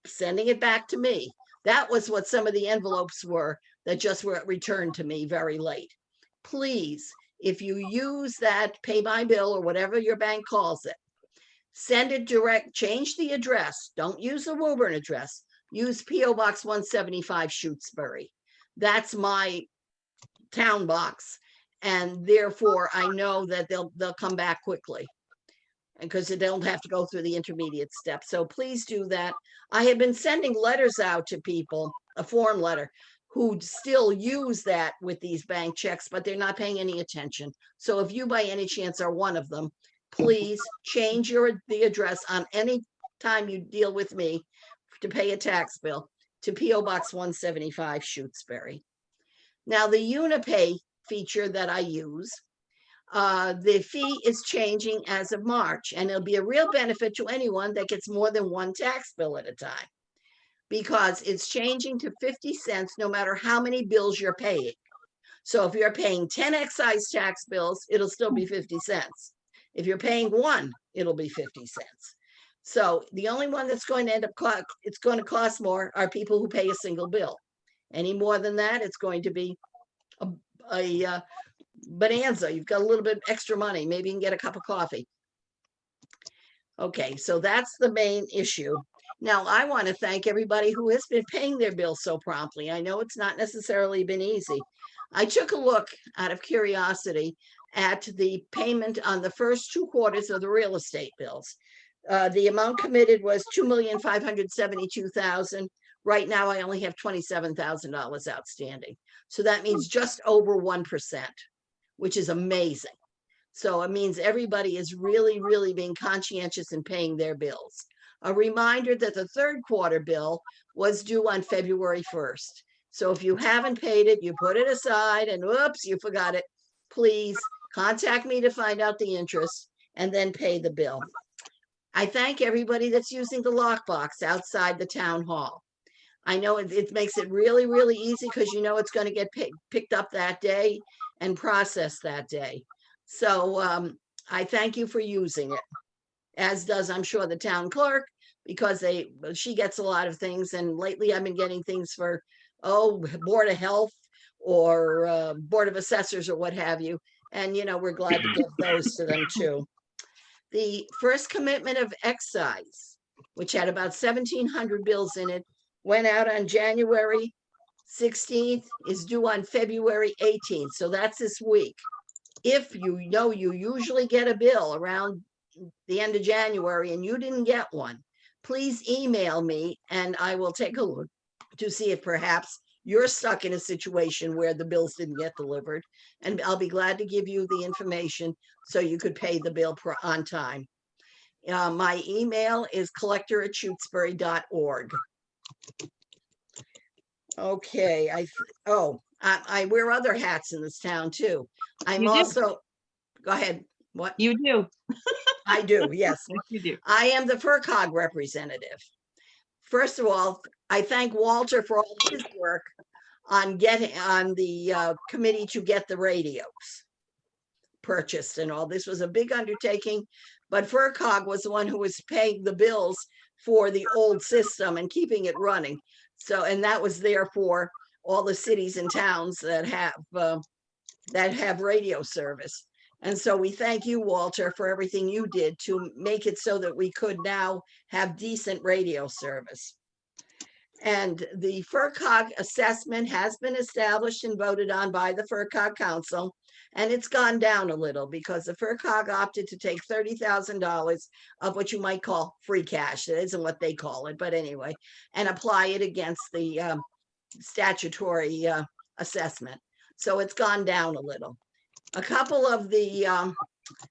sending it back to me. That was what some of the envelopes were that just were returned to me very late. Please, if you use that pay my bill or whatever your bank calls it, send it direct, change the address. Don't use the Woburn address. Use P.O. Box 175 Shutesbury. That's my town box. And therefore I know that they'll come back quickly, because they don't have to go through the intermediate steps. So please do that. I have been sending letters out to people, a form letter, who still use that with these bank checks, but they're not paying any attention. So if you by any chance are one of them, please change the address on any time you deal with me to pay a tax bill to P.O. Box 175 Shutesbury. Now the Unipay feature that I use, the fee is changing as of March, and it'll be a real benefit to anyone that gets more than one tax bill at a time, because it's changing to 50 cents no matter how many bills you're paying. So if you're paying 10 excise tax bills, it'll still be 50 cents. If you're paying one, it'll be 50 cents. So the only one that's going to end up, it's going to cost more are people who pay a single bill. Any more than that, it's going to be a bonanza. You've got a little bit extra money. Maybe you can get a cup of coffee. Okay, so that's the main issue. Now, I want to thank everybody who has been paying their bills so promptly. I know it's not necessarily been easy. I took a look out of curiosity at the payment on the first 2 quarters of the real estate bills. The amount committed was $2,572,000. Right now, I only have $27,000 outstanding. So that means just over 1%, which is amazing. So it means everybody is really, really being conscientious in paying their bills. A reminder that the 3rd quarter bill was due on February 1st. So if you haven't paid it, you put it aside and whoops, you forgot it. Please contact me to find out the interest and then pay the bill. I thank everybody that's using the lockbox outside the town hall. I know it makes it really, really easy, because you know it's going to get picked up that day and processed that day. So I thank you for using it, as does, I'm sure, the town clerk, because she gets a lot of things. And lately I've been getting things for, Board of Health or Board of Assessors or what have you. And, we're glad to give those to them too. The first commitment of excise, which had about 1,700 bills in it, went out on January 16th, is due on February 18th. So that's this week. If you usually get a bill around the end of January and you didn't get one, please email me and I will take a look to see if perhaps you're stuck in a situation where the bills didn't get delivered. And I'll be glad to give you the information so you could pay the bill on time. My email is collector@shutesbury.org. Okay, I wear other hats in this town too. I'm also, go ahead, What? You do. I do, yes. Yes, you do. I am the FERCog representative. First of all, I thank Walter for all his work on getting on the committee to get the radios purchased and all. This was a big undertaking, but FERCog was the one who was paying the bills for the old system and keeping it running. So, and that was there for all the cities and towns that have radio service. And so we thank you, Walter, for everything you did to make it so that we could now have decent radio service. And the FERCog assessment has been established and voted on by the FERCog Council, and it's gone down a little because the FERCog opted to take $30,000 of what you might call free cash. That isn't what they call it, but anyway, and apply it against the statutory assessment. So it's gone down a little. A couple of the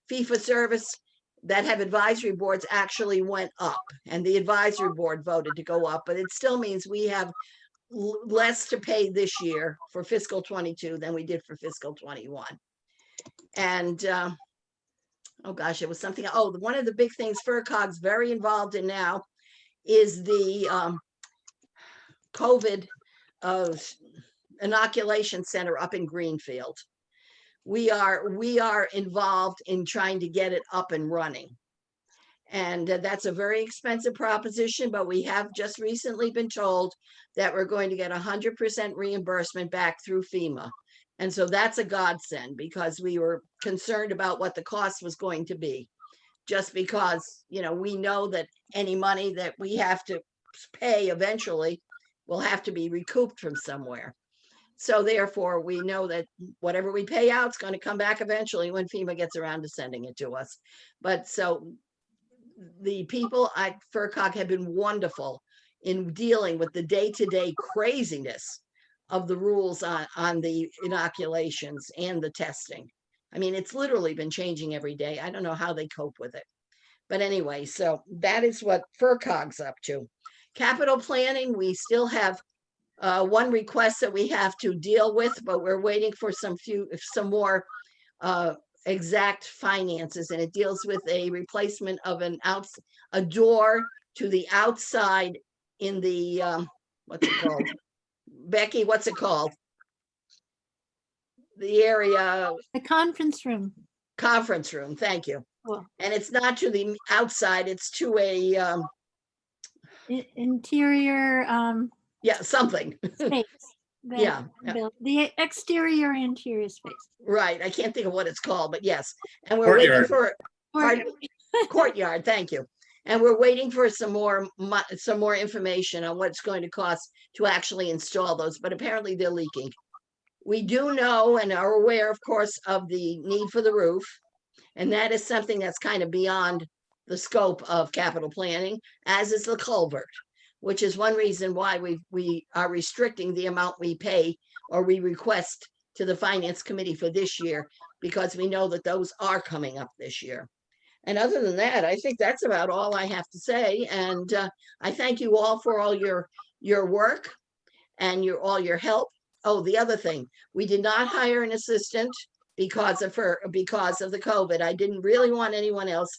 fee-for service that have advisory boards actually went up, and the advisory board voted to go up, but it still means we have less to pay this year for fiscal 22 than we did for fiscal 21. And oh gosh, it was something. Oh, one of the big things FERCog's very involved in now is the COVID inoculation center up in Greenfield. We are involved in trying to get it up and running. And that's a very expensive proposition, but we have just recently been told that we're going to get 100% reimbursement back through FEMA. And so that's a godsend, because we were concerned about what the cost was going to be. Just because, you know, we know that any money that we have to pay eventually will have to be recouped from somewhere. So therefore, we know that whatever we pay out is going to come back eventually when FEMA gets around to sending it to us. But so the people at FERCog have been wonderful in dealing with the day-to-day craziness of the rules on the inoculations and the testing. I mean, it's literally been changing every day. I don't know how they cope with it. But anyway, so that is what FERCog's up to. Capital planning, we still have one request that we have to deal with, but we're waiting for some more exact finances, and it deals with a replacement of a door to the outside in the what's it called? Becky, what's it called? The area. The conference room. Conference room, thank you. Cool. And it's not to the outside, it's to a interior yeah, something. space. Yeah. The exterior interior space. Right. I can't think of what it's called, but yes. And we're waiting for courtyard. Thank you. And we're waiting for some more information on what it's going to cost to actually install those, but apparently they're leaking. We do know and are aware, of course, of the need for the roof. And that is something that's kind of beyond the scope of capital planning, as is the culvert, which is one reason why we are restricting the amount we pay or we request to the Finance Committee for this year, because we know that those are coming up this year. And other than that, I think that's about all I have to say. And I thank you all for all your work and all your help. Oh, the other thing, we did not hire an assistant because of the COVID. I didn't really want anyone else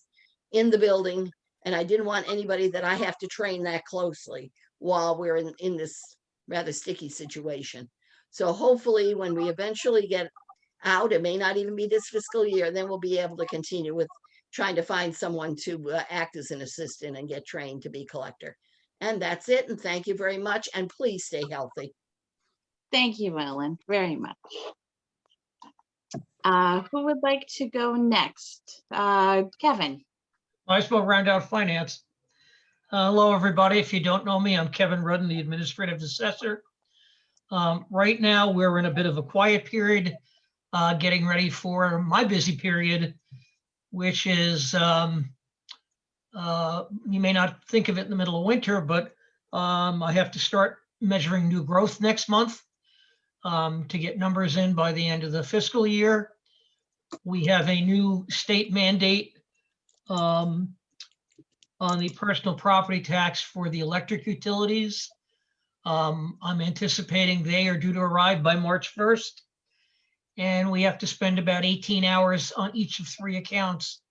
in the building, and I didn't want anybody that I have to train that closely while we're in this rather sticky situation. So hopefully when we eventually get out, it may not even be this fiscal year, then we'll be able to continue with trying to find someone to act as an assistant and get trained to be collector. And that's it. And thank you very much. And please stay healthy. Thank you, Ellen, very much. Who would like to go next? Kevin. I suppose round out finance. Hello, everybody. If you don't know me, I'm Kevin Rudden, the administrative assessor. Right now, we're in a bit of a quiet period, getting ready for my busy period, which is, you may not think of it in the middle of winter, but I have to start measuring new growth next month to get numbers in by the end of the fiscal year. We have a new state mandate on the personal property tax for the electric utilities. I'm anticipating they are due to arrive by March 1st. And we have to spend about 18 hours on each of 3 accounts,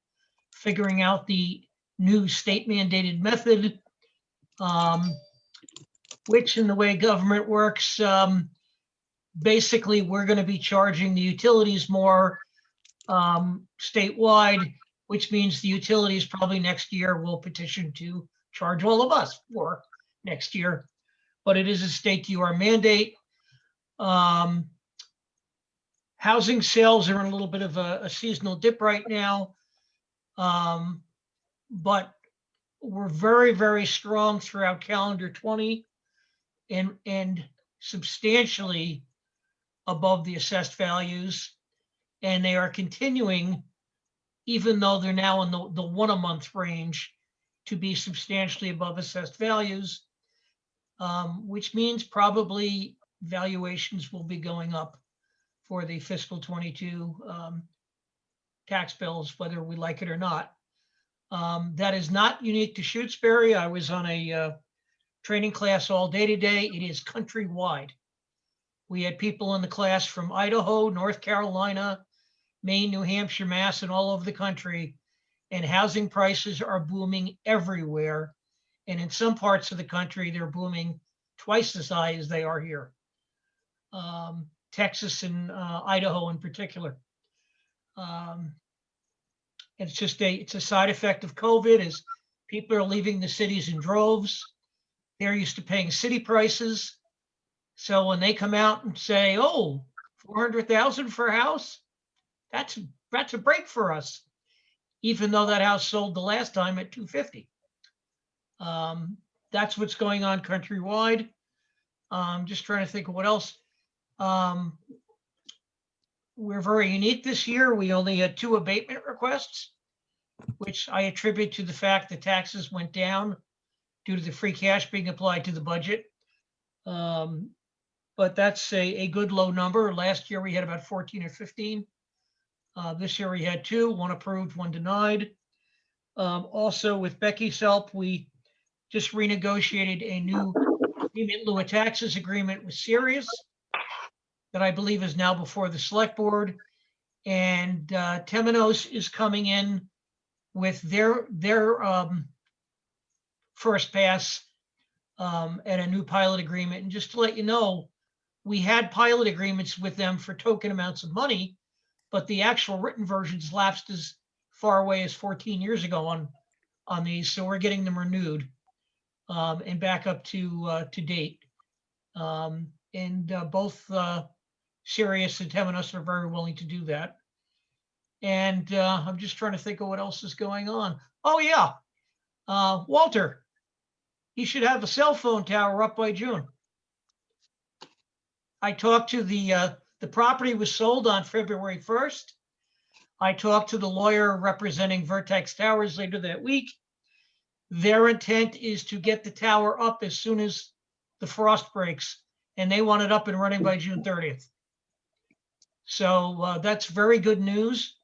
figuring out the new state mandated method, which in the way government works, basically we're going to be charging the utilities more statewide, which means the utilities probably next year will petition to charge all of us for next year. But it is a state DUR mandate. Housing sales are in a little bit of a seasonal dip right now. But we're very, very strong throughout calendar 20 and substantially above the assessed values. And they are continuing, even though they're now in the 1 a month range, to be substantially above assessed values, which means probably valuations will be going up for the fiscal 22 tax bills, whether we like it or not. That is not unique to Shutesbury. I was on a training class all day today. It is countrywide. We had people in the class from Idaho, North Carolina, Maine, New Hampshire, Mass, and all over the country. And housing prices are booming everywhere. And in some parts of the country, they're booming twice as high as they are here. Texas and Idaho in particular. It's a side effect of COVID as people are leaving the cities in droves. They're used to paying city prices. So when they come out and say, oh, 400,000 for a house, that's a break for us, even though that house sold the last time at 250. That's what's going on countrywide. Just trying to think of what else. We're very unique this year. We only had 2 abatement requests, which I attribute to the fact that taxes went down due to the free cash being applied to the budget. But that's a good low number. Last year we had about 14 or 15. This year we had 2, 1 approved, 1 denied. Also with Becky's help, we just renegotiated a new payment in lieu of taxes agreement with Sirius that I believe is now before the select board. And Temenos is coming in with their first pass at a new pilot agreement. And just to let you know, we had pilot agreements with them for token amounts of money, but the actual written versions lapsed as far away as 14 years ago on these. So we're getting them renewed and back up to date. Both Sirius and Temenos are very willing to do that. And I'm just trying to think of what else is going on. Oh yeah, Walter, he should have a cell phone tower up by June. I talked to the property was sold on February 1st. I talked to the lawyer representing Vertex Towers later that week. Their intent is to get the tower up as soon as the frost breaks, and they want it up and running by June 30th. So that's very good news.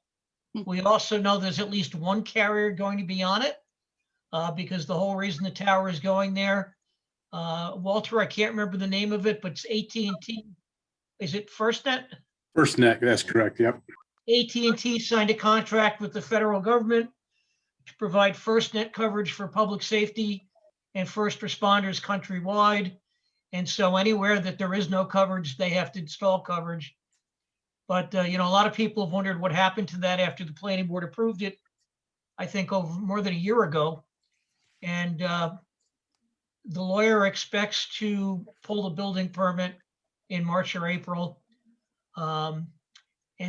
We also know there's at least 1 carrier going to be on it because the whole reason the tower is going there, Walter, I can't remember the name of it, but it's AT&T. Is it FirstNet? FirstNet, that's correct. Yep. AT&T signed a contract with the federal government to provide FirstNet coverage for public safety and first responders countrywide. And so anywhere that there is no coverage, they have to install coverage. But, a lot of people have wondered what happened to that after the planning board approved it, I think over more than a year ago. And the lawyer expects to pull the building permit in March or April. And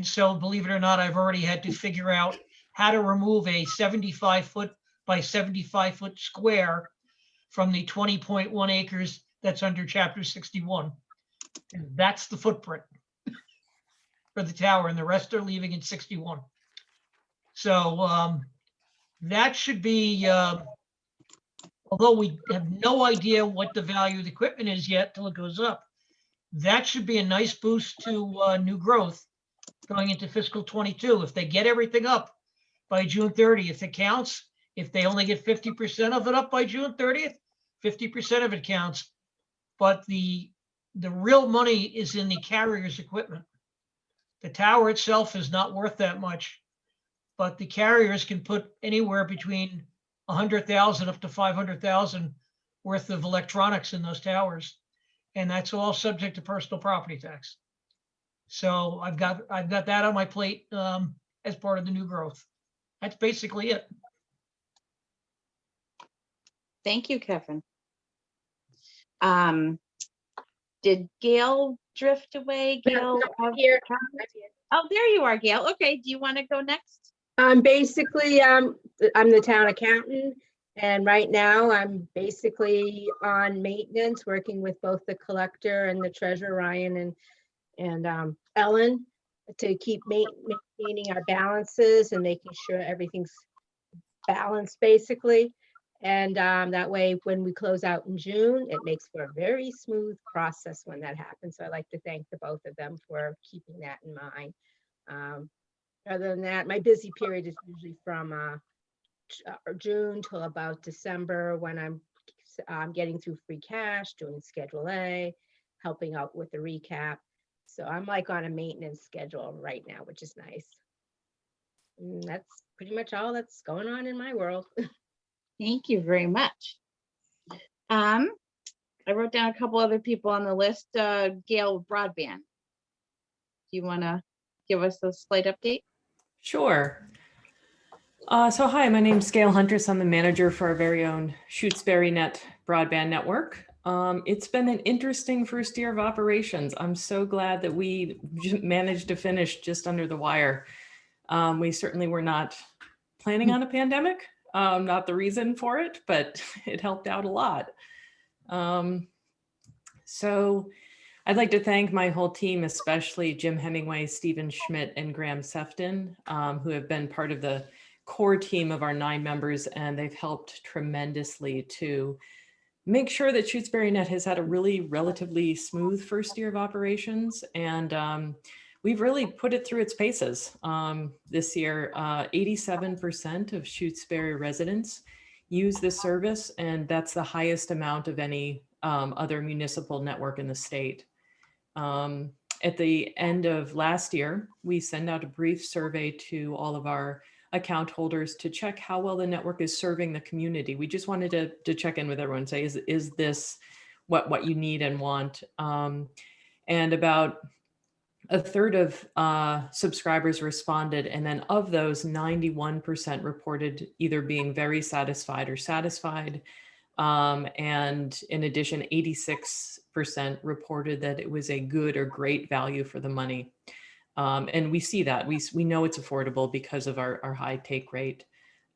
so believe it or not, I've already had to figure out how to remove a 75-foot by 75-foot square from the 20.1 acres that's under Chapter 61. And that's the footprint for the tower, and the rest are leaving in 61. So that should be, although we have no idea what the value of the equipment is yet till it goes up, that should be a nice boost to new growth going into fiscal 22. If they get everything up by June 30th, it counts. If they only get 50% of it up by June 30th, 50% of it counts. But the real money is in the carrier's equipment. The tower itself is not worth that much, but the carriers can put anywhere between 100,000 up to 500,000 worth of electronics in those towers. And that's all subject to personal property tax. So I've got that on my plate as part of the new growth. That's basically it. Thank you, Kevin. Did Gail drift away? Gail, Here. oh, there you are, Gail. Okay, do you want to go next? Basically, I'm the town accountant, and right now I'm basically on maintenance, working with both the collector and the treasurer, Ryan and Ellen, to keep maintaining our balances and making sure everything's balanced, basically. And that way, when we close out in June, it makes for a very smooth process when that happens. So I'd like to thank the both of them for keeping that in mind. Other than that, my busy period is usually from June till about December, when I'm getting through free cash, doing Schedule A, helping out with the recap. So I'm like on a maintenance schedule right now, which is nice. And that's pretty much all that's going on in my world. Thank you very much. I wrote down a couple other people on the list. Gail, broadband. Do you want to give us a slight update? Sure. So hi, my name's Gail Huntress. I'm the manager for our very own Shutesbury Net broadband network. It's been an interesting first year of operations. I'm so glad that we managed to finish just under the wire. We certainly were not planning on a pandemic, not the reason for it, but it helped out a lot. So I'd like to thank my whole team, especially Jim Hemingway, Stephen Schmidt, and Graham Sefton, who have been part of the core team of our 9 members, and they've helped tremendously to make sure that Shutesbury Net has had a really relatively smooth first year of operations. And we've really put it through its paces. This year, 87% of Shutesbury residents use this service, and that's the highest amount of any other municipal network in the state. At the end of last year, we send out a brief survey to all of our account holders to check how well the network is serving the community. We just wanted to check in with everyone, say, is this what you need and want? And about a third of subscribers responded. And then of those, 91% reported either being very satisfied or satisfied. And in addition, 86% reported that it was a good or great value for the money. And we see that. We know it's affordable because of our high take rate.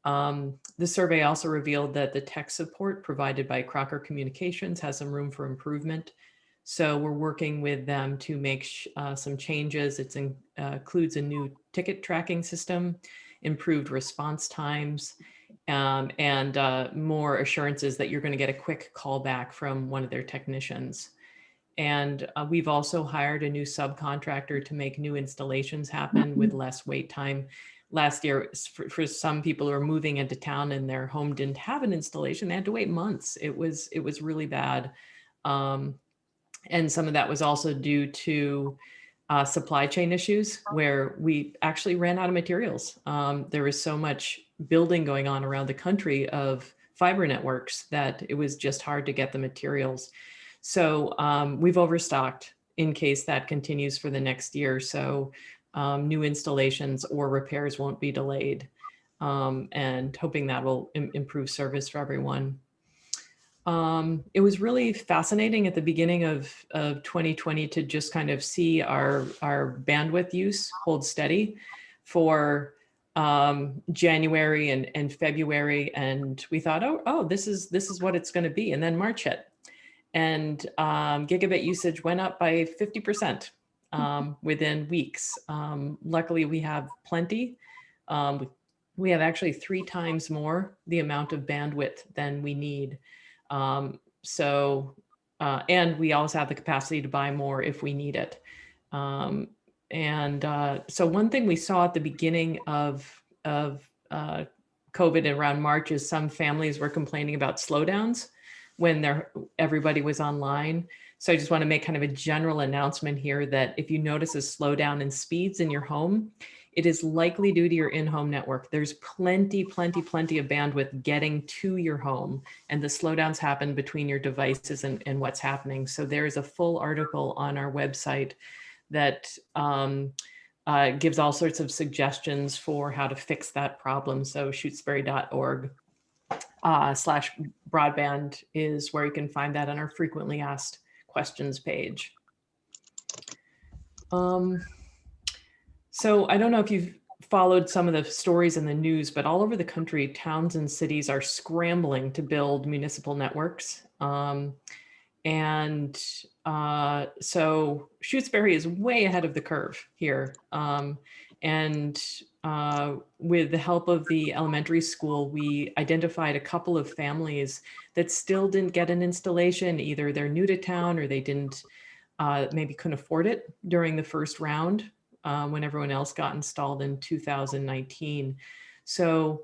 The survey also revealed that the tech support provided by Crocker Communications has some room for improvement. So we're working with them to make some changes. It includes a new ticket tracking system, improved response times, and more assurances that you're going to get a quick call back from one of their technicians. And we've also hired a new subcontractor to make new installations happen with less wait time. Last year, for some people who are moving into town and their home didn't have an installation, they had to wait months. It was really bad. And some of that was also due to supply chain issues where we actually ran out of materials. There was so much building going on around the country of fiber networks that it was just hard to get the materials. So we've overstocked in case that continues for the next year. So new installations or repairs won't be delayed, and hoping that will improve service for everyone. It was really fascinating at the beginning of 2020 to just kind of see our bandwidth use hold steady for January and February. And we thought, oh, this is what it's going to be. And then March hit. And gigabit usage went up by 50% within weeks. Luckily, we have plenty. We have actually 3 times more the amount of bandwidth than we need. And we also have the capacity to buy more if we need it. So one thing we saw at the beginning of COVID around March is some families were complaining about slowdowns when everybody was online. So I just want to make kind of a general announcement here that if you notice a slowdown in speeds in your home, it is likely due to your in-home network. There's plenty of bandwidth getting to your home, and the slowdowns happen between your devices and what's happening. So there is a full article on our website that gives all sorts of suggestions for how to fix that problem. So shutesbury.org/broadband is where you can find that on our frequently asked questions page. So I don't know if you've followed some of the stories in the news, but all over the country, towns and cities are scrambling to build municipal networks. So Shutesbury is way ahead of the curve here. With the help of the elementary school, we identified a couple of families that still didn't get an installation. Either they're new to town or they didn't, maybe couldn't afford it during the first round when everyone else got installed in 2019. So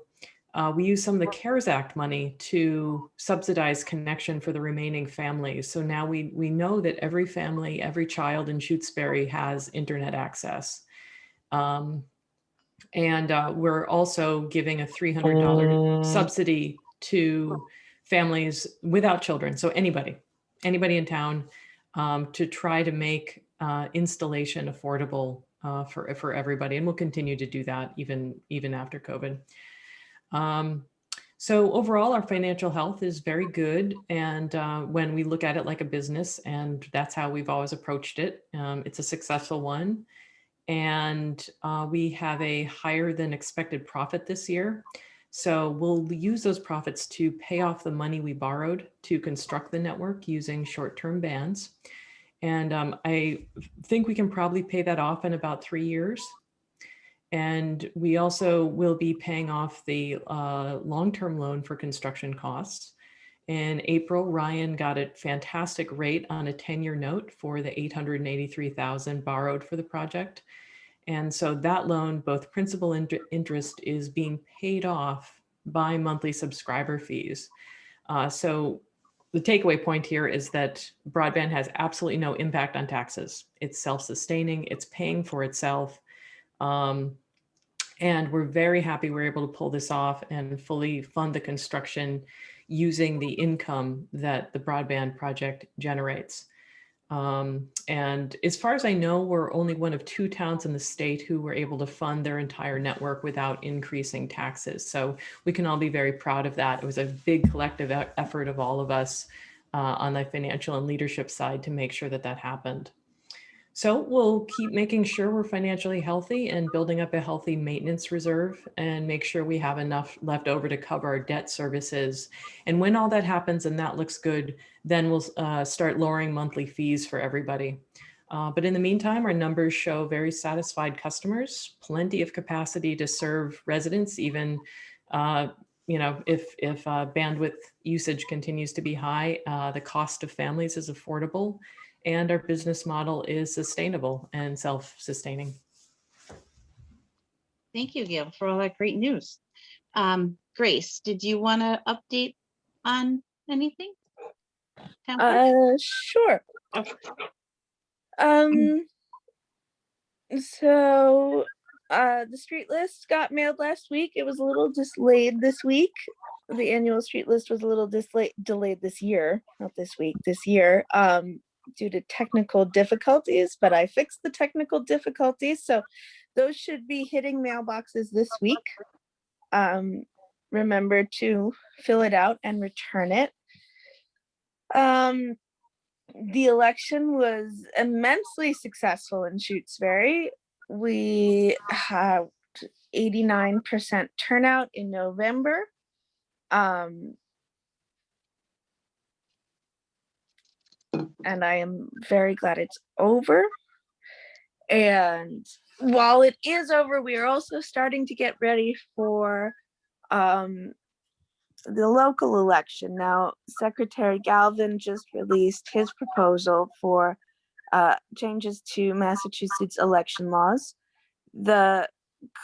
we use some of the CARES Act money to subsidize connection for the remaining families. So now we know that every family, every child in Shutesbury has internet access. We're also giving a $300 subsidy to families without children. So anybody in town, to try to make installation affordable for everybody. And we'll continue to do that even after COVID. So overall, our financial health is very good. And when we look at it like a business, and that's how we've always approached it, it's a successful one. And we have a higher than expected profit this year. So we'll use those profits to pay off the money we borrowed to construct the network using short-term bands. And I think we can probably pay that off in about 3 years. And we also will be paying off the long-term loan for construction costs. In April, Ryan got a fantastic rate on a 10-year note for the $883,000 borrowed for the project. And so that loan, both principal and interest, is being paid off by monthly subscriber fees. So the takeaway point here is that broadband has absolutely no impact on taxes. It's self-sustaining, it's paying for itself. And we're very happy we're able to pull this off and fully fund the construction using the income that the broadband project generates. And as far as I know, we're only one of 2 towns in the state who were able to fund their entire network without increasing taxes. So we can all be very proud of that. It was a big collective effort of all of us on the financial and leadership side to make sure that that happened. So we'll keep making sure we're financially healthy and building up a healthy maintenance reserve and make sure we have enough left over to cover our debt services. And when all that happens and that looks good, then we'll start lowering monthly fees for everybody. But in the meantime, our numbers show very satisfied customers, plenty of capacity to serve residents, even if bandwidth usage continues to be high, the cost of families is affordable. And our business model is sustainable and self-sustaining. Thank you, Gail, for all that great news. Grace, did you want to update on anything? Sure. So the street list got mailed last week. It was a little delayed this week. The annual street list was a little delayed this year, not this week, this year. Due to technical difficulties, but I fixed the technical difficulties. So those should be hitting mailboxes this week. Remember to fill it out and return it. The election was immensely successful in Shutesbury. We had 89% turnout in November. And I am very glad it's over. And while it is over, we are also starting to get ready for the local election. Now, Secretary Galvin just released his proposal for changes to Massachusetts election laws. The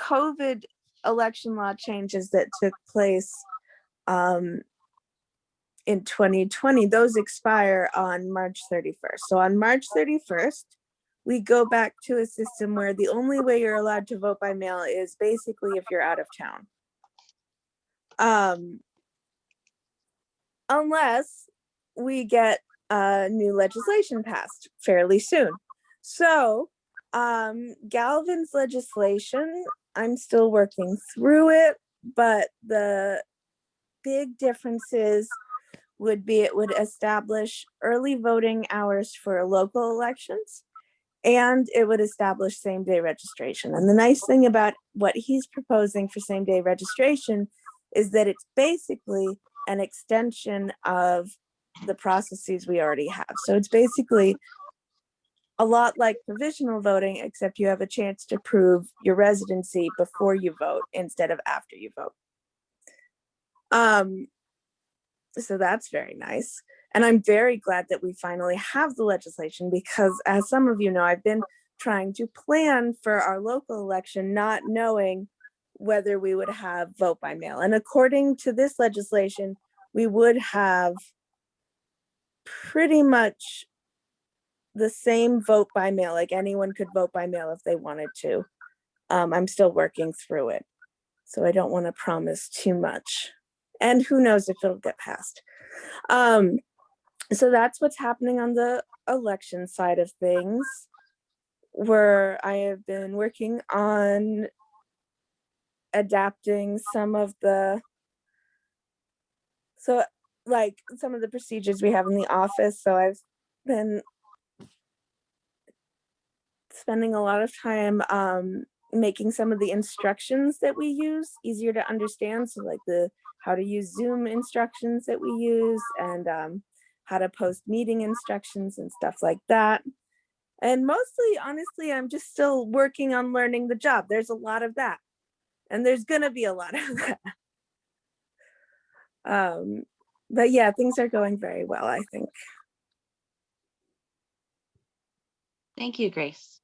COVID election law changes that took place in 2020, those expire on March 31st. So on March 31st, we go back to a system where the only way you're allowed to vote by mail is basically if you're out of town. Unless we get new legislation passed fairly soon. So Galvin's legislation, I'm still working through it, but the big differences would be it would establish early voting hours for local elections, and it would establish same-day registration. And the nice thing about what he's proposing for same-day registration is that it's basically an extension of the processes we already have. So it's basically a lot like provisional voting, except you have a chance to prove your residency before you vote instead of after you vote. So that's very nice. And I'm very glad that we finally have the legislation, because as some of you know, I've been trying to plan for our local election, not knowing whether we would have vote by mail. And according to this legislation, we would have pretty much the same vote by mail, like anyone could vote by mail if they wanted to. I'm still working through it, so I don't want to promise too much. And who knows if it'll get passed. So that's what's happening on the election side of things, where I have been working on adapting some of the, like some of the procedures we have in the office. So I've been spending a lot of time making some of the instructions that we use easier to understand. So like the how to use Zoom instructions that we use, and how to post meeting instructions and stuff like that. And mostly, honestly, I'm just still working on learning the job. There's a lot of that, and there's gonna be a lot of that. But yeah, things are going very well, I think. Thank you, Grace.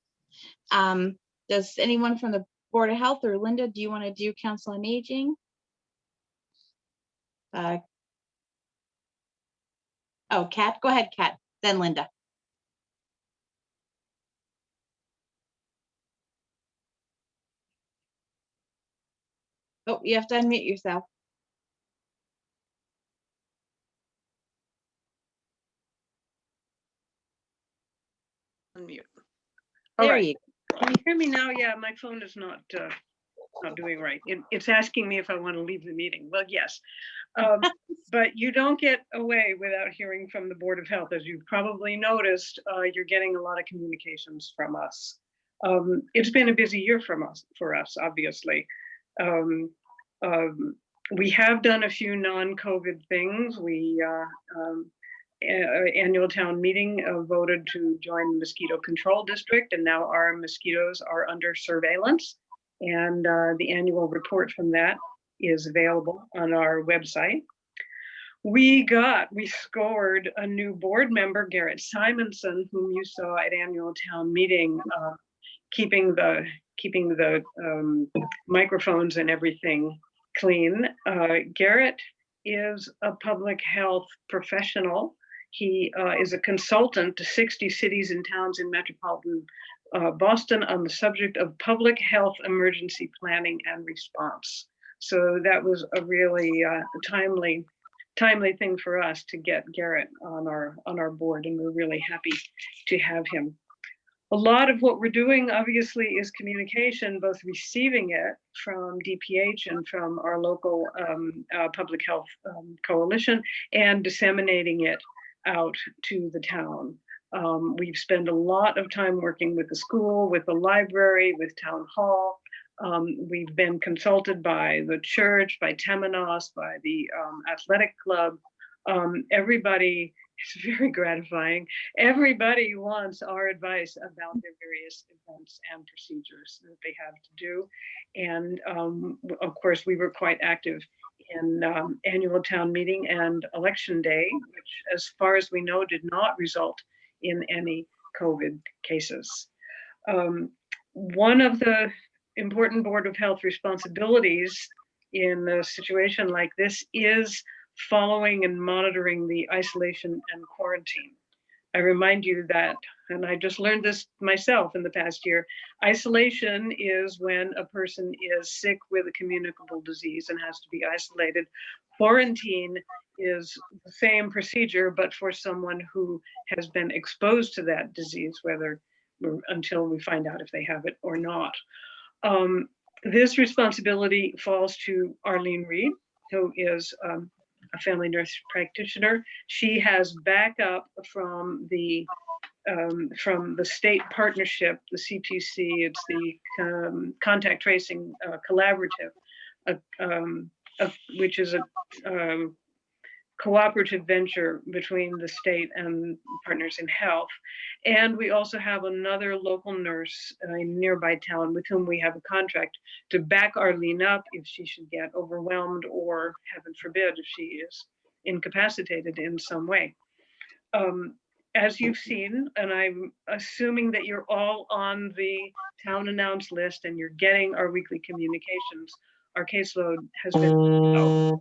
Does anyone from the Board of Health, or Linda, do you want to do Council on Aging? Oh, Kat, go ahead, Kat, then Linda. Oh, you have to unmute yourself. Unmute. There All right. you go. Can you hear me now? Yeah, my phone is not doing right. It's asking me if I want to leave the meeting. Well, yes. But you don't get away without hearing from the Board of Health. As you've probably noticed, you're getting a lot of communications from us. It's been a busy year for us, obviously. We have done a few non-COVID things. We annual town meeting voted to join the mosquito control district, and now our mosquitoes are under surveillance. And the annual report from that is available on our website. We scored a new board member, Garrett Simonson, whom you saw at annual town meeting, keeping the microphones and everything clean. Garrett is a public health professional. He is a consultant to 60 cities and towns in metropolitan Boston on the subject of public health emergency planning and response. So that was a really timely thing for us to get Garrett on our board, and we're really happy to have him. A lot of what we're doing, obviously, is communication, both receiving it from DPH and from our local public health coalition, and disseminating it out to the town. We've spent a lot of time working with the school, with the library, with town hall. We've been consulted by the church, by Temenos, by the athletic club. Everybody, it's very gratifying. Everybody wants our advice about their various events and procedures that they have to do. And of course, we were quite active in annual town meeting and election day, which, as far as we know, did not result in any COVID cases. One of the important Board of Health responsibilities in a situation like this is following and monitoring the isolation and quarantine. I remind you that, and I just learned this myself in the past year, isolation is when a person is sick with a communicable disease and has to be isolated. Quarantine is the same procedure, but for someone who has been exposed to that disease, until we find out if they have it or not. This responsibility falls to Arlene Reed, who is a family nurse practitioner. She has backup from the state partnership, the CTC. It's the Contact Tracing Collaborative, which is a cooperative venture between the state and Partners in Health. And we also have another local nurse in a nearby town with whom we have a contract to back Arlene up if she should get overwhelmed or, heaven forbid, if she is incapacitated in some way. As you've seen, and I'm assuming that you're all on the town announced list and you're getting our weekly communications, our caseload has been,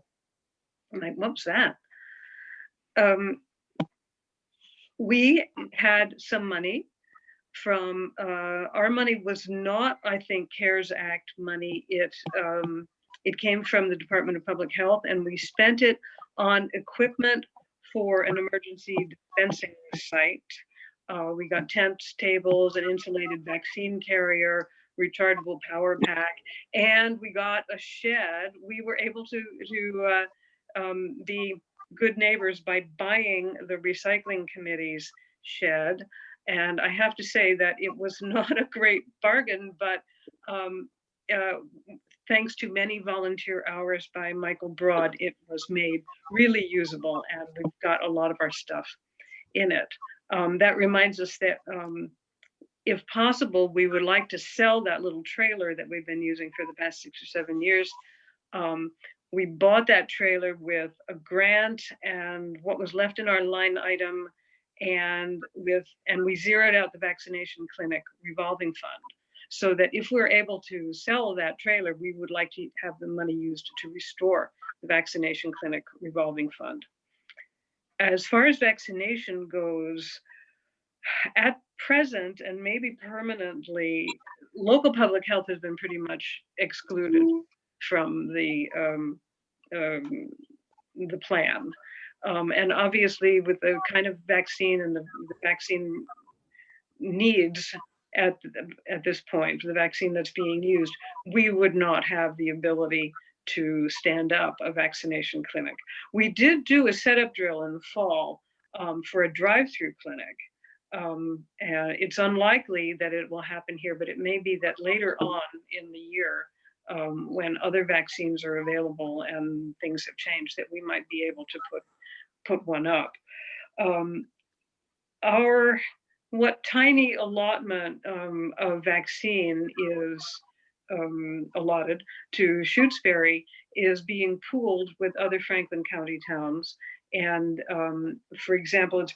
I'm like, what's that? We had some money from, our money was not, I think, CARES Act money. It came from the Department of Public Health, and we spent it on equipment for an emergency dispensing site. We got tents, tables, an insulated vaccine carrier, rechargeable power pack, and we got a shed. We were able to be good neighbors by buying the recycling committee's shed. And I have to say that it was not a great bargain, but thanks to many volunteer hours by Michael Broad, it was made really usable, and we've got a lot of our stuff in it. That reminds us that if possible, we would like to sell that little trailer that we've been using for the past 6 or 7 years. We bought that trailer with a grant and what was left in our line item, and we zeroed out the vaccination clinic revolving fund, so that if we're able to sell that trailer, we would like to have the money used to restore the vaccination clinic revolving fund. As far as vaccination goes, at present and maybe permanently, local public health has been pretty much excluded from the plan. And obviously with the kind of vaccine and the vaccine needs at this point, the vaccine that's being used, we would not have the ability to stand up a vaccination clinic. We did do a setup drill in the fall for a drive-through clinic. And it's unlikely that it will happen here, but it may be that later on in the year, when other vaccines are available and things have changed, that we might be able to put one up. What tiny allotment of vaccine is allotted to Shutesbury is being pooled with other Franklin County towns. And for example, it's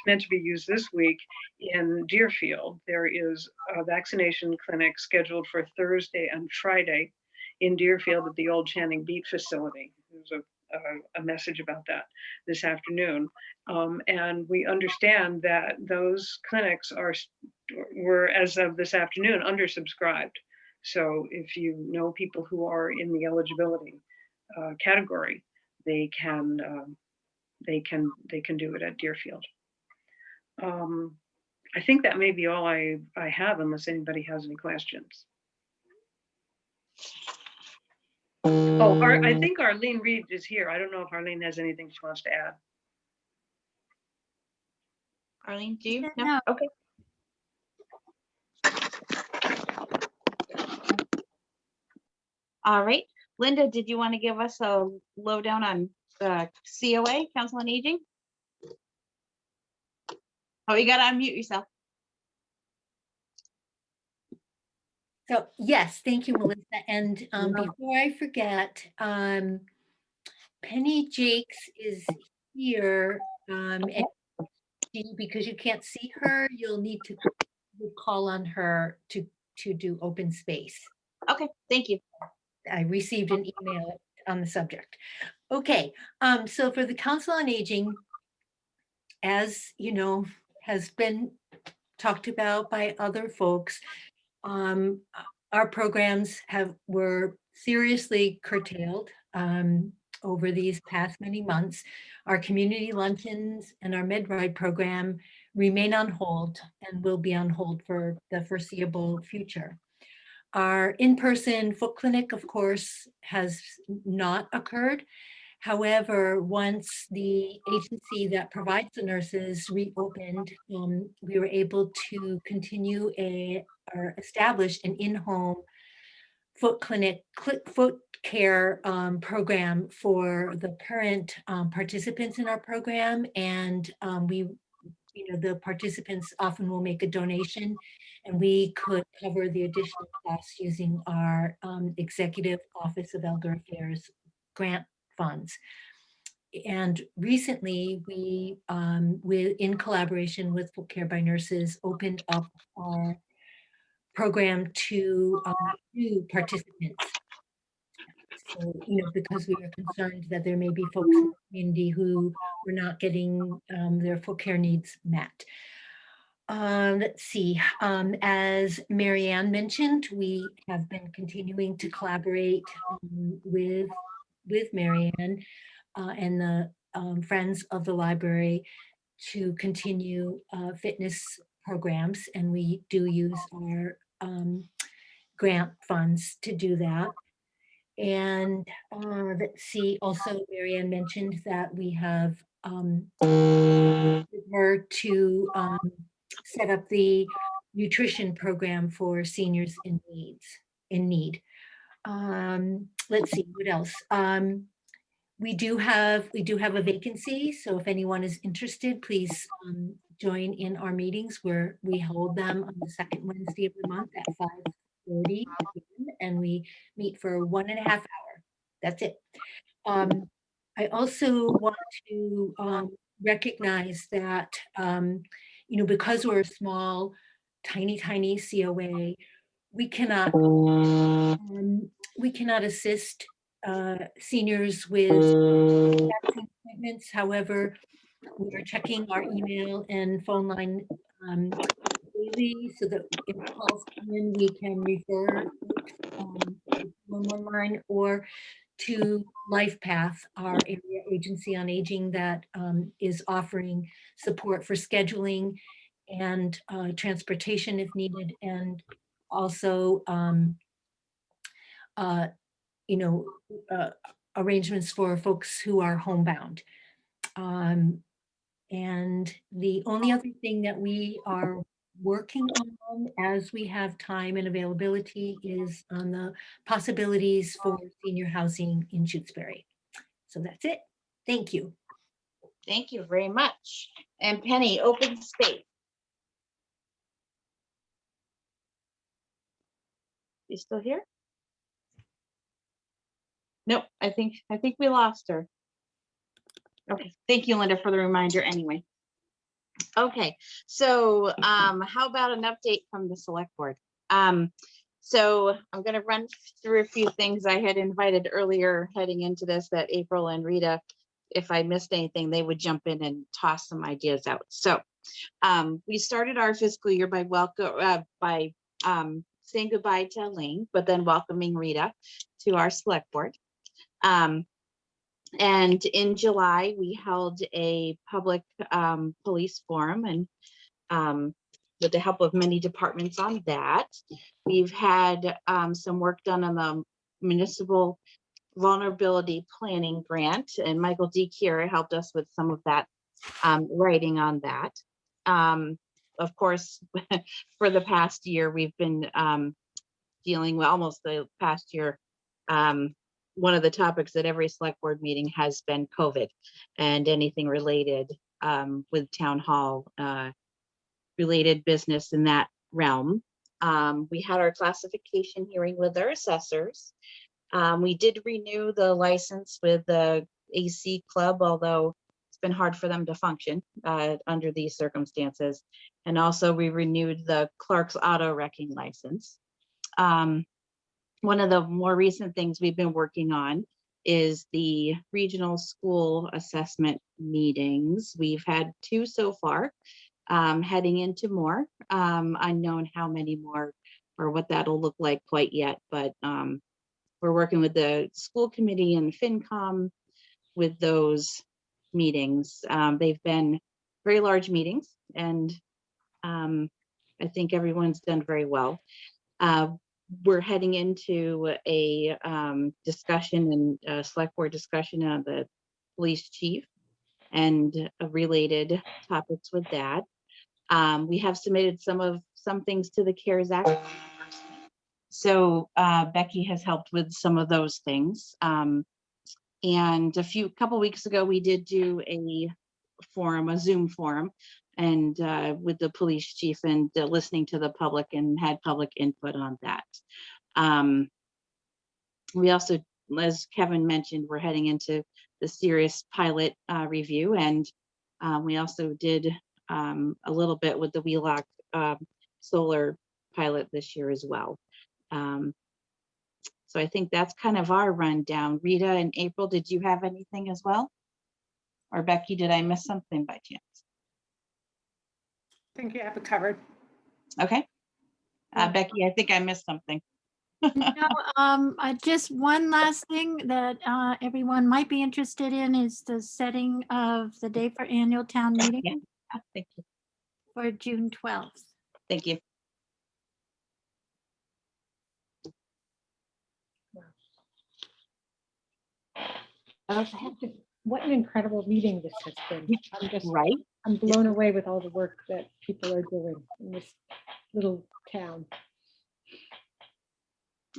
meant to be used this week in Deerfield. There is a vaccination clinic scheduled for Thursday and Friday in Deerfield at the old Channing Beat facility. There's a message about that this afternoon. And we understand that those clinics were, as of this afternoon, undersubscribed. So if you know people who are in the eligibility category, they can do it at Deerfield. I think that may be all I have, unless anybody has any questions. Oh, I think Arlene Reed is here. I don't know if Arlene has anything she wants to add. Arlene, do you? No? Okay. All right. Linda, did you want to give us a lowdown on COA, Council on Aging? Oh, you got to unmute yourself. So yes, thank you, Melissa. And before I forget, Penny Jakes is here, and because you can't see her, you'll need to call on her to do open space. Okay, thank you. I received an email on the subject. Okay, so for the Council on Aging, as you know, has been talked about by other folks, our programs were seriously curtailed over these past many months. Our community luncheons and our mid-ride program remain on hold and will be on hold for the foreseeable future. Our in-person foot clinic, of course, has not occurred. However, once the agency that provides the nurses reopened, we were able to continue or establish an in-home foot clinic, foot care program for the current participants in our program. And the participants often will make a donation, and we could cover the additional costs using our Executive Office of Elder Affairs grant funds. And recently, we, in collaboration with Foot Care by Nurses, opened up our program to new participants. So, because we are concerned that there may be folks in the community who were not getting their foot care needs met. Let's see, as Marianne mentioned, we have been continuing to collaborate with Marianne and the Friends of the Library to continue fitness programs, and we do use our grant funds to do that. And let's see, also Marianne mentioned that we have her to set up the nutrition program for seniors in need. Let's see, what else? We do have a vacancy, so if anyone is interested, please join in our meetings where we hold them on the second Wednesday of the month at 5:30 p.m. and we meet for 1.5 hours. That's it. I also want to recognize that because we're a small, tiny COA, we cannot assist seniors with vaccine appointments. However, we are checking our email and phone line daily so that if calls come in, we can refer to 111 line or to LifePath, our area agency on aging that is offering support for scheduling and transportation if needed, and also arrangements for folks who are homebound. And the only other thing that we are working on as we have time and availability is on the possibilities for senior housing in Shutesbury. So that's it. Thank you. Thank you very much. And Penny, open space. You still here? Nope, I think we lost her. Okay, thank you, Linda, for the reminder anyway. Okay, so how about an update from the select board? So I'm going to run through a few things I had invited earlier heading into this, that April and Rita, if I missed anything, they would jump in and toss some ideas out. So we started our fiscal year by saying goodbye to Elaine, but then welcoming Rita to our select board. And in July, we held a public police forum, and with the help of many departments on that. We've had some work done on the municipal vulnerability planning grant, and Michael D. Kiera helped us with some of that writing on that. Of course, for the past year, we've been dealing with almost the past year. One of the topics at every select board meeting has been COVID and anything related with town hall related business in that realm. We had our classification hearing with our assessors. We did renew the license with the AC Club, although it's been hard for them to function under these circumstances. And also we renewed the Clark's Auto Wrecking license. One of the more recent things we've been working on is the regional school assessment meetings. We've had 2 so far, heading into more. Unknown how many more or what that'll look like quite yet, but we're working with the school committee and FinCom with those meetings. They've been very large meetings, and I think everyone's done very well. We're heading into a discussion and select board discussion on the police chief and related topics with that. We have submitted some things to the CARES Act. So Becky has helped with some of those things. And a couple weeks ago, we did do a Zoom forum, and with the police chief and listening to the public, and had public input on that. We also, as Kevin mentioned, we're heading into the serious pilot review, and we also did a little bit with the Wheelock solar pilot this year as well. So I think that's kind of our rundown. Rita and April, did you have anything as well? Or Becky, did I miss something by chance? I think you have it covered. Okay. Becky, I think I missed something. Just one last thing that everyone might be interested in is the setting of the day for annual town meeting. Yeah. Thank you. For June 12th. Thank you. I also have to, what an incredible meeting this has been. I'm just, right. I'm blown away with all the work that people are doing in this little town.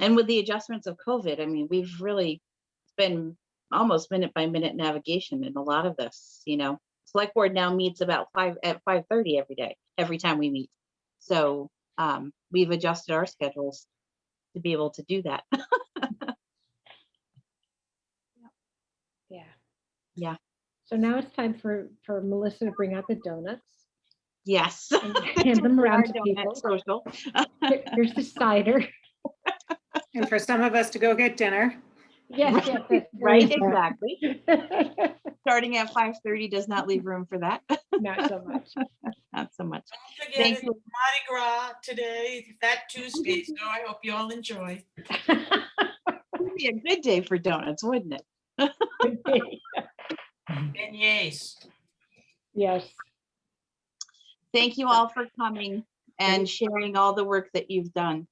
And with the adjustments of COVID, I mean, we've really been almost minute by minute navigation in a lot of this. You know, select board now meets about 5:30 every day, every time we meet. So we've adjusted our schedules to be able to do that. Yeah. Yeah. So now it's time for Melissa to bring out the donuts. Yes. And hand them around to people. Social. Here's the cider. And for some of us to go get dinner. Yes, yes, right, exactly. Starting at 5:30 does not leave room for that. Not so much. Not so much. Don't forget it's Mardi Gras today, Fat Tuesday, so I hope you all enjoy. It would be a good day for donuts, wouldn't it? Beignets. Yes. Thank you all for coming and sharing all the work that you've done.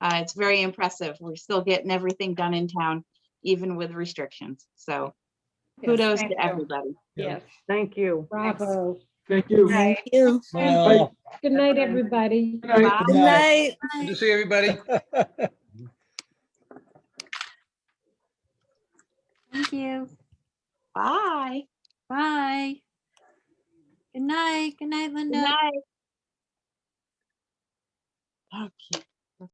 It's very impressive. We're still getting everything done in town, even with restrictions. So kudos to everybody. Yes. Thank you. Bravo. Thank you. Thank you. Good night, everybody. Good night. Good to see everybody. Thank you. Bye. Bye. Good night. Good night, Linda. Good night. Okay.